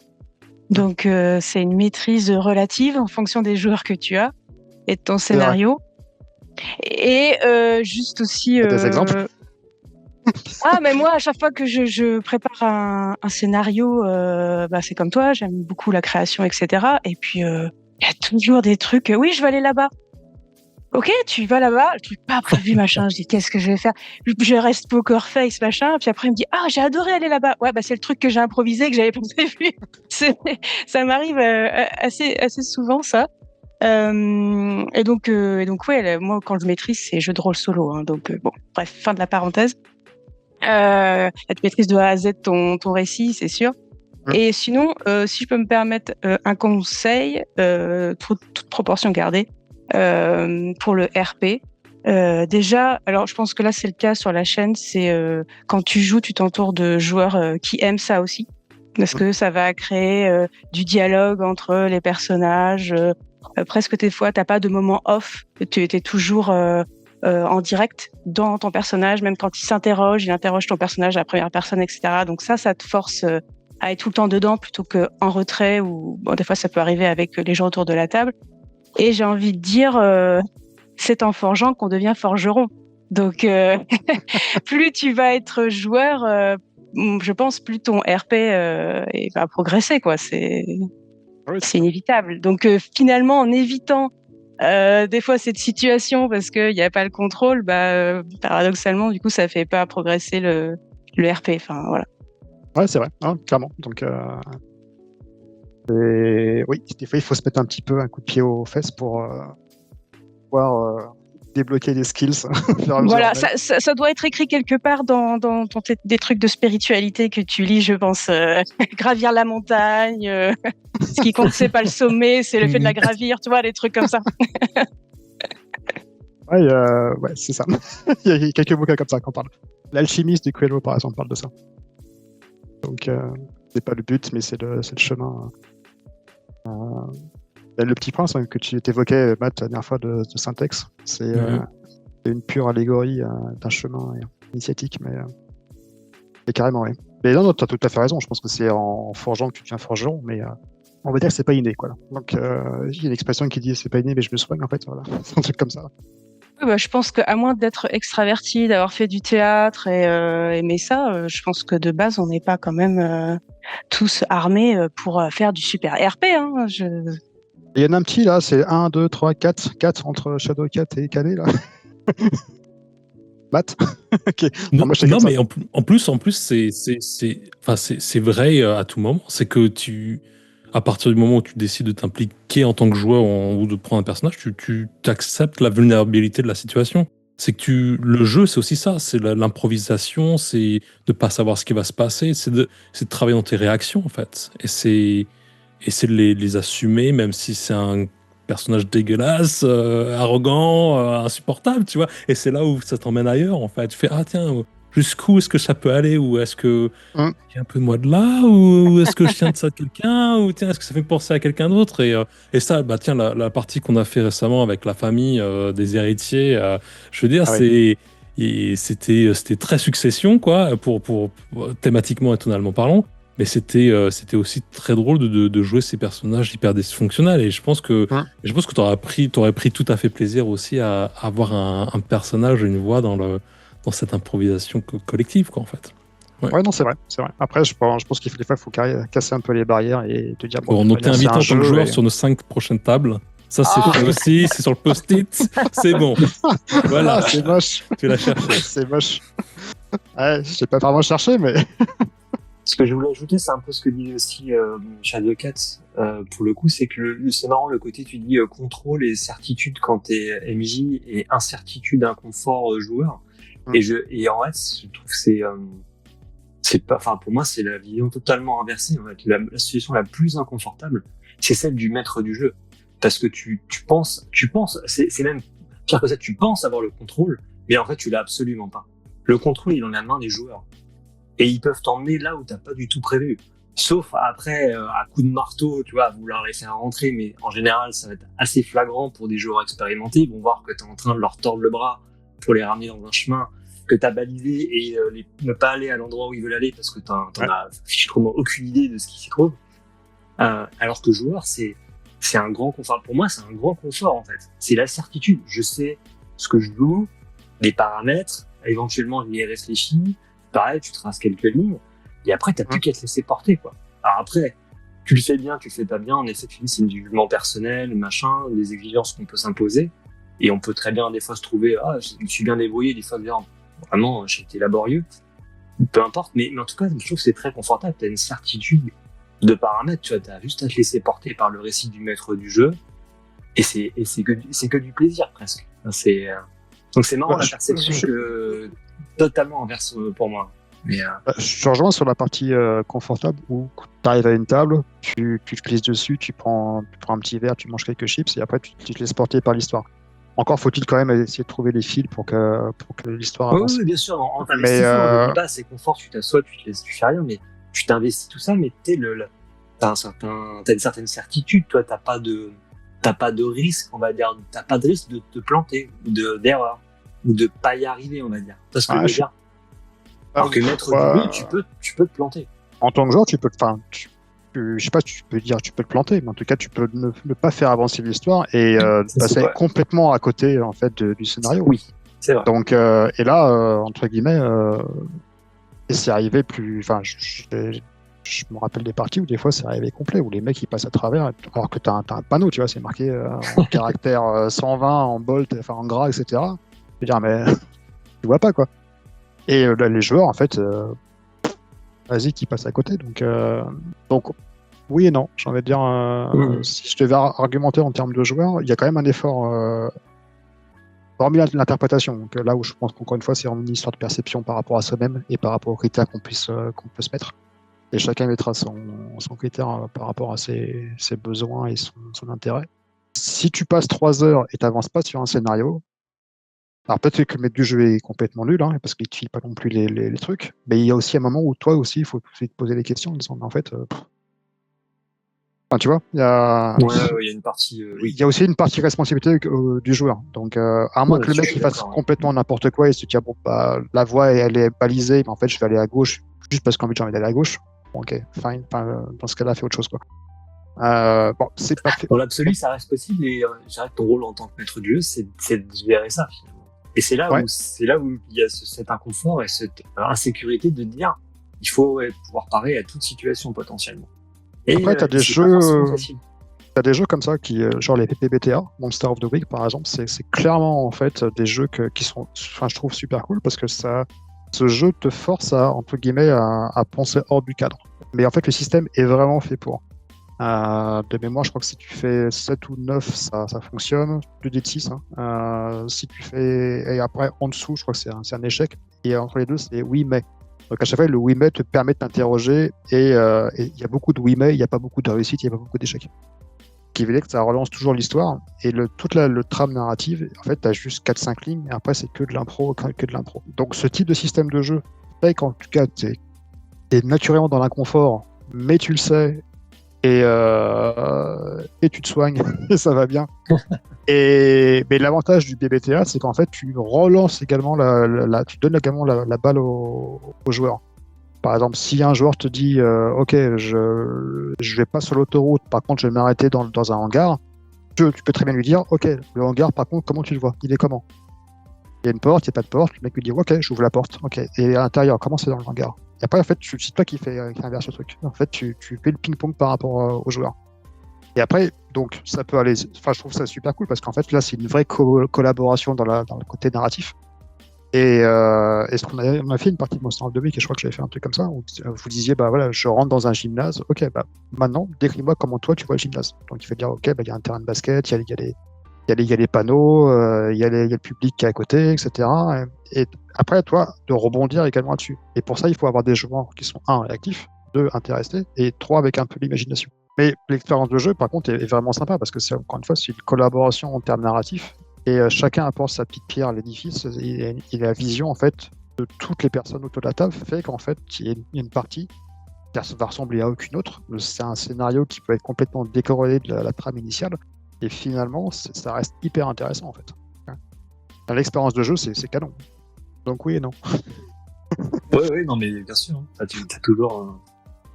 Donc c'est une maîtrise relative en fonction des joueurs que tu as et de ton scénario. Et juste aussi... Des exemples? Ah, mais moi, à chaque fois que je prépare un scénario, c'est comme toi, j'aime beaucoup la création, etc. Et puis, il y a toujours des trucs, oui, je vais aller là-bas. Ok, tu vas là-bas, le truc pas prévu, machin. Je dis, qu'est-ce que je vais faire? Je reste poker face, machin. Puis après, il me dit, ah, j'ai adoré aller là-bas. Ouais, c'est le truc que j'ai improvisé, que j'avais pas prévu. Ça m'arrive assez souvent, ça. Et donc, ouais, moi, quand je maîtrise, c'est jeu de rôle solo. Hein, donc, bon, bref, fin de la parenthèse. Tu maîtrises de A à Z ton récit, c'est sûr. Et sinon, si je peux me permettre un conseil, toute proportion gardée, pour le RP. Déjà, alors je pense que là c'est le cas sur la chaîne, c'est quand tu joues, tu t'entoures de joueurs qui aiment ça aussi, parce que ça va créer du dialogue entre les personnages. Presque des fois, t'as pas de moment off, tu es toujours en direct dans ton personnage, même quand il interroge ton personnage à la première personne, etc. Donc ça te force à être tout le temps dedans plutôt qu'en retrait, ou bon, des fois ça peut arriver avec les gens autour de la table. Et j'ai envie de dire, c'est en forgeant qu'on devient forgeron. Donc, plus tu vas être joueur, je pense, plus ton RP va progresser, quoi. C'est inévitable. Donc, finalement, en évitant des fois cette situation parce qu'il n'y a pas le contrôle, paradoxalement, du coup, ça fait pas progresser le RP. Enfin, voilà. Ouais, c'est vrai, hein, clairement. Donc, oui, des fois, il faut se mettre un petit peu un coup de pied aux fesses pour pouvoir débloquer les skills. Voilà, ça doit être écrit quelque part dans des trucs de spiritualité que tu lis, je pense. Gravir la montagne, ce qui compte, c'est pas le sommet, c'est le fait de la gravir, tu vois, des trucs comme ça. Ouais, c'est ça. Il y a quelques bouquins comme ça qu'on parle. L'alchimiste du Coelho, par exemple, parle de ça. Donc, c'est pas le but, mais c'est le chemin. Le Petit Prince que tu évoquais, Matt, la dernière fois de Syntex, c'est une pure allégorie d'un chemin initiatique, mais carrément, oui. Mais non, tu as tout à fait raison. Je pense que c'est en forgeant que tu deviens forgeron, mais on va dire que c'est pas inné, quoi. Donc, il y a une expression qui dit c'est pas inné, mais je me soigne, en fait. Voilà. C'est un truc comme ça. Oui, je pense qu'à moins d'être extraverti, d'avoir fait du théâtre et aimer ça, je pense que de base, on n'est pas quand même tous armés pour faire du super RP. Hein. Il y en a un petit, là, c'est 1, 2, 3, 4 entre Shadowcat et Canet, là. Matt. Okay. Non, mais en plus, c'est vrai à tout moment. C'est que à partir du moment où tu décides de t'impliquer en tant que joueur ou de prendre un personnage, tu acceptes la vulnérabilité de la situation. C'est que le jeu, c'est aussi ça. C'est l'improvisation, c'est de pas savoir ce qui va se passer, c'est de travailler dans tes réactions, en fait. Et c'est de les assumer, même si c'est un personnage dégueulasse, arrogant, insupportable, tu vois. Et c'est là où ça t'emmène ailleurs, en fait. Tu fais, ah tiens, jusqu'où est-ce que ça peut aller? Ou est-ce que il y a un peu de moi de là? Ou est-ce que je tiens de ça de quelqu'un? Ou tiens, est-ce que ça fait penser à quelqu'un d'autre? Et ça, tiens, la partie qu'on a fait récemment avec la famille des héritiers, je veux dire, c'était très Succession, quoi, pour thématiquement et tonalement parlant. Mais c'était aussi très drôle de jouer ces personnages hyper dysfonctionnels. Et je pense que t'aurais pris tout à fait plaisir aussi à avoir un personnage, une voix dans cette improvisation collective, quoi, en fait. Ouais, non, c'est vrai. Après, je pense qu'il faut des fois, casser un peu les barrières et te dire. On t'est invité en tant que joueur sur nos 5 prochaines tables. Ça, c'est fait aussi, c'est sur le post-it. C'est bon. Voilà. C'est moche. Tu l'as cherché. C'est moche. Ouais, je n'ai pas vraiment cherché, mais. Ce que je voulais ajouter, c'est un peu ce que dit aussi Shadowcat, pour le coup, c'est que c'est marrant le côté, tu dis contrôle et certitude quand t'es MJ et incertitude, inconfort joueur. Et en fait, je trouve que c'est pas, enfin, pour moi, c'est la vision totalement inversée, en fait. La situation la plus inconfortable, c'est celle du maître du jeu. Parce que tu penses, c'est même pire que ça, tu penses avoir le contrôle, mais en fait, tu l'as absolument pas. Le contrôle, il est dans la main des joueurs. Et ils peuvent t'emmener là où t'as pas du tout prévu. Sauf après, à coup de marteau, tu vois, vouloir les faire rentrer, mais en général, ça va être assez flagrant pour des joueurs expérimentés. Ils vont voir que t'es en train de leur tordre le bras pour les ramener dans un chemin que t'as balisé et ne pas aller à l'endroit où ils veulent aller parce que t'en as fichtrement aucune idée de ce qui s'y trouve. Alors que joueur, c'est un grand confort. Pour moi, c'est un grand confort, en fait. C'est la certitude. Je sais ce que je joue, les paramètres, éventuellement, je m'y ai réfléchi. Pareil, tu traces quelques lignes, et après, t'as plus qu'à te laisser porter, quoi. Alors après, tu le fais bien, tu le fais pas bien, en effet, tu dis, c'est du jugement personnel, machin, des exigences qu'on peut s'imposer, et on peut très bien, des fois, se trouver, je me suis bien débrouillé, des fois, vraiment, j'ai été laborieux. Peu importe, mais en tout cas, je trouve que c'est très confortable, t'as une certitude de paramètres, tu vois, t'as juste à te laisser porter par le récit du maître du jeu, et c'est que du plaisir, presque. Donc c'est marrant, la perception que totalement inverse pour moi. Mais, je te rejoins sur la partie confortable où tu arrives à une table, tu te glisses dessus, tu prends un petit verre, tu manges quelques chips et après tu te laisses porter par l'histoire. Encore faut-il quand même essayer de trouver les fils pour que l'histoire avance. Oui, bien sûr, en t'investissant, on dit pas c'est confort, tu t'assois, tu fais rien, mais tu t'investis tout ça, mais t'as une certaine certitude, toi, t'as pas de risque, on va dire, t'as pas de risque de te planter, ou d'erreur, ou de pas y arriver, on va dire. Parce que alors que maître du jeu, tu peux te planter. En tant que joueur, je sais pas si tu peux dire tu peux te planter, mais en tout cas, tu peux ne pas faire avancer l'histoire et passer complètement à côté, en fait, du scénario. Oui. C'est vrai. Donc, et là, entre guillemets, et c'est arrivé plus. Enfin, je me rappelle des parties où des fois c'est arrivé complet, où les mecs ils passent à travers, alors que t'as un panneau, tu vois, c'est marqué en caractère 120, en bold, enfin en gras, etc. Je veux dire, mais tu vois pas quoi. Et là, les joueurs, en fait, vas-y, qui passent à côté. Donc, oui et non, j'ai envie de dire, si je devais argumenter en termes de joueurs, il y a quand même un effort. Hormis l'interprétation, donc là où je pense qu'encore une fois, c'est une histoire de perception par rapport à soi-même et par rapport aux critères qu'on peut se mettre. Et chacun mettra son critère par rapport à ses besoins et son intérêt. Si tu passes 3 heures et tu n'avances pas sur un scénario, alors peut-être que le maître du jeu est complètement nul, hein, parce qu'il ne te file pas non plus les trucs, mais il y a aussi un moment où toi aussi, il faut te poser des questions en disant, mais en fait, enfin, tu vois, il y a une partie. il y a aussi une partie responsabilité du joueur. Donc, à moins que le mec il fasse complètement n'importe quoi et se dire, bon, bah, la voie elle est balisée, mais en fait, je vais aller à gauche juste parce qu'en fait, j'ai envie d'aller à gauche. Bon, ok, fine. Enfin, dans ce cas-là, fais autre chose, quoi. Bon, c'est pas fait. Dans l'absolu, ça reste possible et je dirais que ton rôle en tant que maître du jeu, c'est de gérer ça finalement. Et c'est là où il y a cet inconfort et cette insécurité de dire il faut pouvoir parer à toute situation potentiellement. Et après, tu as des jeux. T'as des jeux comme ça genre les PPBTA, Monster of the Week par exemple, c'est clairement en fait des jeux qui sont, enfin, je trouve super cool parce que ce jeu te force à, entre guillemets, à penser hors du cadre. Mais en fait, le système est vraiment fait pour. De mémoire, je crois que si tu fais 7 ou 9, ça fonctionne. 2 d 6. Si tu fais. Et après, en dessous, je crois que c'est un échec. Et entre les deux, c'est oui, mais. Donc à chaque fois, le oui, mais te permet de t'interroger. Et il y a beaucoup de oui, mais, il n'y a pas beaucoup de réussite, il n'y a pas beaucoup d'échecs. Ce qui veut dire que ça relance toujours l'histoire. Et toute le trame narrative, en fait, tu as juste 4-5 lignes. Et après, c'est que de l'impro, que de l'impro. Donc ce type de système de jeu fait qu'en tout cas, tu es naturellement dans l'inconfort, mais tu le sais. Et tu te soignes et ça va bien. Mais l'avantage du BBTA, c'est qu'en fait, tu relances également tu donnes également la balle aux joueurs. Par exemple, si un joueur te dit ok, je vais pas sur l'autoroute, par contre, je vais m'arrêter dans un hangar, tu peux très bien lui dire ok, le hangar, par contre, comment tu le vois? Il est comment? Il y a une porte, il n'y a pas de porte. Le mec lui dit ok, j'ouvre la porte. Ok. Et à l'intérieur, comment c'est dans le hangar? Et après, en fait, c'est toi qui inverse le truc. En fait, tu fais le ping-pong par rapport aux joueurs. Et après, donc, ça peut aller. Enfin, je trouve ça super cool parce qu'en fait, là, c'est une vraie collaboration dans le côté narratif. Et on a fait une partie de Monster of the Week et je crois que j'avais fait un truc comme ça où vous disiez, bah voilà, je rentre dans un gymnase. Ok, bah maintenant, décris-moi comment toi tu vois le gymnase. Donc, il faut dire, ok, bah il y a un terrain de basket, il y a les panneaux, il y a le public qui est à côté, etc. Et après, toi, de rebondir également là-dessus. Et pour ça, il faut avoir des joueurs qui sont, 1, réactifs, 2, intéressés, et 3, avec un peu d'imagination. Mais l'expérience de jeu, par contre, est vraiment sympa, parce que c'est, encore une fois, c'est une collaboration en termes narratifs, et chacun apporte sa petite pierre à l'édifice, et la vision, en fait, de toutes les personnes autour de la table fait qu'en fait, il y a une partie qui va ressembler à aucune autre. C'est un scénario qui peut être complètement décorrélé de la trame initiale, et finalement, ça reste hyper intéressant, en fait. L'expérience de jeu, c'est canon. Donc oui et non. Oui, non, mais bien sûr. Tu as toujours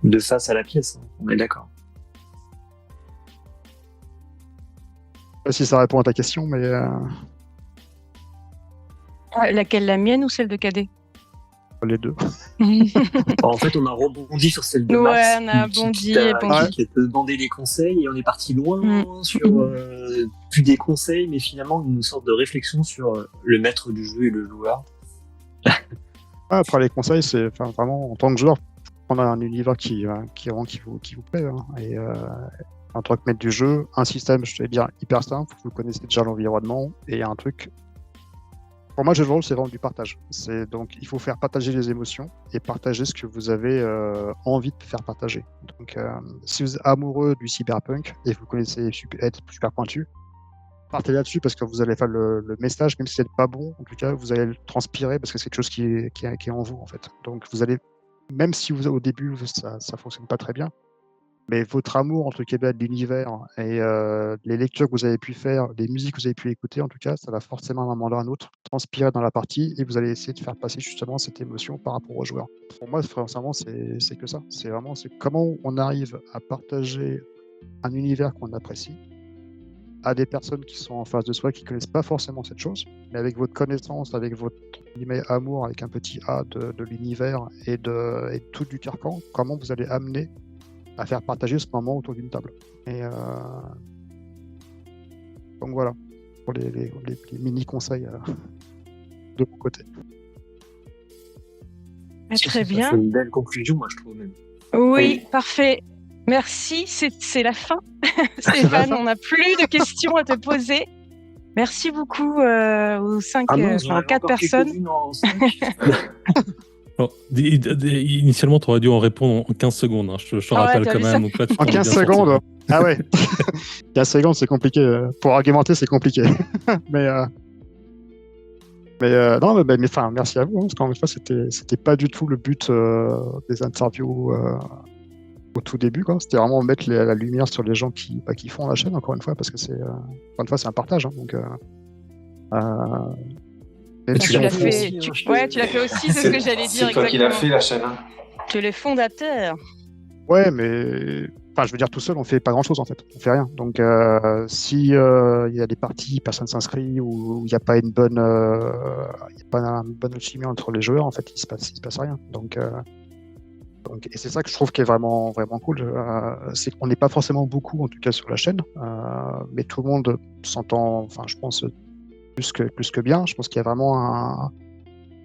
deux faces à la pièce, hein. On est d'accord. Je sais pas si ça répond à ta question, mais... Laquelle, la mienne ou celle de Cadet? Les deux. En fait, on a rebondi sur celle de Max. Ouais, on a bondi. Qui t'a demandé des conseils et on est parti loin sur plus des conseils, mais finalement une sorte de réflexion sur le maître du jeu et le joueur. Après, les conseils, c'est vraiment, en tant que joueur, prendre un univers qui vous plaît. Hein. Et en tant que maître du jeu, un système, je vais dire, hyper simple, vous connaissez déjà l'environnement, et un truc. Pour moi, le jeu de rôle, c'est vraiment du partage. Donc, il faut faire partager les émotions et partager ce que vous avez envie de faire partager. Donc, si vous êtes amoureux du cyberpunk et vous connaissez être super pointu, partez là-dessus parce que vous allez faire le message, même si c'est pas bon, en tout cas, vous allez le transpirer parce que c'est quelque chose qui est en vous, en fait. Donc, vous allez, même si au début, ça fonctionne pas très bien, mais votre amour, entre guillemets, de l'univers et les lectures que vous avez pu faire, les musiques que vous avez pu écouter, en tout cas, ça va forcément à un moment ou à un autre transpirer dans la partie et vous allez essayer de faire passer justement cette émotion par rapport aux joueurs. Pour moi, sincèrement, c'est que ça. C'est vraiment comment on arrive à partager un univers qu'on apprécie à des personnes qui sont en face de soi, qui connaissent pas forcément cette chose, mais avec votre connaissance, avec votre amour, avec un petit A de l'univers et tout du carcan, comment vous allez amener à faire partager ce moment autour d'une table. Et donc voilà, pour les mini-conseils de mon côté. Très bien. C'est une belle conclusion, moi, je trouve même. Oui, parfait. Merci, c'est la fin. Stéphane, on n'a plus de questions à te poser. Merci beaucoup aux 4 personnes. Bon, initialement, tu aurais dû en répondre en 15 secondes. Hein. Je te rappelle quand même. Donc là, en 15 secondes Ah ouais 15 secondes, c'est compliqué. Pour argumenter, c'est compliqué. mais merci à vous. Hein, parce qu'en fois, c'était pas du tout le but des interviews au tout début. Quoi. C'était vraiment mettre la lumière sur les gens qui font la chaîne, encore une fois, parce que c'est un partage. Hein, donc, tu l'as fait. Tu l'as fait aussi, c'est ce que j'allais dire. C'est toi qui l'as fait la chaîne. Hein. Tu es le fondateur. Ouais, mais je veux dire, tout seul, on fait pas grand-chose en fait. On fait rien. Donc, si il y a des parties, personne s'inscrit ou il n'y a pas une bonne chimie entre les joueurs, en fait, il se passe rien. Donc, et c'est ça que je trouve qui est vraiment vraiment cool. C'est qu'on n'est pas forcément beaucoup, en tout cas sur la chaîne, mais tout le monde s'entend. Enfin, je pense plus que bien. Je pense qu'il y a vraiment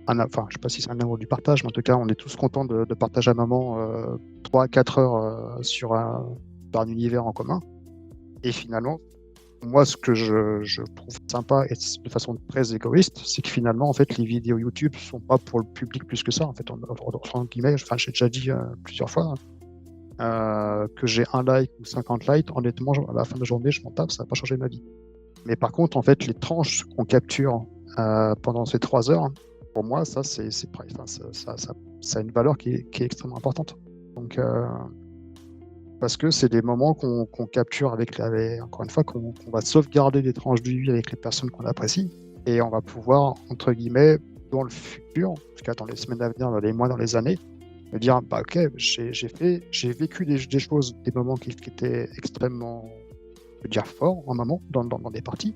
je sais pas si c'est un amour du partage, mais en tout cas, on est tous contents de partager un moment 3 à 4 heures sur un univers en commun. Et finalement, moi, ce que je trouve sympa et de façon très égoïste, c'est que finalement, en fait, les vidéos YouTube sont pas pour le public plus que ça. En fait, en guillemets, j'ai déjà dit plusieurs fois que j'ai un like ou 50 likes. Honnêtement, à la fin de la journée, je m'en tape, ça va pas changer ma vie. Mais par contre, en fait, les tranches qu'on capture pendant ces 3 heures, pour moi, ça, ça a une valeur qui est extrêmement importante. Donc, parce que c'est des moments qu'on capture encore une fois, qu'on va sauvegarder des tranches de vie avec les personnes qu'on apprécie, et on va pouvoir, entre guillemets, dans le futur, en tout cas dans les semaines à venir, dans les mois, dans les années, me dire, ok, j'ai vécu des choses, des moments qui étaient extrêmement, je veux dire, forts en moment, dans des parties.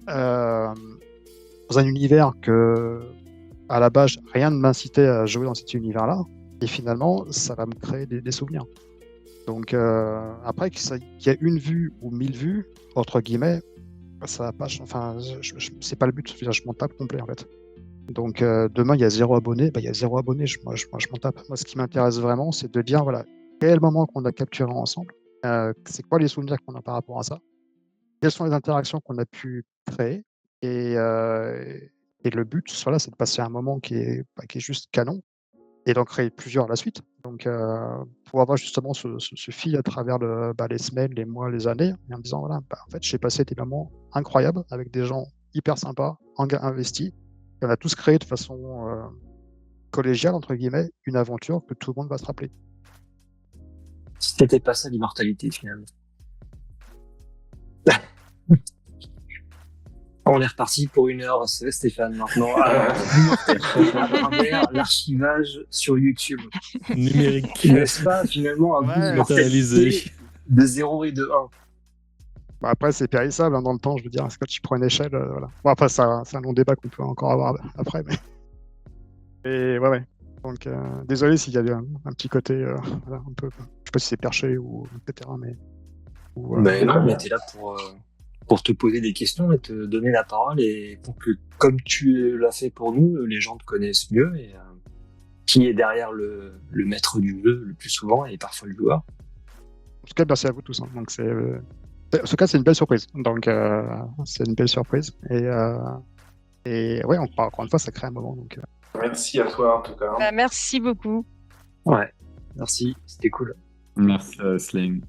Dans un univers que, à la base, rien ne m'incitait à jouer dans cet univers-là, et finalement, ça va me créer des souvenirs. Donc, après, qu'il y ait une vue ou 1000 vues, entre guillemets, ça va pas. Enfin, c'est pas le but, je m'en tape complet, en fait. Donc, demain, il y a 0 abonné, il y a 0 abonné, moi, je m'en tape. Moi, ce qui m'intéresse vraiment, c'est de dire, voilà, quel moment qu'on a capturé ensemble, c'est quoi les souvenirs qu'on a par rapport à ça, quelles sont les interactions qu'on a pu créer, et le but, c'est de passer un moment qui est juste canon et d'en créer plusieurs à la suite. Donc, pour avoir justement ce fil à travers les semaines, les mois, les années, en me disant, voilà, en fait, j'ai passé des moments incroyables avec des gens hyper sympas, investis, et on a tous créé de façon collégiale, entre guillemets, une aventure que tout le monde va se rappeler. C'était pas ça l'immortalité, finalement. On est reparti pour 1 heure, c'est Stéphane maintenant. L'archivage sur YouTube. Numérique. N'est-ce pas finalement un but matérialisé de 0 et de 1? Après, c'est périssable dans le temps, je veux dire, quand tu prends une échelle, voilà. Bon, après, c'est un long débat qu'on peut encore avoir après, mais ouais. Donc, désolé s'il y a un petit côté, un peu, je sais pas si c'est perché ou etc. Mais non, mais t'es là pour te poser des questions et te donner la parole, et pour que, comme tu l'as fait pour nous, les gens te connaissent mieux, et qui est derrière le maître du jeu le plus souvent, et parfois le joueur. En tout cas, merci à vous tous. Hein. Donc, en tout cas, c'est une belle surprise. Donc, c'est une belle surprise. Et ouais, encore une fois, ça crée un moment. Donc, Merci à toi, en tout cas. Merci beaucoup. Ouais, merci, c'était cool. Merci, Sling.